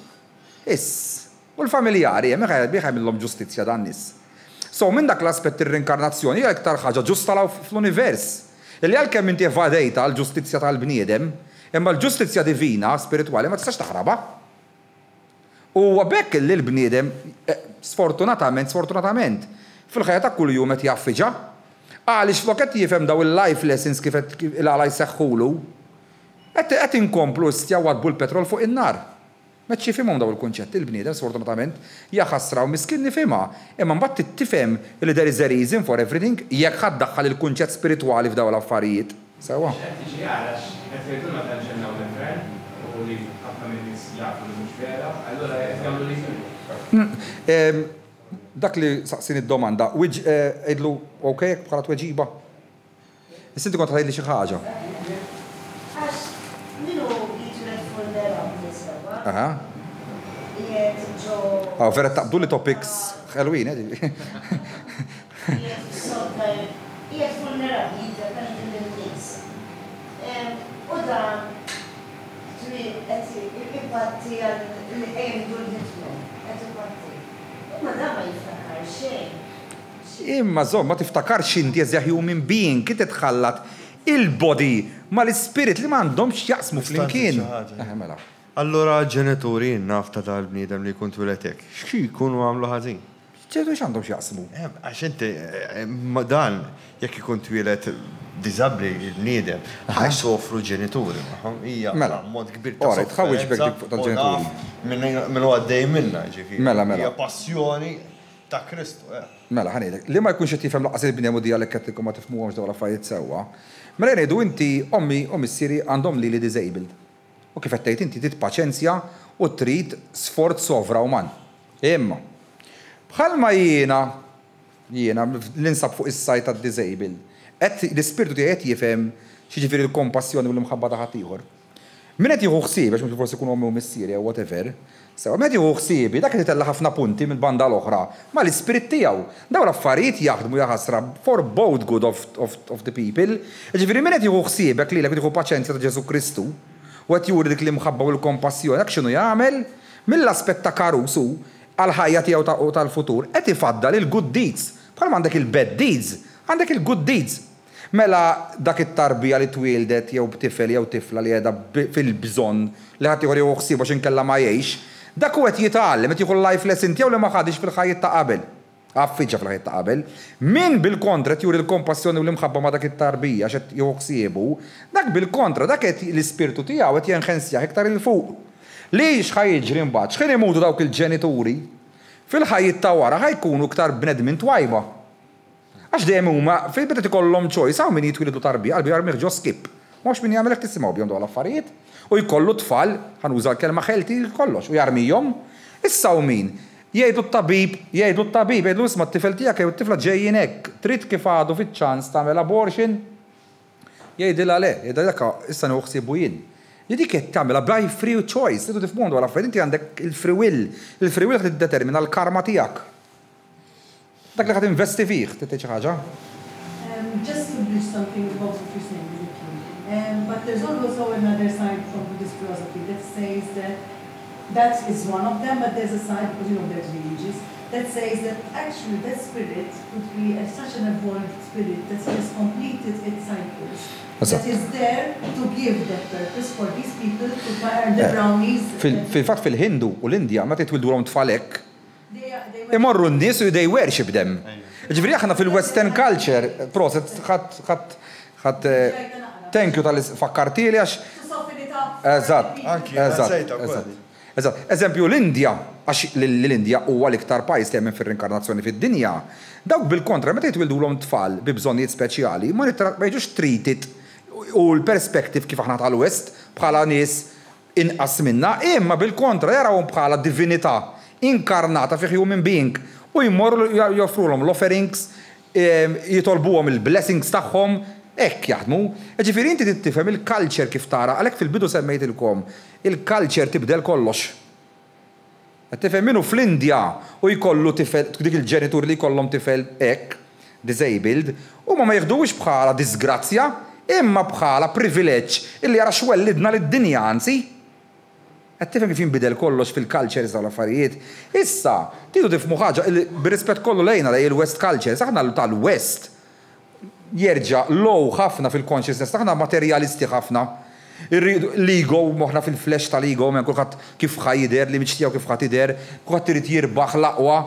U l-familjari hemm jagħmilhom ġustizzja dan nies. So minn dak l-aspett ir-rinkarnazzjoni hija iktar ħaġa ġusta fl-univers. Illi għalkemm inti evadejta l-ġustizzja tal-bniedem, imma l-ġustizzja divina, spiritwali ma tistax taħrabha. U bekk li l-bniedem sfortunatament fil-ħajja ta' kuljum qed jaffiġa. Għaliex flok qed jifhem daw il-life lessons kif qed il-għala jseħħulu, qed inkomplu stjawwadbu l-petrol fuq in-nar. Meċċi fimhom daw il-kunċett il-bniedem sfortunatament jaħassra u miskin nifhimha, imma mbagħad tifhem li there is a reason for everything jekk ħadd daħħal il-kunċett spiritwali f'daw l-affarijiet. Sewwa. Dak li saqsin id-domanda, għidlu okej bħala tweġiba? Is-sinti kont tgħidli xi ħaġa. Għax minu jitret vulnerabli sewa. Aha. Jiet ġo. Vera taqbdu li topics ħelwin, Jiet vulnerabli jitret il-nis. U dan, il-impatti għal-ejdu l-ħitlu, għet-impatti. Imma da ma jiftakar xejn. Imma zom, ma tiftakarx inti as a human being, kif titħallat il-body ma l-spirit li ma għandhomx jaqsmu fl-imkien. Allora ġenituri nafta tal-bniedem li jkun twiletek, x'ki jkunu għamlu ħażin? ċertu x'għandhom x'jaqsmu. Għax inti dan jekk ikun twilet diżabbli il-bniedem, ħaj sofru ġenituri. Hija mod kbir ta' tħawwiġ bekk fuq tal-ġenituri. Minn għaddej minna ġifieri. Mela. Hija passjoni ta' Kristu. Mela ħanejlek, li ma jkunx qed tifhem laqqas il-bniedem u dialek qed ma tifhmuhomx dawn l-affarijiet sewwa. Mela ngħidu inti ommi s-sieri għandhom li disabled. U kif qed tgħid inti trid paċenzja u trid sforz sovrauman. Imma bħalma jiena l-insab fuq is-sajt tad-disabled, l-ispirtu tiegħi qed jifhem x'jiġifieri l-kompassjoni u l-imħabba ta' ħadd ieħor. Min qed jieħu ħsieb għax forsi jkun ommi u missieri jew whatever, sewa min qed jieħu ħsiebi dak qed itella ħafna punti mill-banda l-oħra ma l-ispirit tiegħu. Dawn l-affarijiet jaħdmu jaħasra for both good of the people. Ġifieri min qed jieħu ħsiebek lilek qed jieħu paċenzja ta' Ġesu Kristu u qed juri dik l-imħabba u l-kompassjoni dak x'inhu jagħmel mill-aspett ta' karusu għal-ħajja tiegħu tal-futur qed ifaddal il-good deeds. Bħalma għandek il-bad deeds, għandek il-good deeds. Mela dak it-tarbija li twildet jew b'tifel jew tifla li qiegħda fil-bżonn li ħadd ieħor jieħu ħsieb għax inkella ma jgħix, dak huwa qed jitgħallem qed jieħu life lesson tiegħu li ma ħadix fil-ħajja ta' qabel. Affiċċa fil-ħajja ta' qabel. Min bil-kontra qed juri l-kompassjoni u l-imħabba ma' dak it-tarbija x'qed jieħu ħsiebu, dak bil-kontra dak qed l-ispirtu tiegħu qed jenħensjah iktar il fuq. Lix ħajjiġri mbagħad x'ħin imutu dawk il-ġenituri fil-ħajjiet ta' wara ħajkunu iktar bnedmin twajba. Għax dejjem huma fil-beta ikollhom choice hawn min jitwildu tarbija qalbi jarmih ġo skip. Mhux min jagħmel hekk tisimgħu bihom dawn l-affarijiet u jkollu tfal ħanuża l-kelma ħelti kollox u jarmihom. Issa hu min jgħidu t-tabib, jgħidu isma' t-tifel tiegħek jew t-tifla ġejjin hekk, trid kif għadu fiċ-ċans tagħmel abortion. Jgħidilha le, jgħidilha issa nieħu ħsiebu jien. Jidik qed tagħmilha by free choice, tidu tifhmu dwar affarijiet inti għandek il-free will. Il-free will qed tiddetermina l-karma tiegħek. Dak li qed investi fih, tgħid xi ħaġa? Just to do something about what you're saying, but there's also another side from Buddhist philosophy that says that is one of them, but there's a side, because there's religious, that says that actually that spirit could be such an evolved spirit that has completed its cycles. That is there to give that purpose for these people to earn the brownies. Fil-fatt fil-Hindu u l-Indja ma titwildulhom tfalek. Imorru n-nies u they worship them. Ġifieri aħna fil-Western culture, proset ħadd thank you tal-fakkartili għax. Eżatt. Eżempju l-Indja, għax l-Indja huwa l-iktar pajjiż li hemm fir-rinkarnazzjoni fid-dinja. Dawk bil-kontra meta jitwildulhom tfal bi bżonnijiet speċjali ma jiġux treated u l-perspektiv kif aħna tal-West bħala nies inqas minna, imma bil-kontra jarawhom bħala divinità inkarnata fi human being u jmorru joffrulhom l-offerings, jitolbuhom il-blessings tagħhom, hekk jaħdmu. Ġifieri inti tifhem il-culture kif tara, għalhekk fil-bidu semmejtilkom, il-culture tibdel kollox. Qed tifhem minnu fl-Indja u jkollu tifel dik il-ġenituri li jkollhom tifel hekk, disabled, huma ma jieħduhx bħala disgrazzja, imma bħala privileġġ illi jara xwellidna lid-dinja anzi. Qed tifhem kif jinbidel kollox fil-cultures dawn l-affarijiet. Issa, tidu tifhmu ħaġa bir-rispett kollu lejna lej il-West cultures, aħna tal-West jerġa' low ħafna fil-consciousness, aħna materjalisti ħafna. L-ego, moħna fil-flesh tal-ego, men kulħadd kif ħajder, li miċtijaw kif ħatider, kulħadd irid jirbaħ laqwa.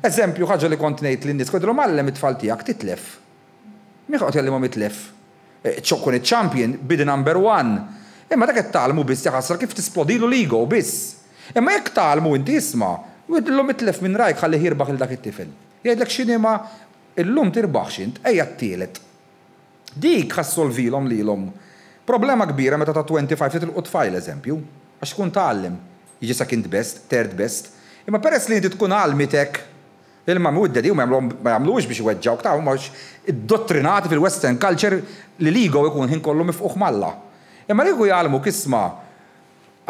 Eżempju, ħaġa li kont ngħid lin-nies, kont ilhom għallem it-tfal tiegħek titlef. Min ħadd jgħallimhom itlef. Kun iċ-champion, bidi number one. Imma dak qed tagħlmu biss jaħassar kif tisplodilu l-ego biss. Imma jekk tagħlmu inti isma' illum itlef minn rajk ħalli jirbaħ il dak it-tifel. Jgħidlek x'inhima illum tirbaħx int, ejja t-tielet. Dik ħassolvilhom lilhom. Problema kbira meta ta' 25 titilqu tfajl eżempju, għax tkun tgħallem. Jiġi second best, third best. Imma peress li inti tkun għalmitek, il-mami u d-dedi ma jagħmluhx biex iweġġawk ta' mhux iddottrinati fil-Western culture li l-ego jkun ħin kollu mifquh malla. Imma li jkun jgħalmuk isma'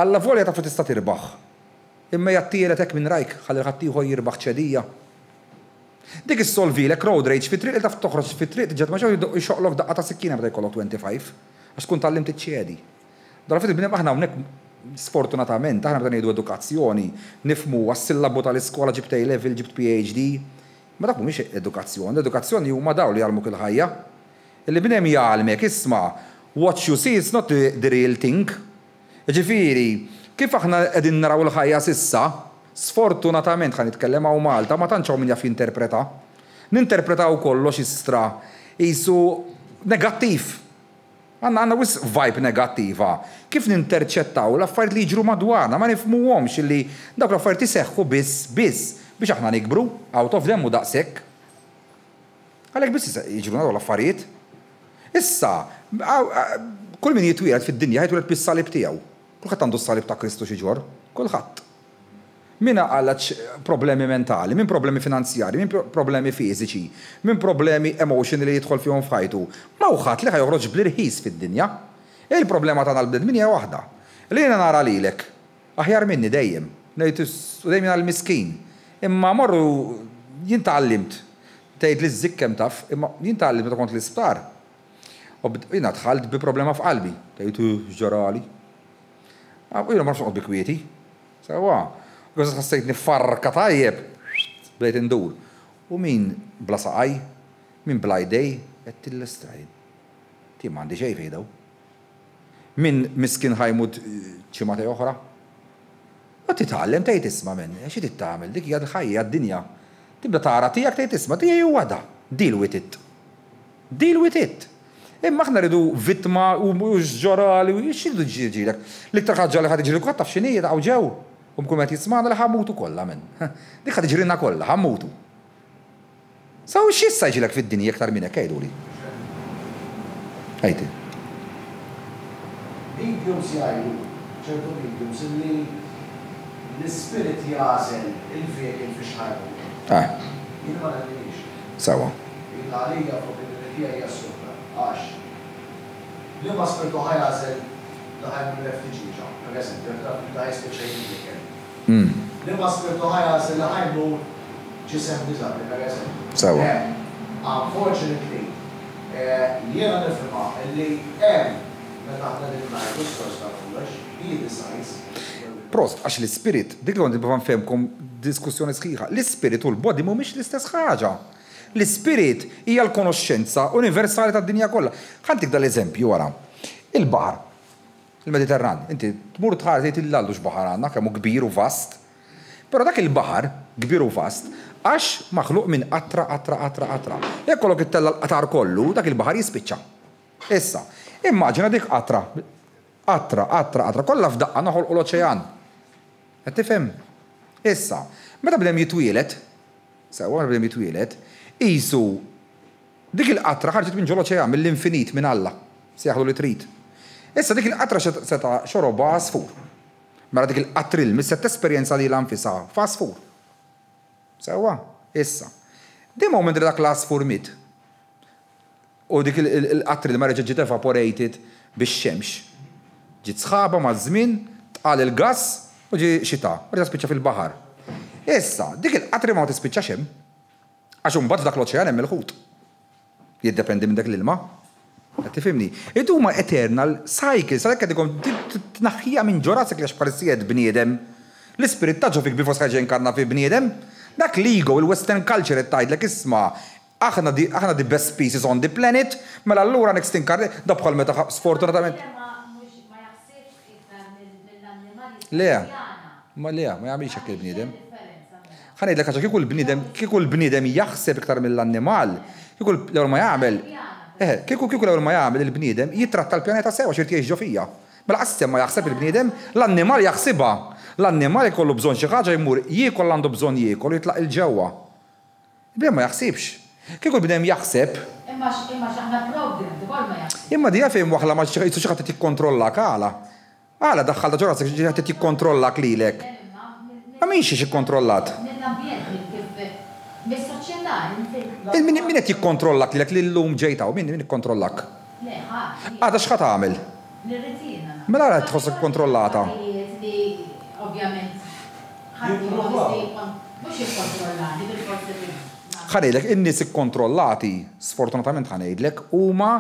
alla volja taf tista' tirbaħ. Imma jattielet hekk minn rajk ħalli ħadd ieħor jirbaħ ċedija. Dik issolvilek road rage fi triq li taf toħroġ fi triq ġed ma xew jxoqlok daqqa ta' sikkina meta jkollok 25 għax tkun tallimt iċċedi. Dara fit aħna hawnhekk sfortunatament aħna meta ngħidu edukazzjoni nifhmu għas-sillabu tal-iskola ġibt A-level, ġibt PhD. Ma dak mhumiex edukazzjoni, edukazzjoni huma dawn li jgħallmuk il-ħajja. Illi bniem jgħalmek isma' what you see is not the real thing. Ġifieri, kif aħna qegħdin naraw il-ħajja sissa, sfortunatament ħan nitkellem hawn Malta ma tantx hawn min jaf jinterpreta. Ninterpretaw kollox istra qisu negattiv. Għandna wis vibe negattiva. Kif ninterċettaw l-affarijiet li jiġru madwarna ma nifhmuhomx illi dawk l-affarijiet iseħħu biss biex aħna nikbru out of them u daqshekk. Għalhekk biss jiġru dawn l-affarijiet. Issa, kull min jitwieled fid-dinja jitwieled bis-salib tiegħu. Kulħadd għandu s-salib ta' Kristu xi ġor, kulħadd. Min għallax problemi mentali, min problemi finanzjari, min problemi fiżiċi, min problemi emotion li jidħol fihom f'ħajtu. Ma wħadd li ħajjoħroġ bl-irħis fid-dinja. Il-problema tagħna l-bnedmin hija waħda. Li jiena nara lilek aħjar minni dejjem, dejjem għall-miskin. Imma morru jien tallimt tgħid li żikkem taf, imma jien tallimt meta kont l-isptar. U jiena dħalt bi problema f'qalbi, tgħidu ġorali. Jina marfx noqgħod bi kwieti. Sewa, għaż ħassejt nifarka tajjeb, bdejt indur. U min bla saqaj, min bla jdej, qed tillestrajn. Ti m'għandi xejn fejn daw. Min miskin ħajmut ċimata oħra. U titgħallem tgħid isma' minn, xi titgħamel dik hija l-ħajja d-dinja. Tibda tara tiegħek tgħid isma' tiegħi huwa da. Deal with it. Deal with it. Imma aħna rridu vittma u ġorali u x'iridu ġiġilek. L-iktar ħaġa li ħad iġrilek taf x'inhi taqgħu ġew. U mkun qed jisma'na li ħammutu kollha minn. Dik ħad iġrilna kollha, ħammutu. Saw x'issa jġilek fid-dinja iktar minn hekk għiduli. Ejti. Mediums jgħidu, ċertu mediums li l-ispirit jażel il-vehicle fi xħajbu. Jien ma nagħmilx. Sawa. Il-għalija fuq il-ridija hija s-sopra. Għax, li ma spirtu ħajazel daħajmu l-reftiġiġa, per esempio, da jispeċajni dikken. Li ma spirtu ħajazel daħajmu ġisem dizabli, per esempio. Sawa. Unfortunately, jiena nifima li meta aħna nil-najdu s-sors ta' kullax, he decides. Prost, għax l-spirit, dik li għondi bħan femkom diskussjoni sħiħa, l-spirit u l-body mhumiex l-istess ħaġa. L-spirit hija l-konoxxenza universali tad-dinja kollha. Ħantik dal-eżempju wara. Il-baħar, il-Mediterran, inti tmur tħares tgħid il-lallu x'baħar għandna kemm hu kbir u vast. Però dak il-baħar kbir u vast għax maħluq minn qatra. Jekk kollok it-tella l-qatar kollu, dak il-baħar jispiċċa. Issa, immaġina dik qatra kollha f'daqqa naħolqu l-oċean. Qed tifhem? Issa, meta bdem jitwielet, qisu dik il-qatra ħarġet minn ġol-oċean mill-infinit minn Alla, se jaħdu li trid. Issa dik il-qatra seta xoroba għasfur. Mela dik il-qatril mis-set esperjenza li l-anfisa f'asfur. Sewa, issa. Di moment li dak l-asfur mit. U dik il-qatril ma reġa' ġiet evaporated bix-xemx. Ġiet sħaba ma' żmien, tqal il-gass u ġi xita, reġa' spiċċa fil-baħar. Issa, dik il-qatri ma tispiċċax hemm. Għax imbagħad dak l-oċean hemm il-ħut. Jiddependi minn dak l-ilma. Qed tifhimni. Id huma eternal cycles, għalhekk qed ikom tnaħħija minn ġorasek li x'parsijiet bniedem. L-ispirit ta' ġofik bifos ħaġa inkarna fi bniedem. Dak l-ego, il-Western culture qed tgħidlek isma' aħna the best species on the planet, mela allura next inkarna da bħal meta sfortunatament. Le, ma jagħmilx hekk il-bniedem. Ħanejdlek ħaġa kieku l-bniedem jaħseb iktar mill-annimal, kieku l-ewwel ma jagħmel. Kieku l-ewwel ma jagħmel il-bniedem jitratta l-pjaneta sewa xi jgħix ġo fija. Mela qassem ma jaħseb il-bniedem, l-annimal jaħsibha. L-annimali kollu bżonn xi ħaġa jmur jiekol għandu bżonn jiekol jitlaq il-ġewwa. Il-bnedem ma jaħsibx. Kieku l-bnedem jaħseb. Imma x'aħna programmed ukoll ma jaħseb. Imma dija fejn waħla ma xi ħadd tikkontrollak għala. Għala daħħalta ġora xi ħadd tikkontrollak lilek. Ma minx xi kontrollat. Min qed jikkontrollak lilek li llum ġejtaw, min ikkontrollak? Għada x'ħat tagħmel? Mela għara tħossok kontrollata. ħanejdlek, in-nies ikkontrollati, sfortunatament ħanejdlek, huma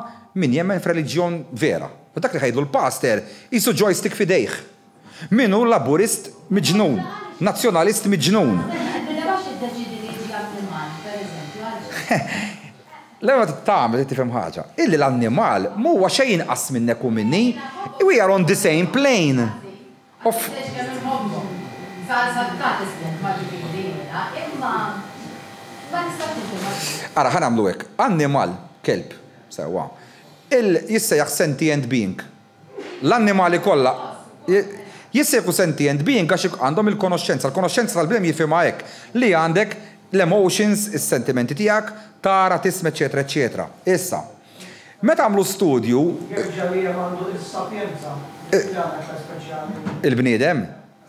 min jemmen f'reliġjon vera. U dak li ħajdlu l-pastor jisu joystick fidejh. Minnu laburist miġnun, nazzjonalist miġnun. Lema t-tamil, tifem ħaġa. Illi l-annimal muwa xejn qas minnek u minni, we are on the same plane. Ara, ħanamlu hekk. Annimal, kelb, sewa. Jissejjaħ sentient being. L-annimali kollha jissejjaħu sentient being għax għandhom il-konoxxenza. L-konoxxenza tal-bniem jifhimha hekk li għandek l-emotions, is-sentimenti tiegħek, tara, tisma, eċetera, eċetera. Issa, meta għamlu studju. Il-bniedem,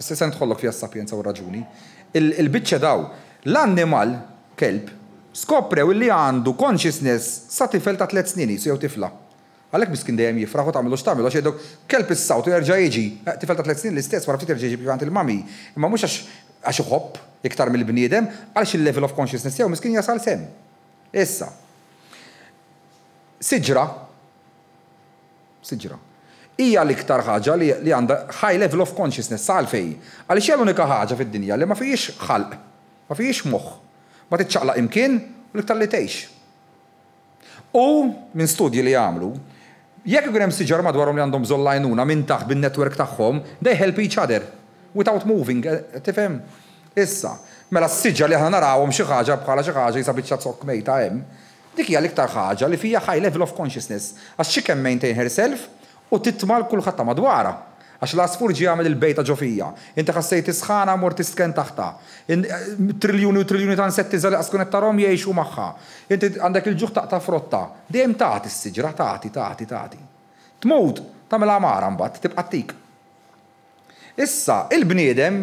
se nidħollok fija s-sapienza u raġuni. Il-biċċa daw, l-annimal, kelb, skoprew li għandu consciousness sa tifel ta' 3 snin, jew tifla. Għalhekk miskin dejjem jifraħu tagħmlu x'tagħmlu għax jgħidok kelb is-sawt u jerġa' jiġi. Tifel ta' 3 snin l-istess wara ftit jerġa' jiġi b'għand il-mami. Imma mhux għax iħobb iktar mill-bniedem għaliex il-level of consciousness jew miskin jasal sem. Issa. Siġra. Hija l-iktar ħaġa li għandha high level of consciousness għalfejn. Għaliex hija l-unika ħaġa fid-dinja li ma fihiex ħalq, ma fihiex moħħ. Ma titċaqlaq imkien u l-iktar li tgħix. U minn studji li għamlu, jekk ikun hemm siġar madwarhom li għandhom bżonn għajnuna minn taħt bin-netwerk tagħhom, they help each other without moving, tifhem? Issa, mela s-siġar li aħna narawhom xi ħaġa bħala xi ħaġa jisa biċċa zokk mejta hemm, dik hija l-iktar ħaġa li fija high level of consciousness għax xi kemm maintain herself u titma' kulħadd ta' madwarha. Għax l-asfur ġie għamel il-bejta ġo fija. Inti ħassejt isħana mort tisken taħta. Triljuni u triljuni ta' insetti żgħar qed tarhom jgħixu magħha. Inti għandek il-ġuħ ta' frotta. Dejjem tagħti s-siġra, tagħti. Tmut tagħmel amara mbagħad tibqa' tik. Issa il-bniedem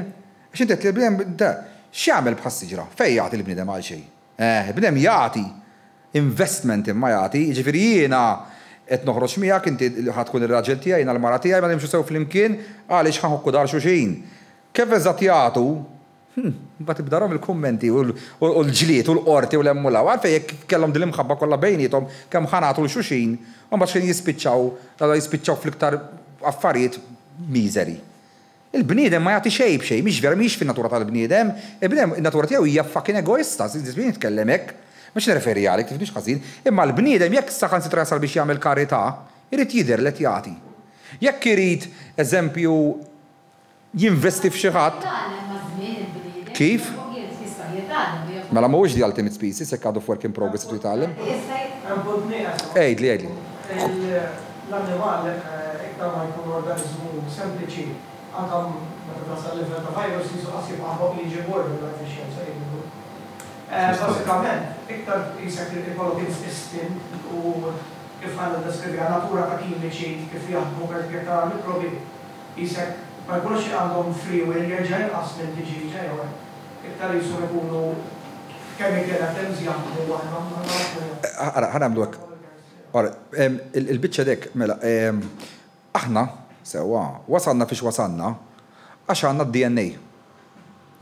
biex inti l-bniedem x'jagħmel bħas-siġra? Fejn jagħti l-bniedem għal xejn? Il-bniedem jagħti investment imma jagħti, jiġifieri jiena qed noħroġ miegħek inti ħadd tkun ir-raġel tiegħi jiena l-mara tiegħi ma nimxu sew flimkien għaliex ħanħokku dar xulxin. Kif eżatt jagħtu? Mbagħad tibdarhom il-kummenti u l-ġlied u l-qorti u l-emmulaw għalfejn jekk kellhom din l-imħabba kollha bejniethom kemm ħanatu l-xulxin u mbagħad xejn jispiċċaw fl-iktar affarijiet miżeri. Il-bniedem ma jagħti xejn b'xejn, mhix vera mhix fin-natura tal-bniedem, il-bniedem in-natura tiegħu hija fucking egoista, żmien nitkellem hekk. Mux nireferi għalik, tifnix ħażin, imma l-bniedem jekk saħan sitra jasal biex jagħmel karità, irid jidher li jagħti. Jekk irid, eżempju, jinvesti f'xi ħadd. Kif? Mela mhuwiex di ultimate species, jekk għadu work in progress tu jitgħallem. Ejdli. L-annimal iktar ma jkun organizmu sempliċi, anke meta tasal livell ta' virus jisu qasib għabok li ġibor bil-efficienza. Basikament, iktar jisek li ikollok instinkt u kif għanna deskrivja natura ta' kimiċi kif jaħdmu per ta' mikrobi jisek ma jkunux għandhom free will jerġa' inqas minn tiġi ġejwa. Iktar jisu ikunu chemical atoms jaħdmu waħda. Ħanamlu hekk. Il-biċċa dek mela aħna sewa wasalna fiex wasalna għax għandna d-DNA.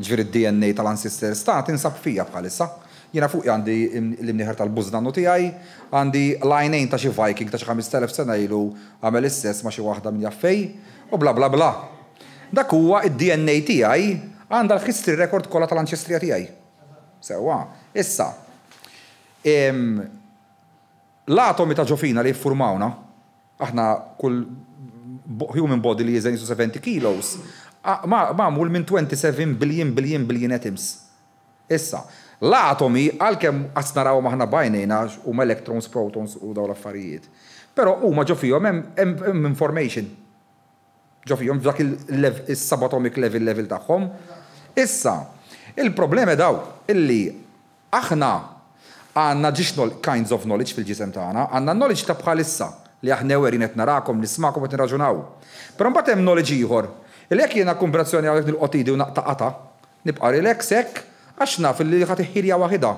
Ġviri d-DNA tal-ancestors ta' tinsab fija bħalissa. Jena fuq għandi l-imniħer tal-bużdannu tiegħi, għandi lajnejn ta' xi Viking ta' xi 5,000 sena ilu għamel istess ma' xi waħda minn jaffej u bla bla bla. Dak huwa id-DNA tiegħi għandha l-history record kollha tal-anċestrija tiegħi. Sewwa, issa. L-atomi ta' ġofina li jiffurmawna, aħna kull human body li jiżen 70 kilos, ma'mul minn 27 billion atoms. Issa, l-atomi għalkemm qas naraw maħna bajnejna huma electrons, protons u daw l-affarijiet. Però huma ġo fihom hemm information. ġo fihom f'dak il-subatomic level tagħhom. Issa, il-problema daw illi aħna għandna additional kinds of knowledge fil-ġisem tagħna, għandna knowledge ta' bħalissa li aħna werin qed narakom, nismakom qed nirraġunaw. Però mbagħad hemm knowledge ieħor. Illi jekk jiena kombinazzjoni hawnhekk il-qotidi u naqtaqata, nibqa' relax hekk għax naf li ħadd iħħirja waħida.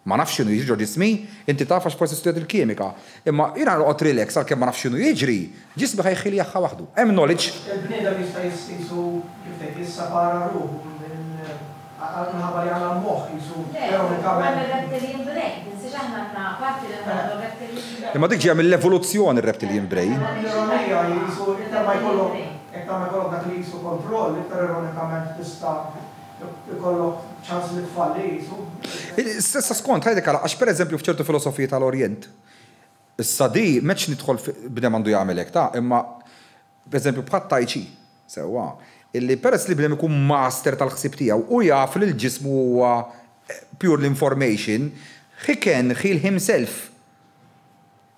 Ma nafx x'inhu jiġri ġismi, inti taf għax forsi studjat il-kimika. Imma jiena noqgħod relax għalkemm ma nafx x'inhu jiġri, ġismi ħajħiljaħħa waħdu. Hemm knowledge. Il-bniedem jista' jistisu kif tgħid jissapara ruħu minħabba li għandna moħħ jisu. reptilian brain, insiex aħna għandna parti li għandna reptilian brain. Imma dik ġejja mill-evoluzzjoni ir-reptilian brain. L-ironija jisu iktar ma jkollok dak li jisu kontroll, iktar ironikament tista' ikollok ċans li tfalli jisu. Issa skont ħajdek għax pereżempju f'ċertu filosofija tal-Orjent. Issa di meċ nidħol b'dem għandu jagħmel hekk ta' imma pereżempju bħat tai chi sewwa illi peress li b'dem ikun master tal-ħsieb tiegħu u jaf li l-ġismu huwa pure l-information, he can heal himself.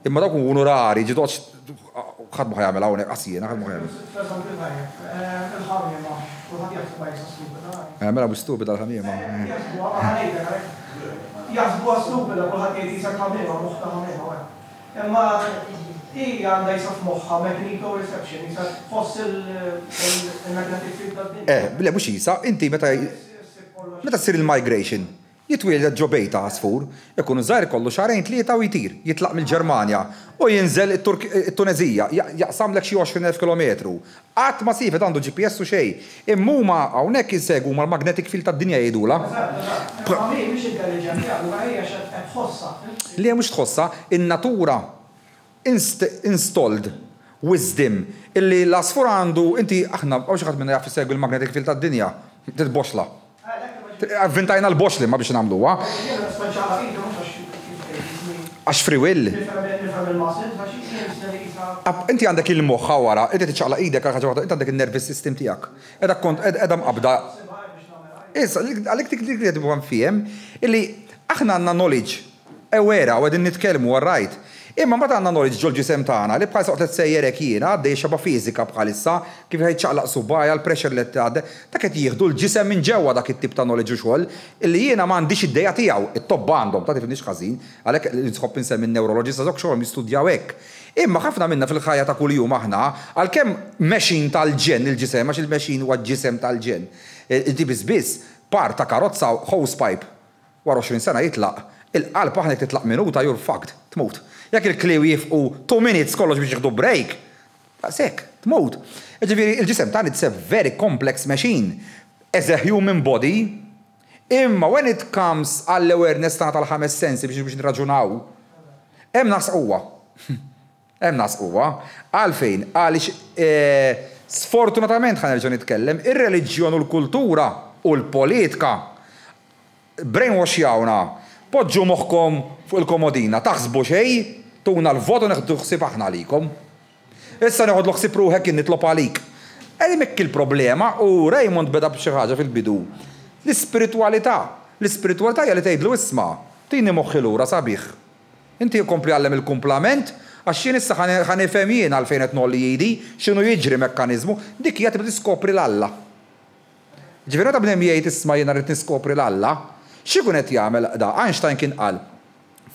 Imma dawk ikunu rari, ġidoċ ħadd ma ħajamel hawnhekk qasjena ħadd ma ħajamel. Il-ħamiema, kulħadd jaħseb bajsa stupida. Mela bu stupida l-ħamiema. Jaħsbuha stupida kulħadd jgħid jisek ħamiema, moħħta ħamiema. Imma hija għandha jisaf moħħa magneto reception, jisaf fost il-magnetic field tad-dinja. Le mhux jisa, inti meta ssir il-migration, jitwieled ġo bejta għasfur, ikun żgħar ikollu xahrejn tlieta u jtir, jitlaq mill-Ġermanja u jinżel it-Tunezija, jaqsamlek xi 20,000 kilometru. Qatt ma sifet għandu GPS u xejn. Imma huma hawnhekk insegwu mal-magnetic field tad-dinja jgħidula. Le mhux tħossha, in-natura installed wisdom illi l-asfur għandu inti aħna għaw xi ħadd minna jaf isegwi l-magnetic field tad-dinja, titboxla. Avventajna l-boxli ma biex nagħmluha. Għax free will. Inti għandek il-moħħa wara, inti tiċċaqla idek għal ħaġa waħda, inti għandek il-nervous system tiegħek. Qiegħda mqabda. Issa, għalhekk dik li qed nibgħu nfiem illi aħna għandna knowledge ewera u qegħdin nitkellmu right. Imma ma għandna knowledge ġol-ġisem tagħna li bħal soqgħod tsejjerek jiena għaddej xaba fiżika bħalissa kif ħajċaqlaq subajja l-pressure li tgħadde dak qed jieħdu l-ġisem minn ġewwa dak it-tip ta' knowledge u xogħol illi jiena m'għandix id-dejja tiegħu, it-tobb għandhom ta' tifhimniex ħażin, għalhekk nisħobb insemmi n-neurologist għazok xogħol jistudjaw hekk. Imma ħafna minna fil-ħajja ta' kuljum aħna għalkemm mexin tal-ġen il-ġisem għax il-mexin huwa ġisem tal-ġen. Inti biss par ta' karozza hosepipe wara 20 sena jitlaq, il-qalb aħna titlaq minuta you're fucked, tmut. Jekk il-kliw jifqu 2 minutes kollox biex jieħdu break, sekk, tmut. Ġifieri il-ġisem tagħna it's a very complex machine as a human body, imma when it comes għall-awareness tagħna tal-5 sensi biex nirraġunaw, hemm nasquwa. Hemm nasquwa għalfejn għaliex sfortunatament ħanerġa' nitkellem ir-reliġjon u l-kultura u l-politika brainwash jawna. Poġġu moħħkom fuq il-komodina, taħsbu xejn, tuna l-vot u neħdu ħsieb aħna għalikom. Issa neħodlu ħsieb ruħek kien nitlob għalik. Hemmhekk il-problema u Raymond beda b'xi ħaġa fil-bidu. L-ispiritualità hija li tgħidlu isma' tini moħħi lura sabiħ. Inti jkompli għallem il-kumplament għax jien issa ħanifhem jien għalfejn qed nolli jidi x'inhu jiġri mekkaniżmu, dik hija tibda tiskopri l-Alla. Ġifieri ta' bnejn jgħid isma' jiena rrid niskopri l-Alla. X'ikun qed jagħmel da? Einstein kien qal.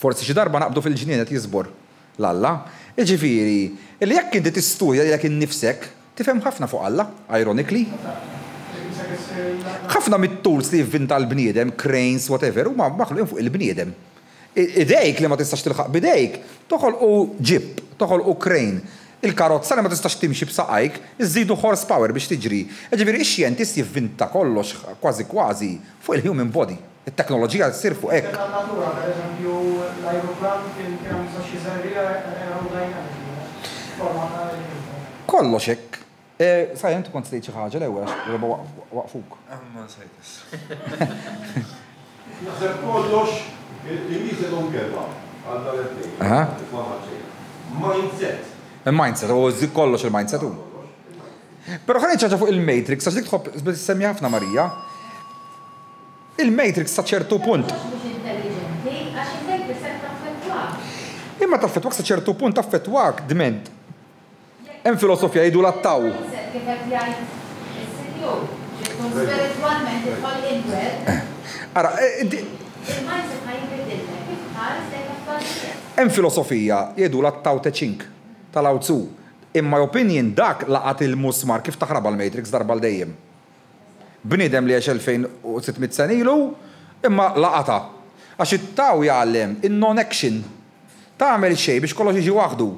Forsi xi darba naqbdu fil-ġnien qed jiżbor l-Alla. Jiġifieri, li jekk inti tistudja lilek innifsek, tifhem ħafna fuq Alla, ironically. Ħafna mit-tools li jivvinta l-bniedem, cranes, whatever, huma maħluqin fuq il-bniedem. Idejk li ma tistax tilħaq bidejk, toħolqu ġib, toħolqu crane. Il-karozza li ma tistax timxi b'saqajk, iżidu horsepower biex tiġri. Ġifieri ix-xjentist jivvinta kollox kważi kważi fuq il-human body. Il-teknoloġija tsir fuq hekk. Natura, per eżempju, l-ajruplan kien hemm jistax jiżerri kollox hekk. Saj, intu kont tgħid xi ħaġa l-ewwel għax waqfuk. Ma nsejtis. Naħseb kollox il-nies għedhom gerba għal dal-ettejn. Mindset. Il-mindset, u kollox il-mindset hu. Però ħalli ċaġa fuq il-Matrix, għax dik tħobb semmi ħafna Marija. Il-Matrix sa ċertu punt. Imma taffetwak sa ċertu punt taffetwak diment. Hemm filosofija jgħidu l-attaw. kif qed jgħid is-CEO. Tkun spiritwalment idħol inwed. Ara, il-mindset ħajbidilek, kif tħares lejn affarijiet. Hemm filosofija jgħidu l-Tao Te Ching tal-Lao Tzu. In my opinion dak laqat il-musmar kif taħrab l-Matrix darba l-dejjem. Bniedem li għax 2600 sen ilu, imma laqata. Għax it-taw jgħallem in-non-action. Tagħmel xejn biex kollox jiġi waħdu.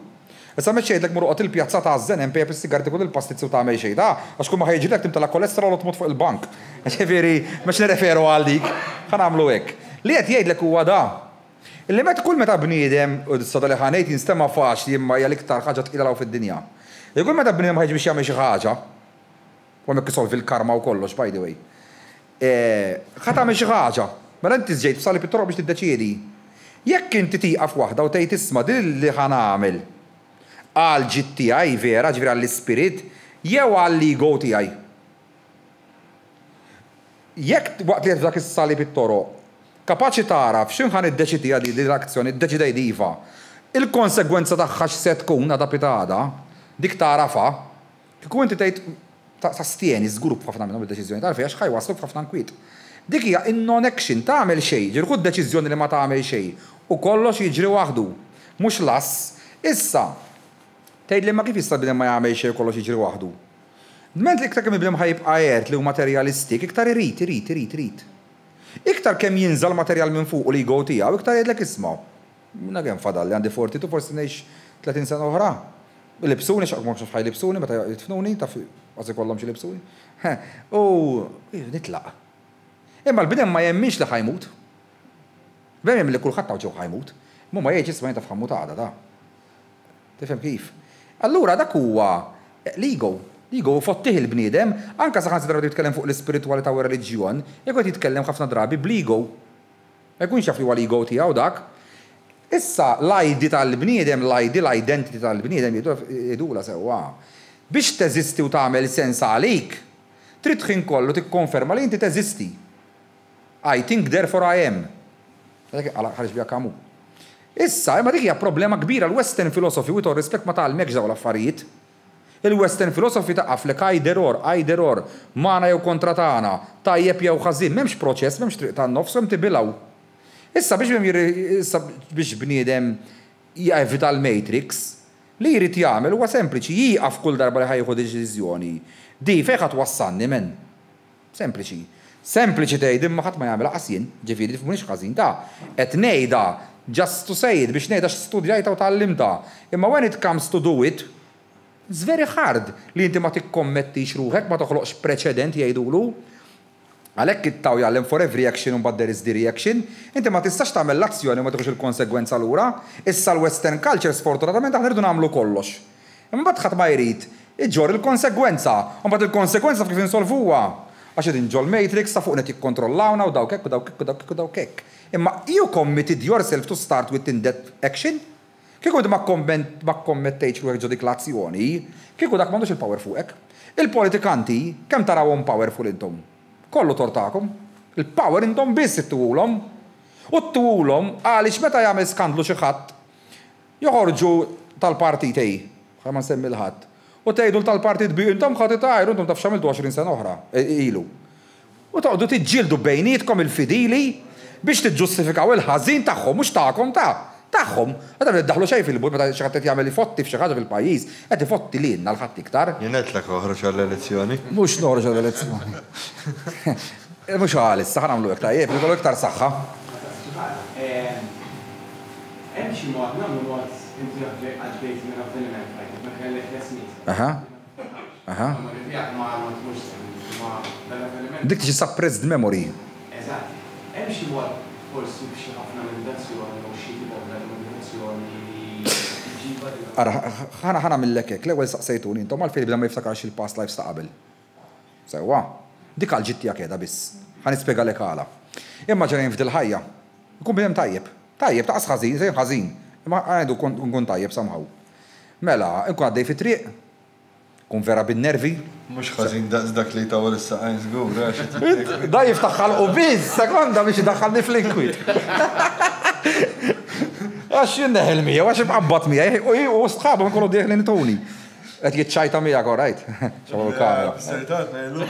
Issa meċ jgħidlek murqot il-pjazza ta' żen hemm pejja sigarti kull il-pastizzi u tagħmel xejn ta' għax kull ma ħejġilek timtala kolesterol u tmut fuq il-bank. Ġifieri meċ nirreferu għal dik, ħanagħmlu hekk. Li qed jgħidlek huwa da. Illi kull meta bniedem u s-sada li ħanejt jinstema' faċli imma hija l-iktar ħaġa tqila fid-dinja. Kull meta bniedem ħejġ biex jagħmel xi ħaġa, u hemmhekk isolvi l-karma u kollox by the way. Ħadd tagħmel xi ħaġa, mela inti żġejt f'sali pit-toroq biex tiddeċiedi. Jekk inti tieqaf waħda u tgħid isma' din li ħanagħmel għal ġid tiegħi vera, ġifieri għall-ispirit, jew għall-ego tiegħi. Jekk waqt li qed dak is-sali pit-toroq, kapaċi taraf x'in ħan iddeċidija di l-azzjoni, iddeċidej diva. Il-konsegwenza tagħha x'se tkun għada pitada, dik tarafha, kieku inti tgħid tastieni żgur b'ħafna minnhom id-deċiżjoni tarfi għax ħajwaslu b'ħafna nkwiet. Dik hija in-non-action tagħmel xejn, ġifieri ħud deċiżjoni li ma tagħmel xejn u kollox jiġri waħdu. Mhux lass, issa tgħid li ma kif jista' bidem ma jagħmel xejn kollox jiġri waħdu. Dment li iktar kemm ibdem ħajbqa' għert li hu materjalistik, iktar irid. Iktar kemm jinżal materjal minn fuq u li go tiegħu, iktar jgħidlek isma'. Minna kemm fadal li għandi 42 forsi ngħix 30 sena oħra. Libsuni x'aqgħu ma x'ħaj libsuni meta jitfnuni taf qasi kollhom xi libsuni. U nitlaq. Imma l-bidem ma jemmix li ħajmut. Bejn li kulħadd taw ġew ħajmut. Ma jgħid isma' jintaf ħammut għada da. Tifhem kif? Allura dak huwa l-ego. Ego fottih il-bniedem, anka saħan drabi jitkellem fuq l-spiritualità u r-reliġjon, jekk qed jitkellem ħafna drabi bl-ego. Ma jkunx jaf li huwa l-ego tiegħu dak. Issa l-ID tal-bniedem, l-identity tal-bniedem jidula sewwa. Biex teżisti u tagħmel sens għalik, trid ħin kollu tikkonferma li inti teżisti. I think therefore I am. Ħareġ bija kamu. Issa, imma dik hija problema kbira l-Western philosophy u tor rispett ma tagħmekx dawn l-affarijiet. Il-Western philosophy taqaflek either or, magħna jew kontra tagħna, tajjeb jew ħażin, m'hemmx proċess, m'hemmx triq tan-nofs, hemm tibilgħu. Issa biex bniedem jevita l-Matrix, li jrid jagħmel huwa sempliċi, jieqaf kull darba li ħajħu deċiżjoni. Di fejn ħadd wassanni men. Sempliċi. Sempliċi tgħid imma ħadd ma jagħmel qasjin, ġifieri mhuwiex ħażin ta' qed ngħidha just to say it biex ngħidha x'studjajta u tgħallimta. Imma when it comes to do it, it's very hard li inti ma tikkommettix ruħek, ma toħloqx preċedent jgħidulu. Għalhekk it-taw jgħallem for every action but there is the reaction, inti ma tistax tagħmel l-azzjoni ma tieħux il-konsegwenza lura. Issa l-Western culture sfortunatament aħna rridu nagħmlu kollox. Imma mbagħad ħadd ma jrid iġġor il-konsegwenza, u mbagħad il-konsegwenza kif insolvuha. Għax qed inġol Matrix ta' fuq qed jikkontrollawna u dawk hekk u dawk hekk. Imma you committed yourself to start with in that action. Kieku ma kommettejx ruħek ġo dik l-azzjoni, kieku dak m'għandux il-power fuqek. Il-politikanti kemm tarawhom powerful intom? Kollu tortakom. Il-power intom biss ittuhulhom. U ttuhulhom għaliex meta jagħmel skandlu xi ħadd joħorġu tal-partit ħa ma nsemmi l-ħadd. U tgħidu tal-partit bi intom ħadd itajru intom taf x'għamiltu 20 sena oħra ilu. U toqgħodu tiġġieldu bejnietkom il-fidili biex tiġġustifikaw il-ħażin tagħhom mhux tagħkom tagħhom. Għadha niddaħlu xejn fil-but meta xi ħadd qed jagħmel ifotti f'xi ħaġa fil-pajjiż, qed ifotti lilna l-ħadd iktar. Jien qedlek oħroġ għall-elezzjoni. Mhux noħroġ għall-elezzjoni. Mhux għalis, saħħa nagħmlu iktar jeb, nagħmlu iktar saħħa. Hemm xi mod nagħmlu mod inti għaddejt minn avveniment ħajt ma kellek lesniet. Dik tiġi suppressed memory. Eżatt. Hemm xi mod forsi b'xi ħafna meditazzjoni u xi tip ta' meditazzjoni Ara, ħana mill-lekek, l-ewwel saqsejtuni intom għalfejn bda ma jiftakarx il-past lives ta' qabel. Sewwa, dik għal-ġittija keda biss. Ħan nispjegalek għala. Imma ġejjin f'dil ħajja. Ikun bidem tajjeb. Tajjeb taqas ħażin, sejn ħażin. Imma għandu nkun tajjeb somehow. Mela, nkun għaddej fit-triq, kun vera bin-nervi. Mhux ħażin dak li tawel is-saqajn żgur, Da jiftaħħal u biss, sekonda biex iddaħħalni fl-inkwit. Għax jinneħel mija, għax imqabbat mija, u sħabu nkunu diħli nitoni. Qed jiċċajta miegħek orajt. Xogħol kamera. Sejtat ngħidu.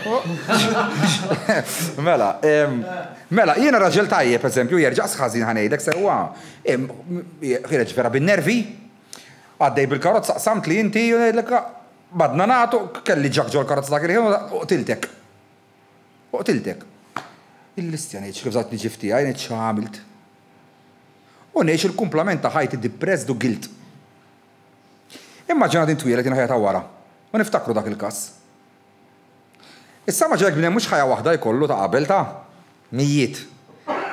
Mela, jiena raġel tajjeb eżempju jerġa' sħażin ħanejdlek sewwa. Ħireġ vera bin-nervi. Għaddej bil-karozza qsamt li inti ngħidlek badna nagħtu kelli ġak ġol karozza dak il-ħin uqtiltek. Uqtiltek. Il-listja ngħid kif żgħat niġi ftiegħi ngħid x'għamilt. U ngħix il-kumplament ta' ħajti depressed u guilt. Immaġina din twielet jien ħajja wara. U niftakru dak il-każ. Issa maġilek bniem mhux ħajja waħda jkollu ta' qabel ta' mijiet.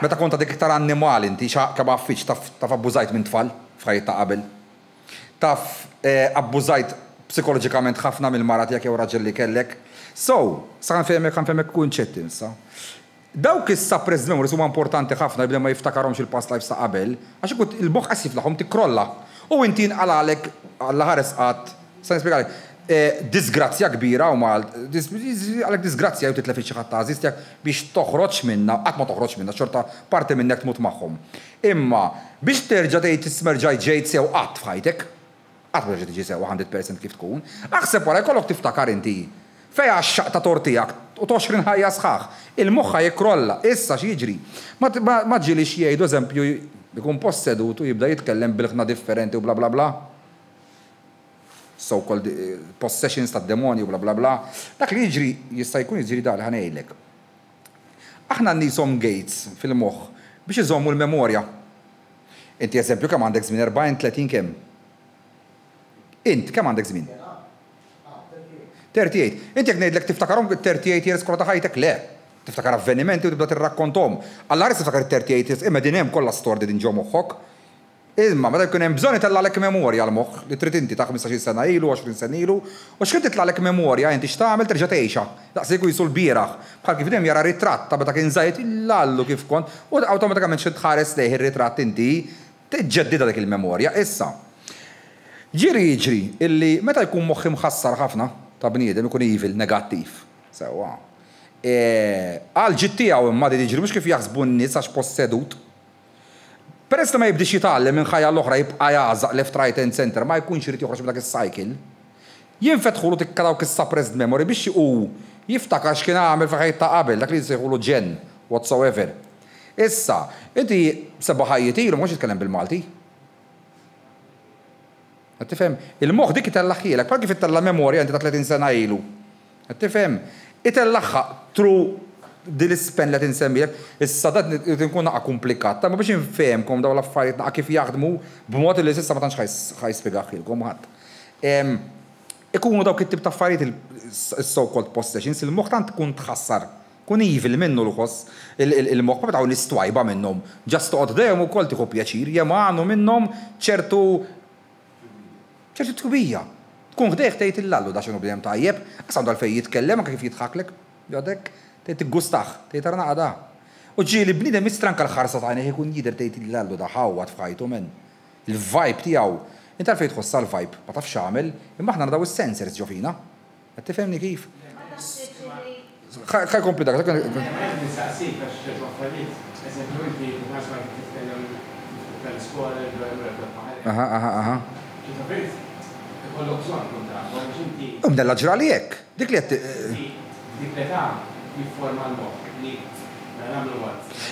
Meta kont dik iktar annimali inti kemm affiċ taf abbużajt minn tfal f'ħajja ta' qabel. Taf abbużajt psikoloġikament ħafna mill-mara tiegħek jew raġel li kellek. So, sa nfehmek kunċetti issa. Dawk is-suppressed memories huma importanti ħafna biex ma jiftakarhomx il-past lives ta' qabel, għax ikun il-moħħ qas jiflaħhom tikrolla. U inti nqalalek Alla ħares qatt, sa nispjegalek, disgrazzja kbira u għalek disgrazzja jew titlef xi ħadd tażis tiegħek biex toħroġ minnha, qatt ma toħroġ minnha, xorta parti minnek tmut magħhom. Imma biex terġa' tgħid tismerġaj ġejt sew qatt f'ħajtek, qatt ma tiġi sew 100% kif tkun, aħseb wara jkollok tiftakar inti fejn għax-xaq ta' tortijak u 20 ħajja sħaħ, il-moħħa jikrolla, issa x'jiġri. Ma ġielix jgħidu eżempju jkun possedut u jibda jitkellem bil-ħna differenti u bla bla bla. So-called possessions ta' demonju bla bla bla. Dak li jiġri jista' jkun jiġri dak li ħanejlek. Aħna nisom gates fil-moħħ biex iżommu l-memorja. Inti eżempju kemm għandek żmien 40-30 kemm? Int kemm għandek żmien? 38. Inti jekk ngħidlek tiftakarhom 38 years kollha ta' ħajtek le. Tiftakar avvenimenti u tibda tirrakkonthom. Alla ħares tiftakar 38 years imma din hemm kollha stordi din ġew moħħok. Imma meta jkun hemm bżonn itellgħalek memorja l-moħħ li trid inti ta' 15 sena ilu, 20 sena ilu, u x'kien titlgħalek memorja inti x'tagħmel terġa' tgħixha. Daqs jkun jisu l-bieraħ. Bħal kif dejjem jara ritratt ta' meta kien żgħid illallu kif kont u awtomatikament xi tħares lejh ir-ritratt inti tiġġeddida dik il-memorja. Issa. Jiġri illi meta jkun moħħi mħassar ħafna ta' bniedem ikun evil, negattiv. Sewwa. Għal ġid tiegħu imma di jiġri mhux kif jaħsbu n-nies għax possedut. Peress li ma jibdix jitgħallem minn ħajja l-oħra jibqa' jagħżaq left right and center ma jkunx irid joħroġ minn dak is-cycle. Jinfetħulu tikka dawk is-suppressed memory biex hu jiftakar x'kien għamel f'ħajja ta' qabel dak li jsejħulu ġen whatsoever. Issa, inti seba' ħajjiet ilu mhux jitkellem bil-Malti. Qed tifhem? Il-moħħ dik itellaħħielek bħal kif itella memorja inti ta' 30 sena ilu. Qed tifhem? Itellaħħa through din ispen li tinsemmilek, issa dat nkun naqa' komplikata, ma biex infehmkom dawn l-affarijiet naqa' kif jaħdmu b'mod li s'issa ma tantx ħajspjegaħilkom ħadd. Ikunu dawk it-tip ta' affarijiet is-so-called possessions, il-moħħ tant tkun tħassar, kun evil minnu l-ħoss il-moħħ ma dawn istwajba minnhom. Ġast toqgħod dejjem ukoll tieħu pjaċir, jemgħanu minnhom ċertu tkubija. Tkun ħdejh tgħid il-lallu da x'inhu bdejjem tajjeb, għas għandu għalfejn jitkellem anke kif jitħaklek, jgħodek. Tejt gustaħ, tejt arnaqa da. U ġili bnidem mistranka l-ħarsa ta' għajneħ ikun jider tejt il-lallu da ħawat f'ħajtu men. Il-vibe tijaw. Inta għalfejn tħossa l-vibe, ma tafx għamil, imma ħna nadaw il-sensors ġofina. Għed tifemni kif? Kaj komplita. Della ġrali jek. Dik li għed.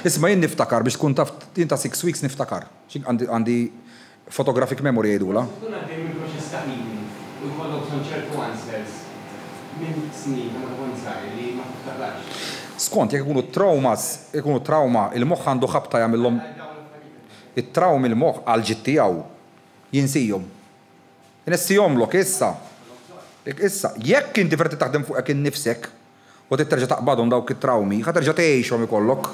Isma jien niftakar biex tkun taf ta' 6 weeks niftakar. Għandi photographic memory jgħidula. Skont, jek ikunu trauma, il-moħħ għandu ħabta jagħmilhom it-traum il-moħħ għal ġid tiegħu jinsihom. Inessihomlok issa. Jekk inti verti taħdem fuqek innifsek u terġa' taqbadhom dawk it-traumi, ħa terġa' tgħixhom ikollok.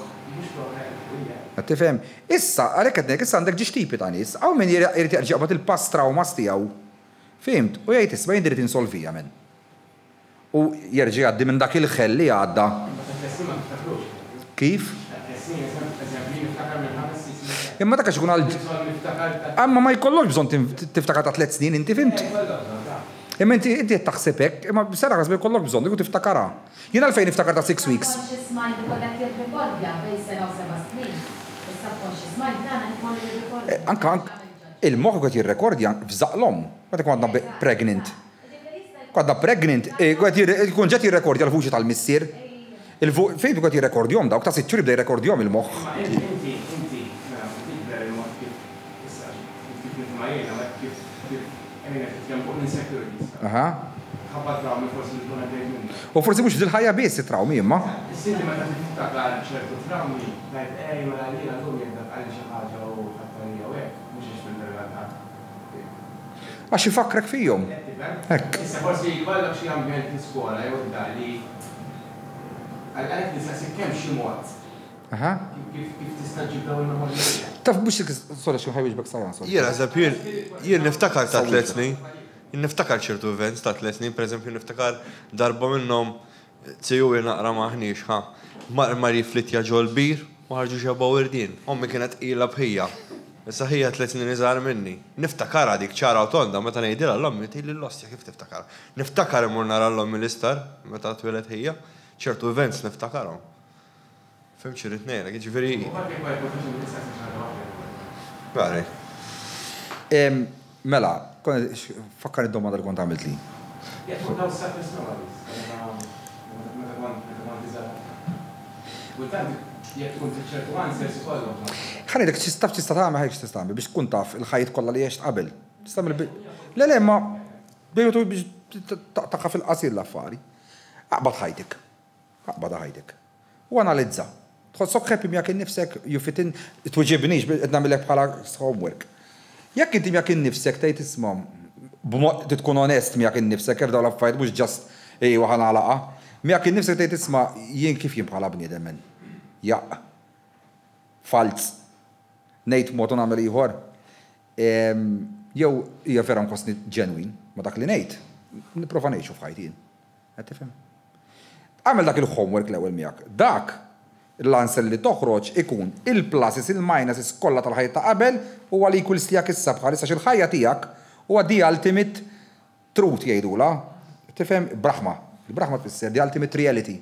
Qed tifhem? Issa għalhekk qed ngħid issa għandek ġiex tipi ta' nies, hawn min irid jerġa' jaqbad il-past traumas tiegħu. Fimt? U jgħid isma' jien irid insolvija men. U jerġa' jgħaddi minn dak il-ħell li għadda. Kif? Imma dak għax ikun għal. Amma ma jkollokx bżonn tiftakar ta' 3 snin inti fimt? Imma inti taħseb hekk, imma sara ħasbek kollok bżonn dik tiftakara. Jien għalfejn niftakar ta' 6 weeks. Anka il-moħħ qed jirrekordja f'żaqlhom, meta kont għandna pregnant. Għadda pregnant, kun ġet jirrekordja l-vuċi tal-missier. Il-Facebook għat jirrekordjom dawk, ta' sitxur jibda jirrekordjom il-moħ. U forsi mux dil-ħajja biss it-trawmi imma. Is-sinti meta tiftakar ċertu trawmi, ngħid mela jiena llum jibda għal xi ħaġa u ħattanija u hekk, mhux ix fil-realtà. Għax ifakrek fihom. Issa forsi jkollok xi ambjent l-iskola jew li għalhekk nistaqsik kemm xi mod. Kif tista' ġib dawn il-memorji? Taf biex sorry xi ħajwiġ bek sajjan. Jien naħseb jien niftakar ta' 3 snin. Niftakar ċertu events ta' 3 snin, pereżempju niftakar darba minnhom tsiju naqra maħniex ma riflitja ġol bir u ħarġu xabaw irdien. Ommi kienet ila bħija. Issa ħija 3 snin iżgħar minni. Niftakar dik ċara u tonda meta ngħidilha l-ommi tgħidli l-ostja kif tiftakar. Niftakar imur nara l-ommi l-istar meta twilet ħija. ċertu events niftakarhom. Fim xi rid ngħidlek, jiġifieri. Għari. Mela, fakkar id-domanda li kont għamilt li. ħani dak tista' tagħmel ħajk tista' tagħmel biex tkun taf il-ħajt kollha li għext qabel. Le ma bejtu biex taqqa fil-qasir l-affari. Aqbad ħajtek. Aqbad ħajtek. U analizza. Tħossok ħepi miegħek innifsek jufitin twiġibniex qed nagħmilek bħala homework. Jekk inti miegħek innifsek tgħid isma' b'mod tkun onest miegħek innifsek kif dawn l-affarijiet mhux ġast ejwa ħanalaqa. Miegħek innifsek tgħid isma' jien kif jien bħala bniedem men. Jaq. Falz. Ngħid mod u nagħmel ieħor. Jew hija vera nkostni ġenwin ma dak li ngħid. Nipprova ngħixu f'ħajti jien. Qed tifhem? Għamel dak il-homework l-ewwel miegħek. Dak l-answer li toħroġ ikun il-pluses, il-minuses kollha tal-ħajja ta' qabel u għal equals tiegħek issa bħal issa il-ħajja tiegħek huwa the ultimate truth jgħidula. Tifhem braħma. Il-braħma tfisser the ultimate reality.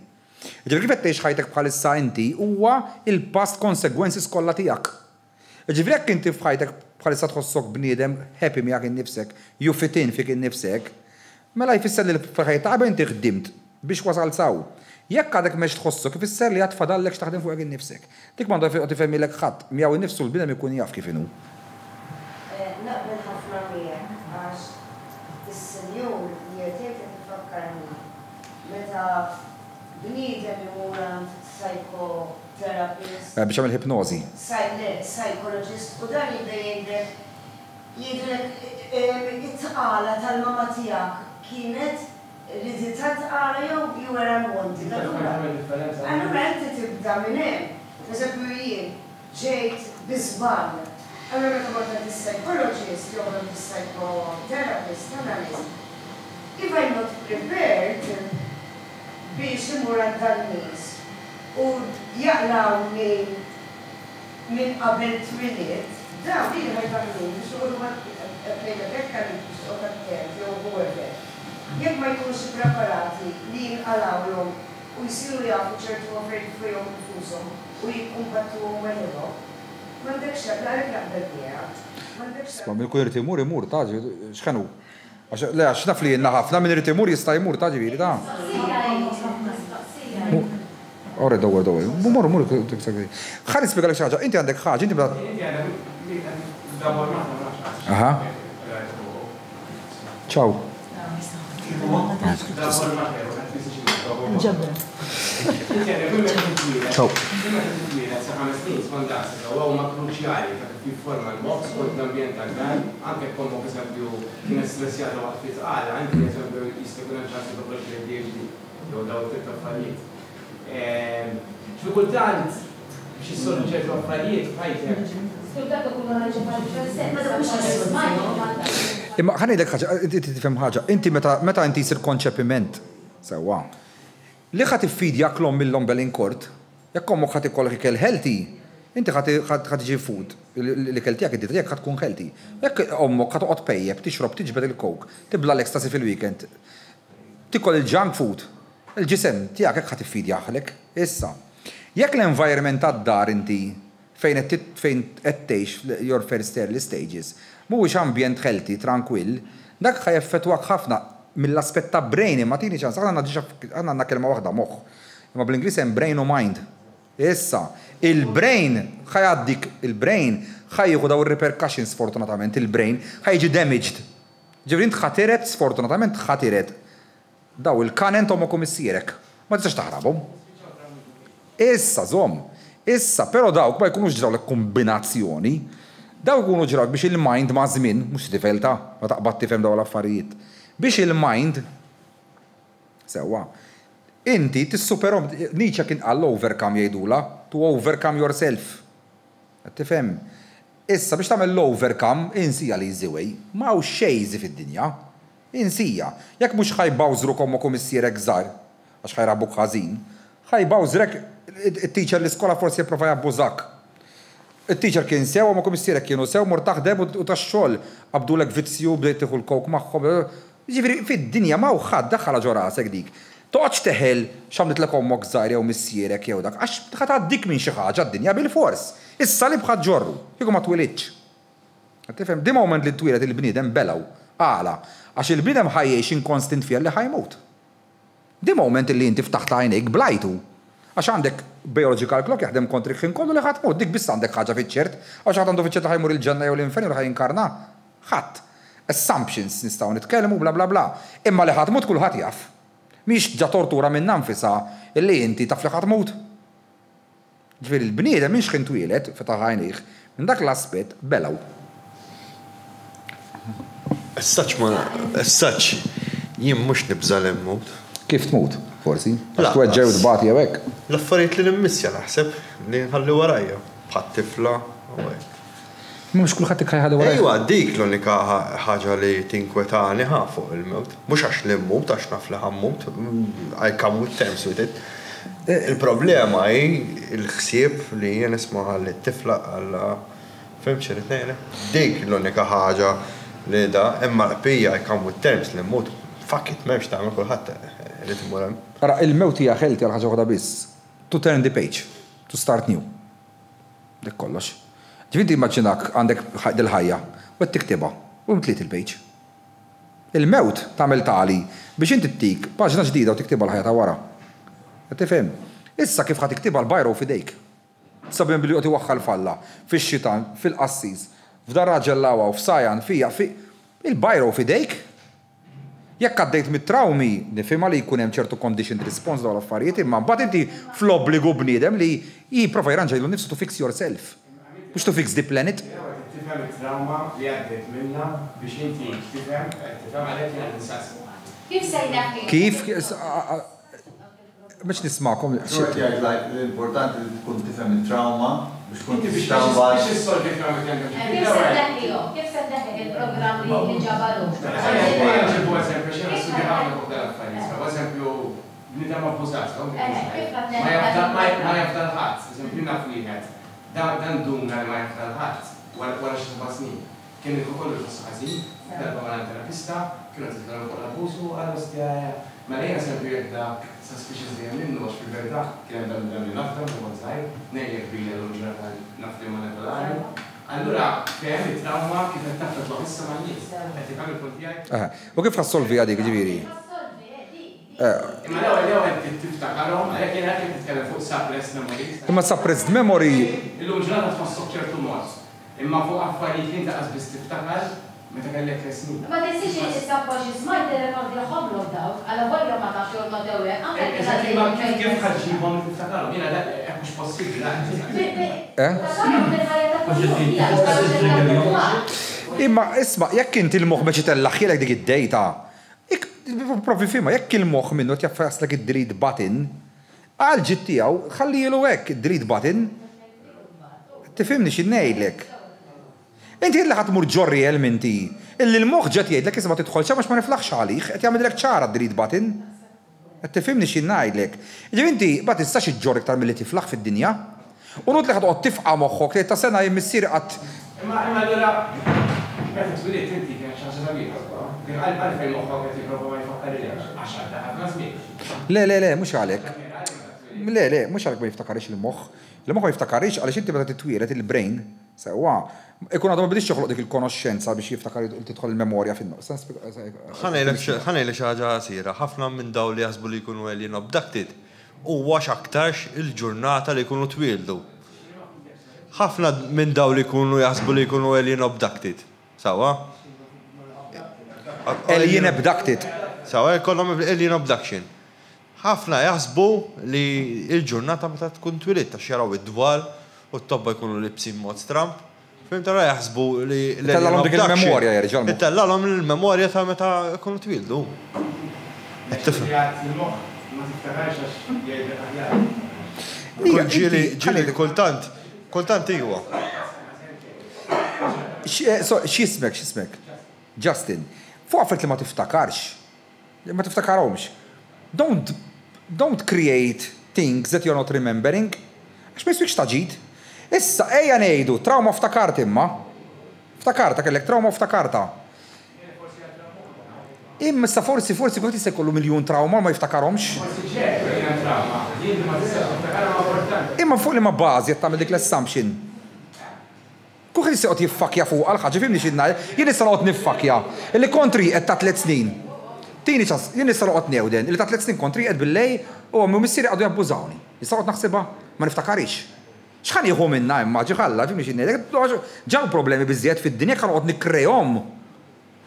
Ġifieri kif qed tgħix ħajtek bħalissa inti huwa il-past consequences kollha tiegħek. Ġifieri jekk inti f'ħajtek bħalissa tħossok bniedem happy miegħek innifsek, you fit in fik innifsek, mela jfisser li f'ħajja ta' qabel inti ħdimt biex wasal saw. Jekk għadek mex tħossok ifisser li għad fadallek x'taħdem fuq innifsek. Dik m'għandu tifhemmilek ħadd miegħu innifsu l-bniedem ikun jaf kif inhu. Naqbel ħafna miegħek għax is-senjur li qed tifakkarni meta bniedem imur għand psychotherapist. Biex għamil hipnożi. Psychologist u dan jgħidlek it-tqala tal-mama tiegħek kienet li tittat għala jew you were unwanted. Allura inti tibda minn hemm. Eżempju jien ġejt biżball. Allura meta mort is-psychologist jew is-psychotherapist analyst. If I'm not prepared biex imur għand tan-nies u jaqlawni minn qabel twiliet, dawn li ħajbaqni biex uħu għatlejla bekka li biex uħu għattent jew whoever. Jekk ma jkunux preparati li jinqalawhom u jsiru jafu ċertu affarijiet fuqhom infushom u jikkumpattuhom magħhom, m'għandekx naqbel miegħek. Ma min kun irid imur ta' x'kenu? Le għax naf li jenna ħafna min irid imur jista' jmur ta' ġifieri ta'. Ora dawwer. Mur tiksek. Ħa nispjegalek xi ħaġa, inti għandek ħaġa, inti Aha. Ciao. Ciao. Ġikultant biex jissolvu ċertu affarijiet f'ħajtek. Imma ħanidek ħaġa, inti tifhem ħaġa, inti meta inti jsir konċepiment sewwa. Li ħadd iffidjak l-om mill-ombel inkort, jekk ommok ħadd ikollok ikel healthy, inti ħadd iġi food, l-ikel tiegħek id-dieta tiegħek ħadd tkun healthy. Jekk ommok ħadd toqgħod pejjeb, tixrob, tiġbed il-coke, tibla l-ecstasy fil-weekend, tikol il-junk food, il-ġisem tiegħek hekk ħadd iffidjaħlek. Issa, jekk l-environment tad-dar inti fejn qed tgħix your first early stages, mhuwiex ambjent healthy, tranquill, dak ħajaffettwak ħafna mill-aspett ta' brain imma tieni ċans, għandna kelma waħda moħħ. Imma bl-Ingliż hemm brain u mind. Issa, il-brain ħajaddik il-brain ħajjieħu daw ir-repercussions sfortunatament, il-brain ħajġi damaged. Ġifri int ħatiret, sfortunatament ħatiret. Daw il-kanen tomok u missierek. Ma tistax taħrabhom. Issa, żomm. Issa, però dawk ma jkunux ġraw l-kombinazzjoni. Dawk ikunu ġraw biex il-mind ma' żmien, mhux tifelta, ma taqbad tifhem daw l-affarijiet. Biex il-mind sewwa. Inti tissuperhom, Nietzsche kien qal overcome jgħidula, to overcome yourself. Qed tifhem? Issa biex tagħmel l-overcome insija li jiżiwej, ma' xejn fid-dinja. Insija. Jekk mhux ħajbawżruk omok u missierek żgħar għax ħajrabuk ħażin, ħajbawżrek it-teacher l-iskola forsi jipprova jabbużak. Il-teacher kien sew, omok u missierek kienu sew, mur taħdem u tax-xogħol qabdulek vizzju bdejt tieħu l-kowk magħhom. Ġifieri fid-dinja ma' ħadd daħħal ġo rasek dik. Toqgħodx teħel x'għamlitlek ommok żgħar jew missierek jew dak, għax ħadd għaddik minn xi ħaġa d-dinja bil-fors. Issa li bħad ġorru, kieku ma twilidx. Tifhem, di moment li twilet il-bniedem belaw, għala, għax il-bniedem ħajjiex inkonstant fiha li ħajmut. Di moment li inti ftaħt għajnejk blajtu. Għax għandek biological clock jaħdem kontri ħin kollu li ħadd mut, dik biss għandek ħaġa fiċ-ċert, għax ħadd għandu fiċ-ċert ħajmur il-ġenna jew l-infern jew ħajinkarna. Ħadd. Assumptions nistgħu nitkellmu bla bla bla. Imma li ħadd mut kulħadd jaf. Mhix ġa tortura minn nfisha illi inti taf li ħadd mut. Ġifieri il-bniedem mhix ħin twieled fetaħ għajnejh minn dak l-aspett belaw. As-such, jien mhux nibża li mmut. Kif tmut, forsi? Għax tweġġew id-bagħti hekk. L-affarijiet li nimmissja naħseb li nħalli warajja bħat tifla u hekk. Mhux kulħadd ikħajħadu warajja. Ejwa, dik l-unika ħaġa li tinkwetani fuq il-mewt. Mhux għax li mmut, għax naf li ħammut, I come with terms with it. Il-problema hi il-ħsieb li jien nisma' ħalli-tifla għalla fim xirrid ngħidlek. Dik l-unika ħaġa li da imma l-qbija I come with terms li mmut. Fuck it, m'hemmx tagħmel kulħadd irid imur hemm. Ara il-mewt hija ħelti għal ħaġa waħda biss. To turn the page, to start new. Dik kollox. Ġifinti immaġinak għandek dil-ħajja u tiktibha u mtliet il-page. Il-mewt tagħmel tali biex inti tik paġna ġdida u tiktibha l-ħajja ta' wara. Qed tifhem? Issa kif ħad tiktibha l-bajra f'idejk. Sabem billi qed iwaħħal falla fix-xitan, fil-qassis, f'dar raġel lawa u f'sajan fija il-bajra f'idejk. Jekk għaddejt mit-traumi, nifhimha li jkun hemm ċertu conditioned response dawn l-affarijiet, imma mbagħad inti fl-obbligu bniedem li jipprova jranġajlu nnifsu to fix yourself. Mhux to fix the planet. Tifhem it-trauma li għaddejt minnha biex inti tifhem għalhekk jien ninsaqsi. Kif sejnaħ? Kif biex nismakom. L-importanti li tkun tifhem it-trauma biex tkun Biex issolvi trauma Kif seddaħlihom? Kif seddaħ il-programm li ġabaru? Ġibu eżempju, xejn studji ħafna fuq dal-affarijiet. Eżempju, bniedem abbużat. Ma jafdal ħadd, eżempju naf wieħed. Dan dum ma jafdal ħadd wara xi 7 snin. Kien ikollu jħossu ħażin, darba ma terapista, kienu titkellmu fuq l-abbuż u għal ma lejna eżempju jekk dak suspicious li minnu għax fil-verità kien hemm dan li nafdem u żgħir, nejjek bila l-ġurnata nafdem ma nafdalari. Allura, fehem it-trauma kif qed tafda tloq issa man-nies. Qed ikamil punt tiegħek. U kif ħassolvi għadik ġifieri? Imma l-ewwel tiftakarhom għalhekk jien qed titkellem fuq suppressed memories. Imma suppressed memory. Illum ġurnata tħossok ċertu mod. Imma fuq affarijiet li taqas biss tiftakar meta kellek snin. Ma tinsiex is-subconscious mind tirrekord joħoblu dawk, għal volja ma tafx jorma dewwek, anke kif ħaġibhom tiftakarhom, jiena hekk mhux possibbli. Imma isma' jekk inti l-moħħ biex itellaħħilek dik id-dejta, provi fihma jekk il-moħħ minnu jaffaslek id-delete button, għal ġid tiegħu ħallilu hekk id-delete button. Tifhimni xi ngħidlek. Inti li ħadd mur ġorri elementi, illi l-moħħ ġed jgħidlek isma' tidħolx għax ma niflaħx għalih, qed jagħmilek ċara d-delete button. Qed tifhimni xi ngħidlek. Ġifieri inti ma tistax iġġorr iktar milli tiflaħ fid-dinja. U nut li ħadqgħod tifqa' moħħok li ta' sena jmissier qatt. Imma allura meta twilit inti kien xi ħaġa sabiħa. Kien għalfejn moħħok qed jipprova ma jfakkarilekx għax għadda ħafna żmien. Le, mhux għalek. Le, mhux għalek ma jiftakarix il-moħħ. Il-moħħ ma jiftakarix għaliex inti meta titwieled il-brain Sewwa, ikun għadhom ma bidix joħloq dik il-konoxxenza biex jiftakar tidħol il-memorja fin-noqs. Ħanejlek xi ħaġa qasira, ħafna minn dawn li jaħsbu li jkunu alien abducted huwa x'aktarx il-ġurnata li jkunu twildu. Ħafna minn dawn li jkunu jaħsbu li jkunu alien abducted. Sewwa? Alien abducted. Sewwa jkollhom alien abduction. Ħafna jaħsbu li il-ġurnata meta tkun twilid ta' jaraw id-dwal u t-tobba jkunu libsin mod Trump. Fim tara jaħsbu li tellalhom dik il-memorja jerġgħu. Tellalhom il-memorja ta' meta jkunu twildu. Ġieli kultant iwa. X'ismek? Justin, fuq affarijiet li ma tiftakarx. Ma tiftakarhomx. Don't create things that you're not remembering. Għax ma jiswikx taġid. Issa, ejja ngħidu, trauma ftakart imma. Ftakarta kellek trauma ftakarta. Imma issa forsi kont jista' jkollu miljun trauma ma jiftakarhomx. Imma fuq li ma bażi qed tagħmel dik l-assumption. Kuħ jista' jqgħod jiffakja fuq għal ħaġa fimni x'inna, jien nista' noqgħod niffakja. Illi kontri qed ta' 3 snin. Tini ċas, jien nista' noqgħod newden, illi ta' 3 snin kontri qed billej u għammu missieri għadu jabbużawni. Nista' noqgħod naħsibha ma niftakarix. X'ħan jieħu minna imma ġiħalla fimni x'inna, ġew problemi biżjed fid-dinja kan noqgħod nikkrejhom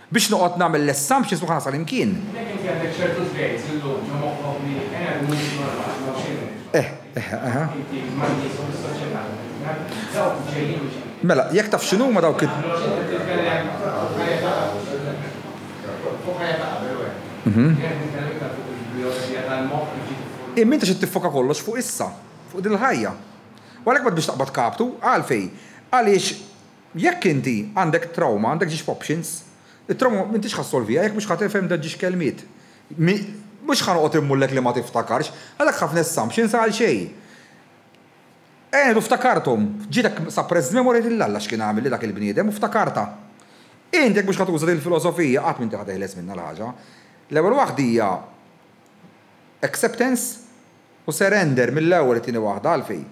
biex noqgħod nagħmel l-assumptions u ħanasal imkien. Mela, jekk taf x'inhu ma dawk Imma inti xi tiffoka kollox fuq issa, fuq din il-ħajja. U għalhekk biex taqbad kaptu, għalfej. Għaliex jekk inti għandek trauma, għandek ġiex options, it-trauma m'intix ħassolvija jekk mhux ħatifhem da ġiex kelmiet. Mhux ħanoqgħod immullek li ma tiftakarx, għalhekk ħafna assumptions għal xejn. Du ftakartom, ġitek suppressed memory till-alla x'kien għamil li dak il-bniedem u ftakarta. Inti jekk mhux ħatuża il-filosofija qatt m'inti ħateħles minnha l-ħaġa. L-ewwel waħda hija acceptance u surrender mill-ewwel it-tieni waħda għalfejn.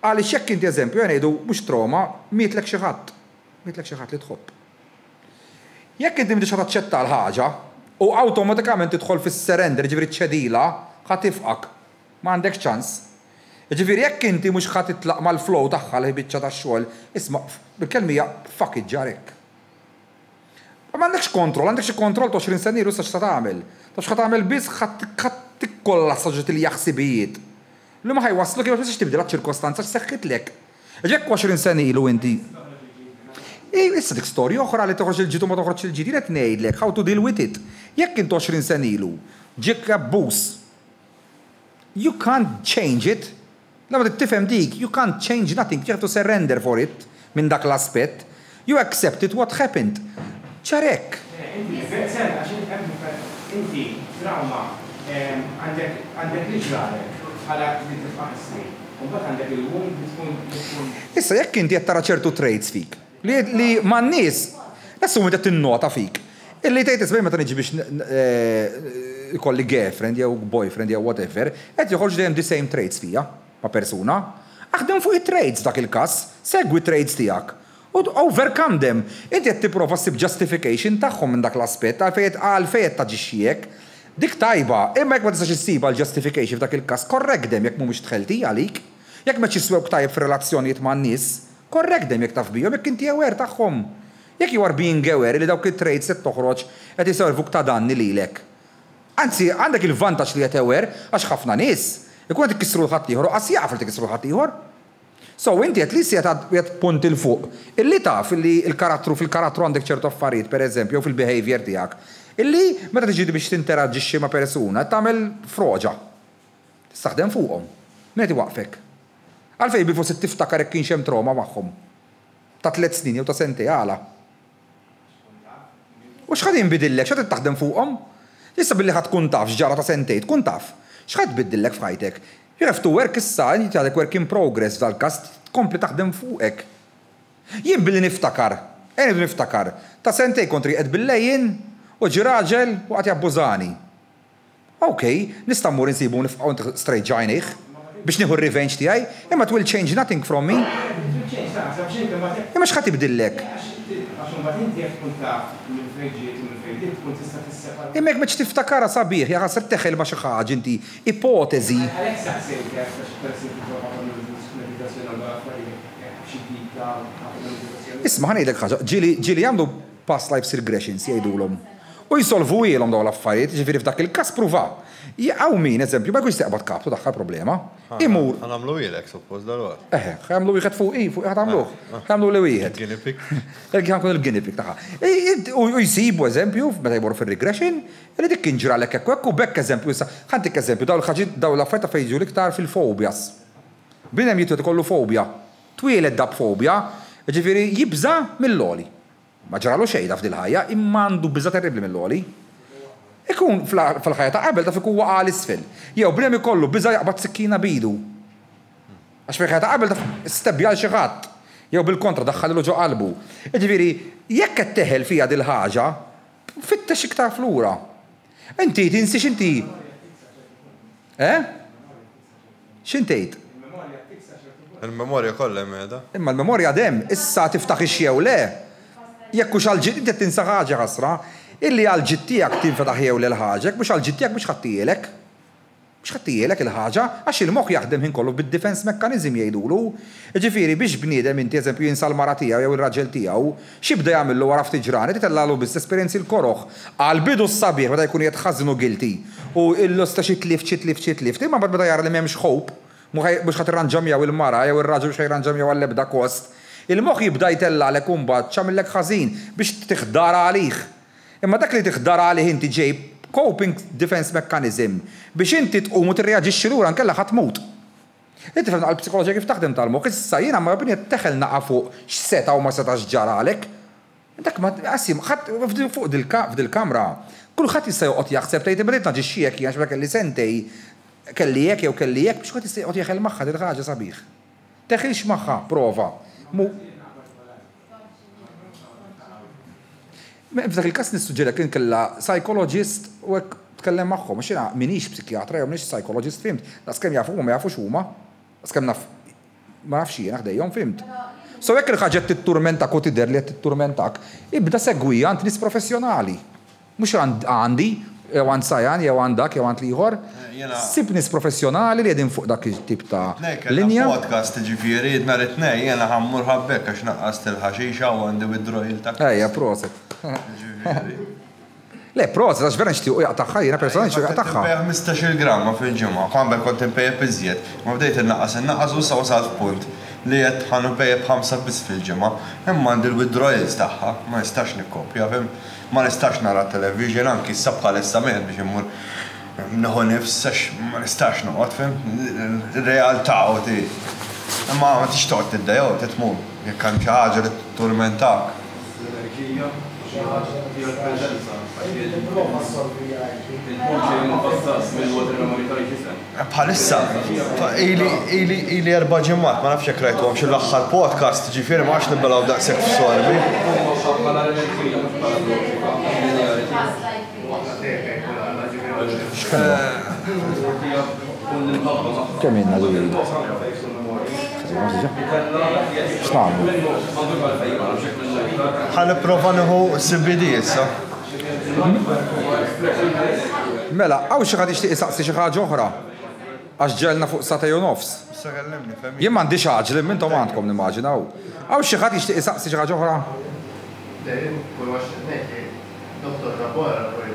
Għaliex jekk inti eżempju ngħidu mhux trauma, mietlek xi ħadd. Mietlek xi ħadd li tħobb. Jekk inti m'intix taċċetta l-ħaġa u awtomatikament tidħol fis-surrender, ġifieri ċedila, ħatifqak. Ma għandekx ċans. Ġifieri jekk inti mhux ħadd titlaq mal-flow tagħha li biċċa tax-xogħol, isma' bil-kelmija fuck it ġarek. Ma għandekx kontroll, għandek xi kontroll ta' 20 sena ilu sa x'ta' tagħmel. Ta' x'ta' tagħmel biss ħadd tikkolla saġġet il-jaħsibijiet. Li ma ħajwasslu kif biex tibdilha ċirkostanza x'seħħitlek. Jekk 20 sena ilu inti. Issa dik storja oħra li toħroġ il-ġid u ma toħroġ il-ġid qed ngħidlek how to deal with it. Jekk inti 20 sena ilu, ġik abbuż. You can't change it. Lama tifhem dik, you can't change nothing, you have to surrender for it minn dak l-aspett. You accept it what happened. ċarek. Inti, trauma, għandek li ġrarek, bħala li għandek il-wum Issa, jekk inti qed tara ċertu traits fik, li man-nies, nassumi qed tinnota fik. Illi tgħid isbej meta niġi biex ikolli girlfriend jew boyfriend jew whatever, qed joħorġ dejjem the same traits fija ma' persuna. Aħdem fuq it-traits dak il-każ, segwi traits tiegħek. U overcome them. Inti qed tipprova ssib justification tagħhom minn dak l-aspett għalfejn taġixxiek. Dik tajba, imma jekk ma tistax issiba l-justification f'dak il-każ, korrekt dem jekk mhumiex tħelti għalik. Jekk ma ċiswewk tajb f'relazzjonijiet man-nies, korrekt dem jekk taf bihom jekk inti aware tagħhom. Jekk you are being aware li dawk it-traits qed toħroġ qed iservuk ta' danni lilek. Anzi, għandek il-vantaġġ li qed aware għax ħafna nies ikun qed ikissru l-ħadd ieħor, qas jaqaf li tikissru l-ħadd ieħor. So, inti għet li jgħet punt il-fuq. Illi taf illi fil-karattru għandek ċertu affarijiet, per eżempju, fil-behavior tijak. Illi, meta tiġi biex tinteraġġixxi ma' persuna, tagħmel froġa. Tistaħdem fuqhom. Min qed iwaqfek. Għalfejn bil-forsi tiftakar hekk kienx hemm trauma magħhom. Ta' 3 snin jew ta' sentej għala. U x'ħad jinbidillek, x'ħad taħdem fuqhom? Issa billi ħadd tkun taf x'ġara ta' sentej, tkun taf. X'ħad tbiddillek f'ħajtek? You have to work issa, inti għadek work in progress dal-kas, tkompli taħdem fuqek. Jien billi niftakar, ta' sentej kontri qed billejjin u ġiraġel u qed jabbużani. Okej, nista' mmur insibu nifqgħu straight ġajnih. biex nieħu r-revenge tiegħi, imma it will change nothing from me. Imma x'ħadd tibdillek? Imma jekk meċ tiftakara sabiħ, jaħasser teħel ma xi ħaġa inti ipotezi. Isma' ħanejdlek ħaġa, ġieli għandu past life regressions jgħidulhom. U jisolvu ilhom dawn l-affarijiet, ġifieri f'dak il-każ pruva. Jaqgħu min, eżempju, ma jkunx teqbad kaptu daħħal problema. Imur. Għamlu ilek, suppost dal-għor. Għamlu wieħed fuq għamluh. Għamlu li wieħed. Guinea pig. Għamlu il-guinea pig taħħa. U jisibu eżempju, meta jmorru fil-regression, li dik kinġralek ekku bekk eżempju, ħantik eżempju, daw l-affarijiet fejġu liktar fil-fobias. Binem jitu kollu fobja. Twieled dab fobja, ġifieri jibża mill-loli. Ma ġralu xejda f'dil-ħajja, imma għandu biża terribli mill-loli. Ikun fil-ħajja ta' qabel ta' fikun waqa' l-isfel. Jew bremi kollu biża jaqbad sikkina bidu. Għax fil-ħajja ta' qabel ta' stebbja għal xi ħadd. Jew bil-kontra daħħalilu ġo qalbu. Ġifieri, jekk qed teħel fiha dil ħaġa, fittex iktar flura. Inti tinsix inti. X'intejt? Il-memorja kollha meda. Imma l-memorja dem, issa tiftaħ ix-xew le. Jekk hux għal-ġid inti tinsa ħaġa ħasra, illi għal-ġid tiegħek tinfetaħ jew lil ħaġek, mhux għal-ġid tiegħek mhux ħaddilek. Mhux ħaddilek il-ħaġa għax il-moħħ jaħdem ħin kollu bid-defense mechanism jgħidulu. Ġifieri biex bniedem inti eżempju jinsa l-mara tiegħu jew ir-raġel tiegħu, x'ibda jagħmillu wara ftit ġranet itellagħlu biss esperjenzi l-koroħ. Għal-bidu s-sabiħ meta jkun jitħażnu guilty u l-osta xi tlift, imma bad meta jara li m'hemmx hope, mhux ħadd irranġam jew il-mara jew ir-raġel xejn irranġam jew għall-ebda kost. Il-moħħ jibda jtellalek imbagħad x'għamillek ħażin biex tiħdar għalih. Imma dak li tiħdar għalih inti ġej coping defense mechanism biex inti tqum u tirreaġixxi lura nkella ħadd tmut. Inti fehmna għall-psikoloġija kif taħdem tal-moħħ, issa jiena ma bini teħel naqa' fuq x'seta' u ma setax ġaralek. Dak ma qasim ħadd fuq f'dil-kamra. Kulħadd jista' joqgħod jaħseb tgħid imbagħad naġixxi hekk għax kelli sentej kelli hekk jew kelli hekk biex kulħadd jista' joqgħod jeħel magħha dil ħaġa sabiħ. Teħilx magħha, prova. F'dak il-każ nissuġġerek kien kellha psychologist u hekk tkellem magħhom, għax jiena minix psikjatra jew minix psychologist fimt, daskemm jafu ma jafux huma, daskemm naf ma nafx jiena ħdejhom fimt. So hekk il-ħaġa titturmentak u tidher li qed titturmentak, ibda segwija għand nies professjonali. Mhux għandi jew għand Sajan jew għand dak jew għand ieħor. Sib nies professjonali li qegħdin fuq dak it-tip ta' linja. Podcast ġifieri nhar it-tnejn jiena ħammur ħabbek għax naqqast il-ħaxixa u għandi withdrawal ta' ejja proset. Le, proset, għax vera nixtieq jaqtaħħa jiena personali nixtieq jaqtaħħa. 15 gramma fil-ġimgħa, qabel kont impejjeb iżjed, ma bdejt innaqqas u sa wasalt punt li qed ħanu pejjeb 5 biss fil-ġimgħa, imma għandi l-withdrawals tagħha, ma nistax nikkopja, ma nistax nara television anki s-sabħa l-istament biex immur nħu nifsax, ma nistax noqgħod fim, ir-realtà u ti. Imma ma tix toqgħod tiddejaw, titmur, jekk hemm xi ħaġa li tormentak. Bħalissa, ili 4 ġimgħat, ma nafx jekk rajtuhom xi l-aħħar podcast, ġifieri ma għax nibbelgħu daqshekk f'sorbi. Kemm inna duri? X'nagħmlu? Ħanipprova nieħu CBD issa. Mela, hawn xi ħadd jixtieq isaqsi xi ħaġa oħra għax ġelna fuq satej u nofs. Jien m'għandix ħaġa intom għandkom nimmaġinaw. Hawn xi ħadd jixtieq isaqsi xi ħaġa oħra? Dottor Rabora fuq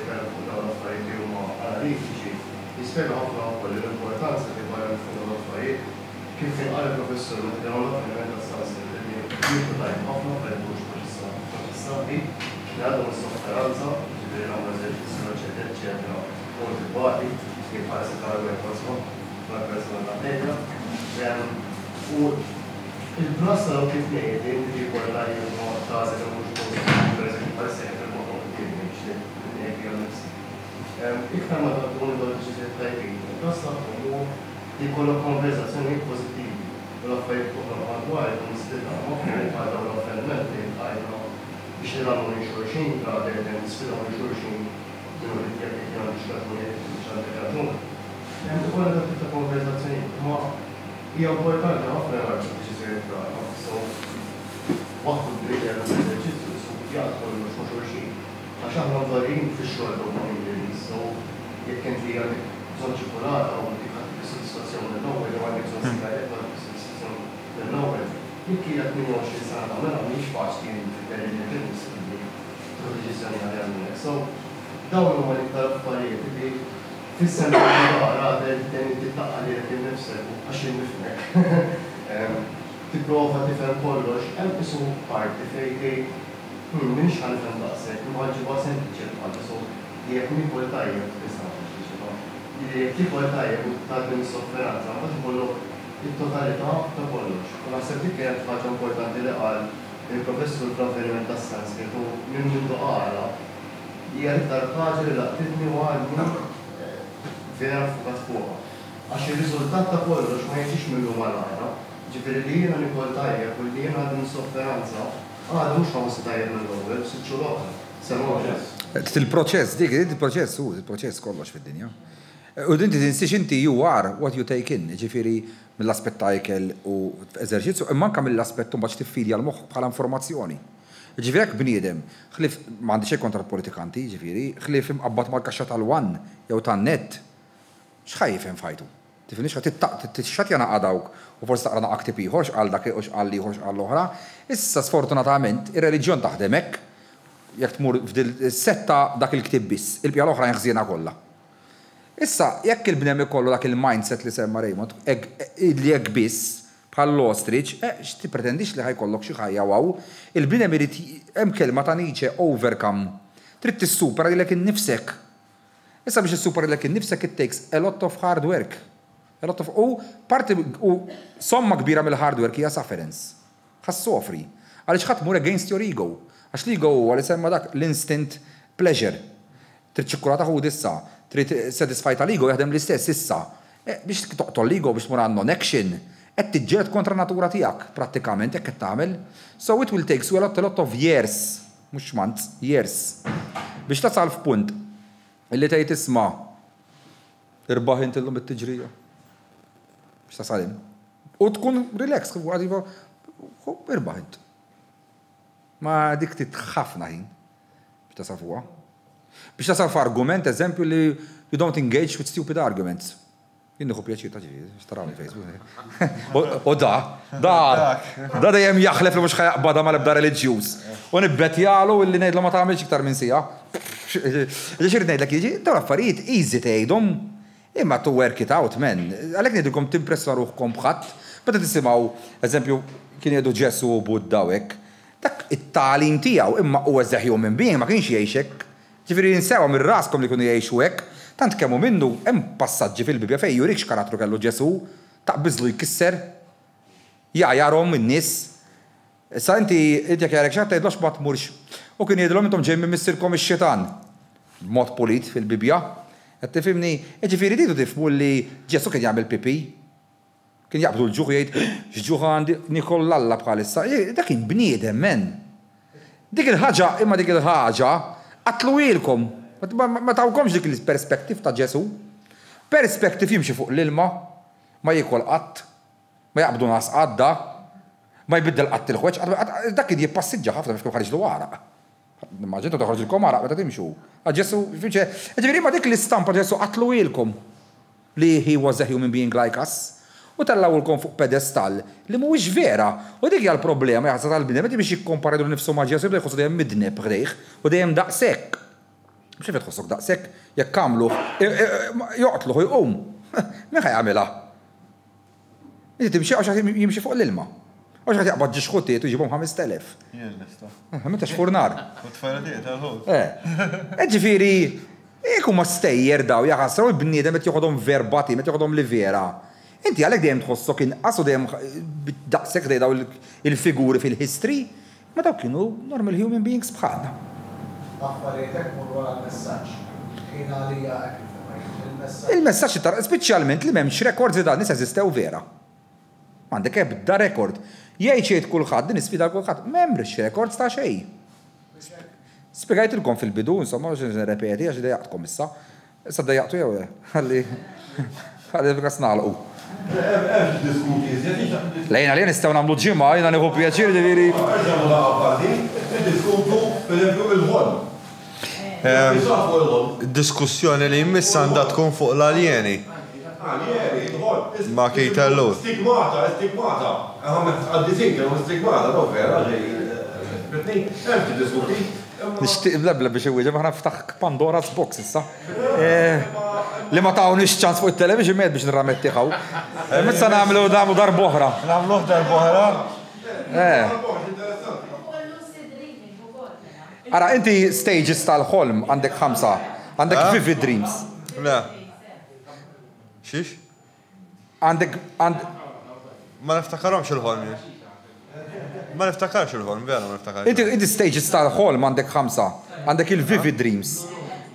dawn l-affarijiet li huma analitiċi jispjega ħafna wkoll l-importanza li barra fuq dawn l-affarijiet kif inqal il-professur li dawn l-affarijiet tas-sansi li jieħdu tajb ħafna f'redux proċessati li għadhom is-sofferanza ġifieri nagħmlu eżerċizzju eċetera u l-bati kif bħala se tara l-persuna mal-persuna u il-prosta u kif ngħid inti jkollha jieħdu każi li mhux pereżempju bħal iktar ma tkun id-deċiżjoni tajbin, tasla u jkollok konversazzjoni pożittivi. U l-affarijiet fuq madwar ikun sfida ħafna bħal dawn l-avvenimenti għajna biex nagħmlu lil xulxin rather than nisfidaw lil xulxin kienu li jekk jagħmlu xi raġunijiet biex għandek raġun. Ikolla dak ta' konverzazzjoni, ma hija importanti ħafna biex isir prava. So, waħdu dritt l-eżerċizzju jgħid kollox ma' xulxin. Għax aħna mvarrin fix-xogħol dominili, so jekk inti għandek bżonn ċokolata u dik is-sodisfazzjoni mill-ewwel jew għandek bżonn sigaretta is-sodisfazzjoni mill-ewwel. Jekk ilek 28 sena tagħmilha mhix faċli intelligenti tieħu deċiżjoni ħaġa minnek. So, dawn huma l-iktar affarijiet li fis-sena tagħra dejjem tittaqqa lilek innifsek għax innifnek. Tipprova tifhem kollox, hemm isu parti fejn minix ħalfem daqsek, imħalġiba sempliċi bħalta, so jek nikol tajjeb tista' jek nikol tajjeb u tgħaddi mis-sofferanza, ma tkollok it-totalità ta' kollox. U naħseb dik kienet ħaġa importanti li qal il-professur fl-avveniment tas-sanskritu minn mindu qara hija l-iktar ħaġa li laqtitni u għalni vera fukat fuqha. Għax ir-riżultat ta' kollox ma jiġix minnhom għal-għara, ġifieri li jiena nikol tajjeb u li jiena għaddi mis-sofferanza għada mux għamu s-tajjer mill-għol, s-sitxu l-għol. Il-proċess, dik, il-proċess kollox fid-dinja. U dinti tinsiex inti you are what you take in, ġifiri mill-aspett ta' ikel u eżerċizzju, immanka mill-aspett mbagħad tiffidja l-moħħ bħala informazzjoni. Ġifiri hekk bniedem, ħlif m'għandi xejn kontra l-politikanti, ġifiri, ħlif imqabbad mal-kaxxa tal-wan jew tan-net, x'ħajjef hemm fajtu. Tifini xat jana għadawk u forsi taqra naqak tipi ħorx għal dak ux għal li ħorx għal l-oħra. Issa sfortunatament ir-reliġjon taħdemek jekk tmur f'dil-setta dak il-ktib biss, il-pja l-oħra jaħżiena kollha. Issa jekk il-bnem ikollu dak il-mindset li semma Raymond, li jekk biss bħal l-ostrich, x'ti pretendix li ħajkollok xi ħajja waw, il-bnem irid hemm kelma ta' Nietzsche overcome. Trid tissupera lilek innifsek. Issa biex tissupera lilek innifsek it takes a lot of hard work. U somma kbira mill-hard work hija sufferance. Ħass sofri. Għaliex ħadd mur against your ego. Għax l-ego huwa li semma dak l-instant pleasure. Trid ċikkulata ħud issa, trid satisfy tal-ego jaħdem l-istess issa. Biex toqtol l-ego biex tmur għand non-action, qed tiġġieled kontra natura tiegħek prattikament jekk qed tagħmel. So it will take you a lot of years, mhux months, years. Biex tasal f'punt illi tgħid isma' irbaħ inti llum it-tiġrija. Biex tasalim. U tkun relax, għadiva, irbaħint. Ma dik titħafna ħin. Biex tasal fuqa. Biex tasal f'argument, eżempju li you don't engage with stupid arguments. Jien nħu pjaċir ta' ġivi, xtaraw Facebook. U da dajem jaħlef li mux ħajaqbada ma l-ebda reliġjuż. U nibbet jgħalu illi nejdlu ma ta'amilx iktar minn sija. Ġiġir nejdlek jiġi, daw affarijiet easy tgħidhom. Imma to work it out, men. Għalek nidilkom timpressa ruħkom bħadd, meta tisimaw, eżempju, kien jgħidu Ġesu u Budda hekk, dak it-tagħlim tiegħu imma huwa żeħju minn bih, ma kienx jgħixek. Ġifieri ninsewa minn raskom li kienu jgħixu hekk, tant kemm minnu hemm passaġġi fil-Bibja fejn jurikx karattru kellu Ġesu, taqbiżlu jkisser, jaqjarhom in-nies. Issa inti jekk jarek xi tgħidlux ma tmurx. U kien jgħidilhom intom ġejjin minn missierkom ix-xitan. B'mod polit fil-Bibja. Qed tifhimni, ġifieri tridu tifhmu li Ġesu kien jagħmel pipi. Kien jaqbdu l-ġuħ jgħid, x'ġuħ għandi nikol l-Alla bħalissa. Dak kien bniedem men. Dik il-ħaġa, imma dik il-ħaġa qatlu ilkom. Ma tawkomx dik il-perspettiv ta' Ġesu. Perspettiv jimxi fuq l-ilma, ma jikol qatt, ma jaqbdu nas qadda, ma jbiddel qatt il-ħweġ, dak kien jippassiġġa ħafna biex kien ħarġ l-għaraq. Maġġetu toħroġilkom għaraq meta timxu. Ġesu, ġifieri ma dik l-istampa Ġesu qatlu ilkom li he was a human being like us. U tellawulkom fuq pedestal li mhuwiex vera. U dik hija l-problema jaħseb tal-bnedem biex jikkomparu nifsu ma' Ġesu jibda jħossu dejjem midneb ħdejh u dejjem daqshekk. Mhux qed tħossok daqshekk jekk kamlu joqtluh u jqum. Min ħajgħamilha? Inti timxi għax jimxi fuq l-ilma. Għax għat jaqbad ġiġħutiet u jġibom 5,000. Jellista. Meta xfurnar. U t-faradiet, għal-ħod. Ġifiri, iku ma stejjer daw, jaħasraw il-bniedem met joħodhom verbati, met joħodhom li vera. Inti għalek dejjem tħossok inqas u dejjem daqshekk daw il-figuri fil-history, ma daw kienu normal human beings bħalna. Affarijiet hekk mur wara l-messaġġ. Kien għalija il-messaġġ tar speċjalment li m'hemmx rekords li dan nies eżistew vera. M'għandek ebda rekord. Jgħid xejn kulħadd din isfida kulħadd, m'hemmx rekords ta' xejn. Spjegajtilkom fil-bidu, insomma, biex nirrepeti għax dejjaqtkom issa. Issa dejjaqtu jew ħalli. Għaddi bika snalqu. Lejna li nistaw namlu ġimma, jina neħu pjaċir ġiviri. Diskussjoni li jmiss għandha tkun fuq l-aljeni. Ma kejtellu. Stigmata. Għaddi stigmata, no vera, Nishtiq blabla biex iwieġa, maħna ftaħ Pandora's box issa. Li ma taw ċans fuq il-television med biex nirramettiħaw. Mitsa namlu darboħra. Namlu darboħra? Ara, inti stages tal-ħolm għandek 5, għandek vivid dreams. Le. Xiex? Għandek... Ma niftakaromx il-ħolm. Ma niftakarx il-ħolm, vera ma niftakarx. Inti stages tal-ħolm għandek 5, għandek il-vivid dreams,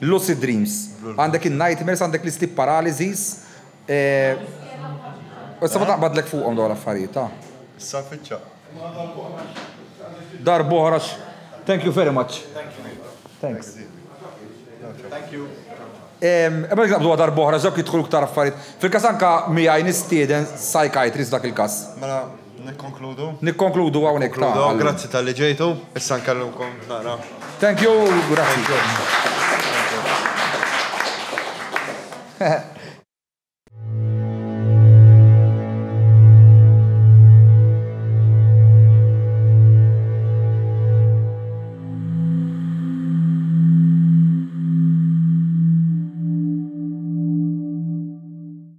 lucid dreams, għandek il-nightmares, għandek l-sleep paralysis. Issa ma taqbadlek fuqhom dawn l-affarijiet, ta'? Issa fitxa. Darbohrax. Thank you very much. Thanks. Thank you. Ebba naqbdu għadar boħra, ġak jitħulu ktar affarijiet. Fil-kas anka miħaj nistieden psychiatrist dak il-kas. Mela, nikkonkludu? Nikkonkludu għawnek ta' Grazzi tal-li ġejtu, issa nkellumkom naqra. Thank you, grazzi.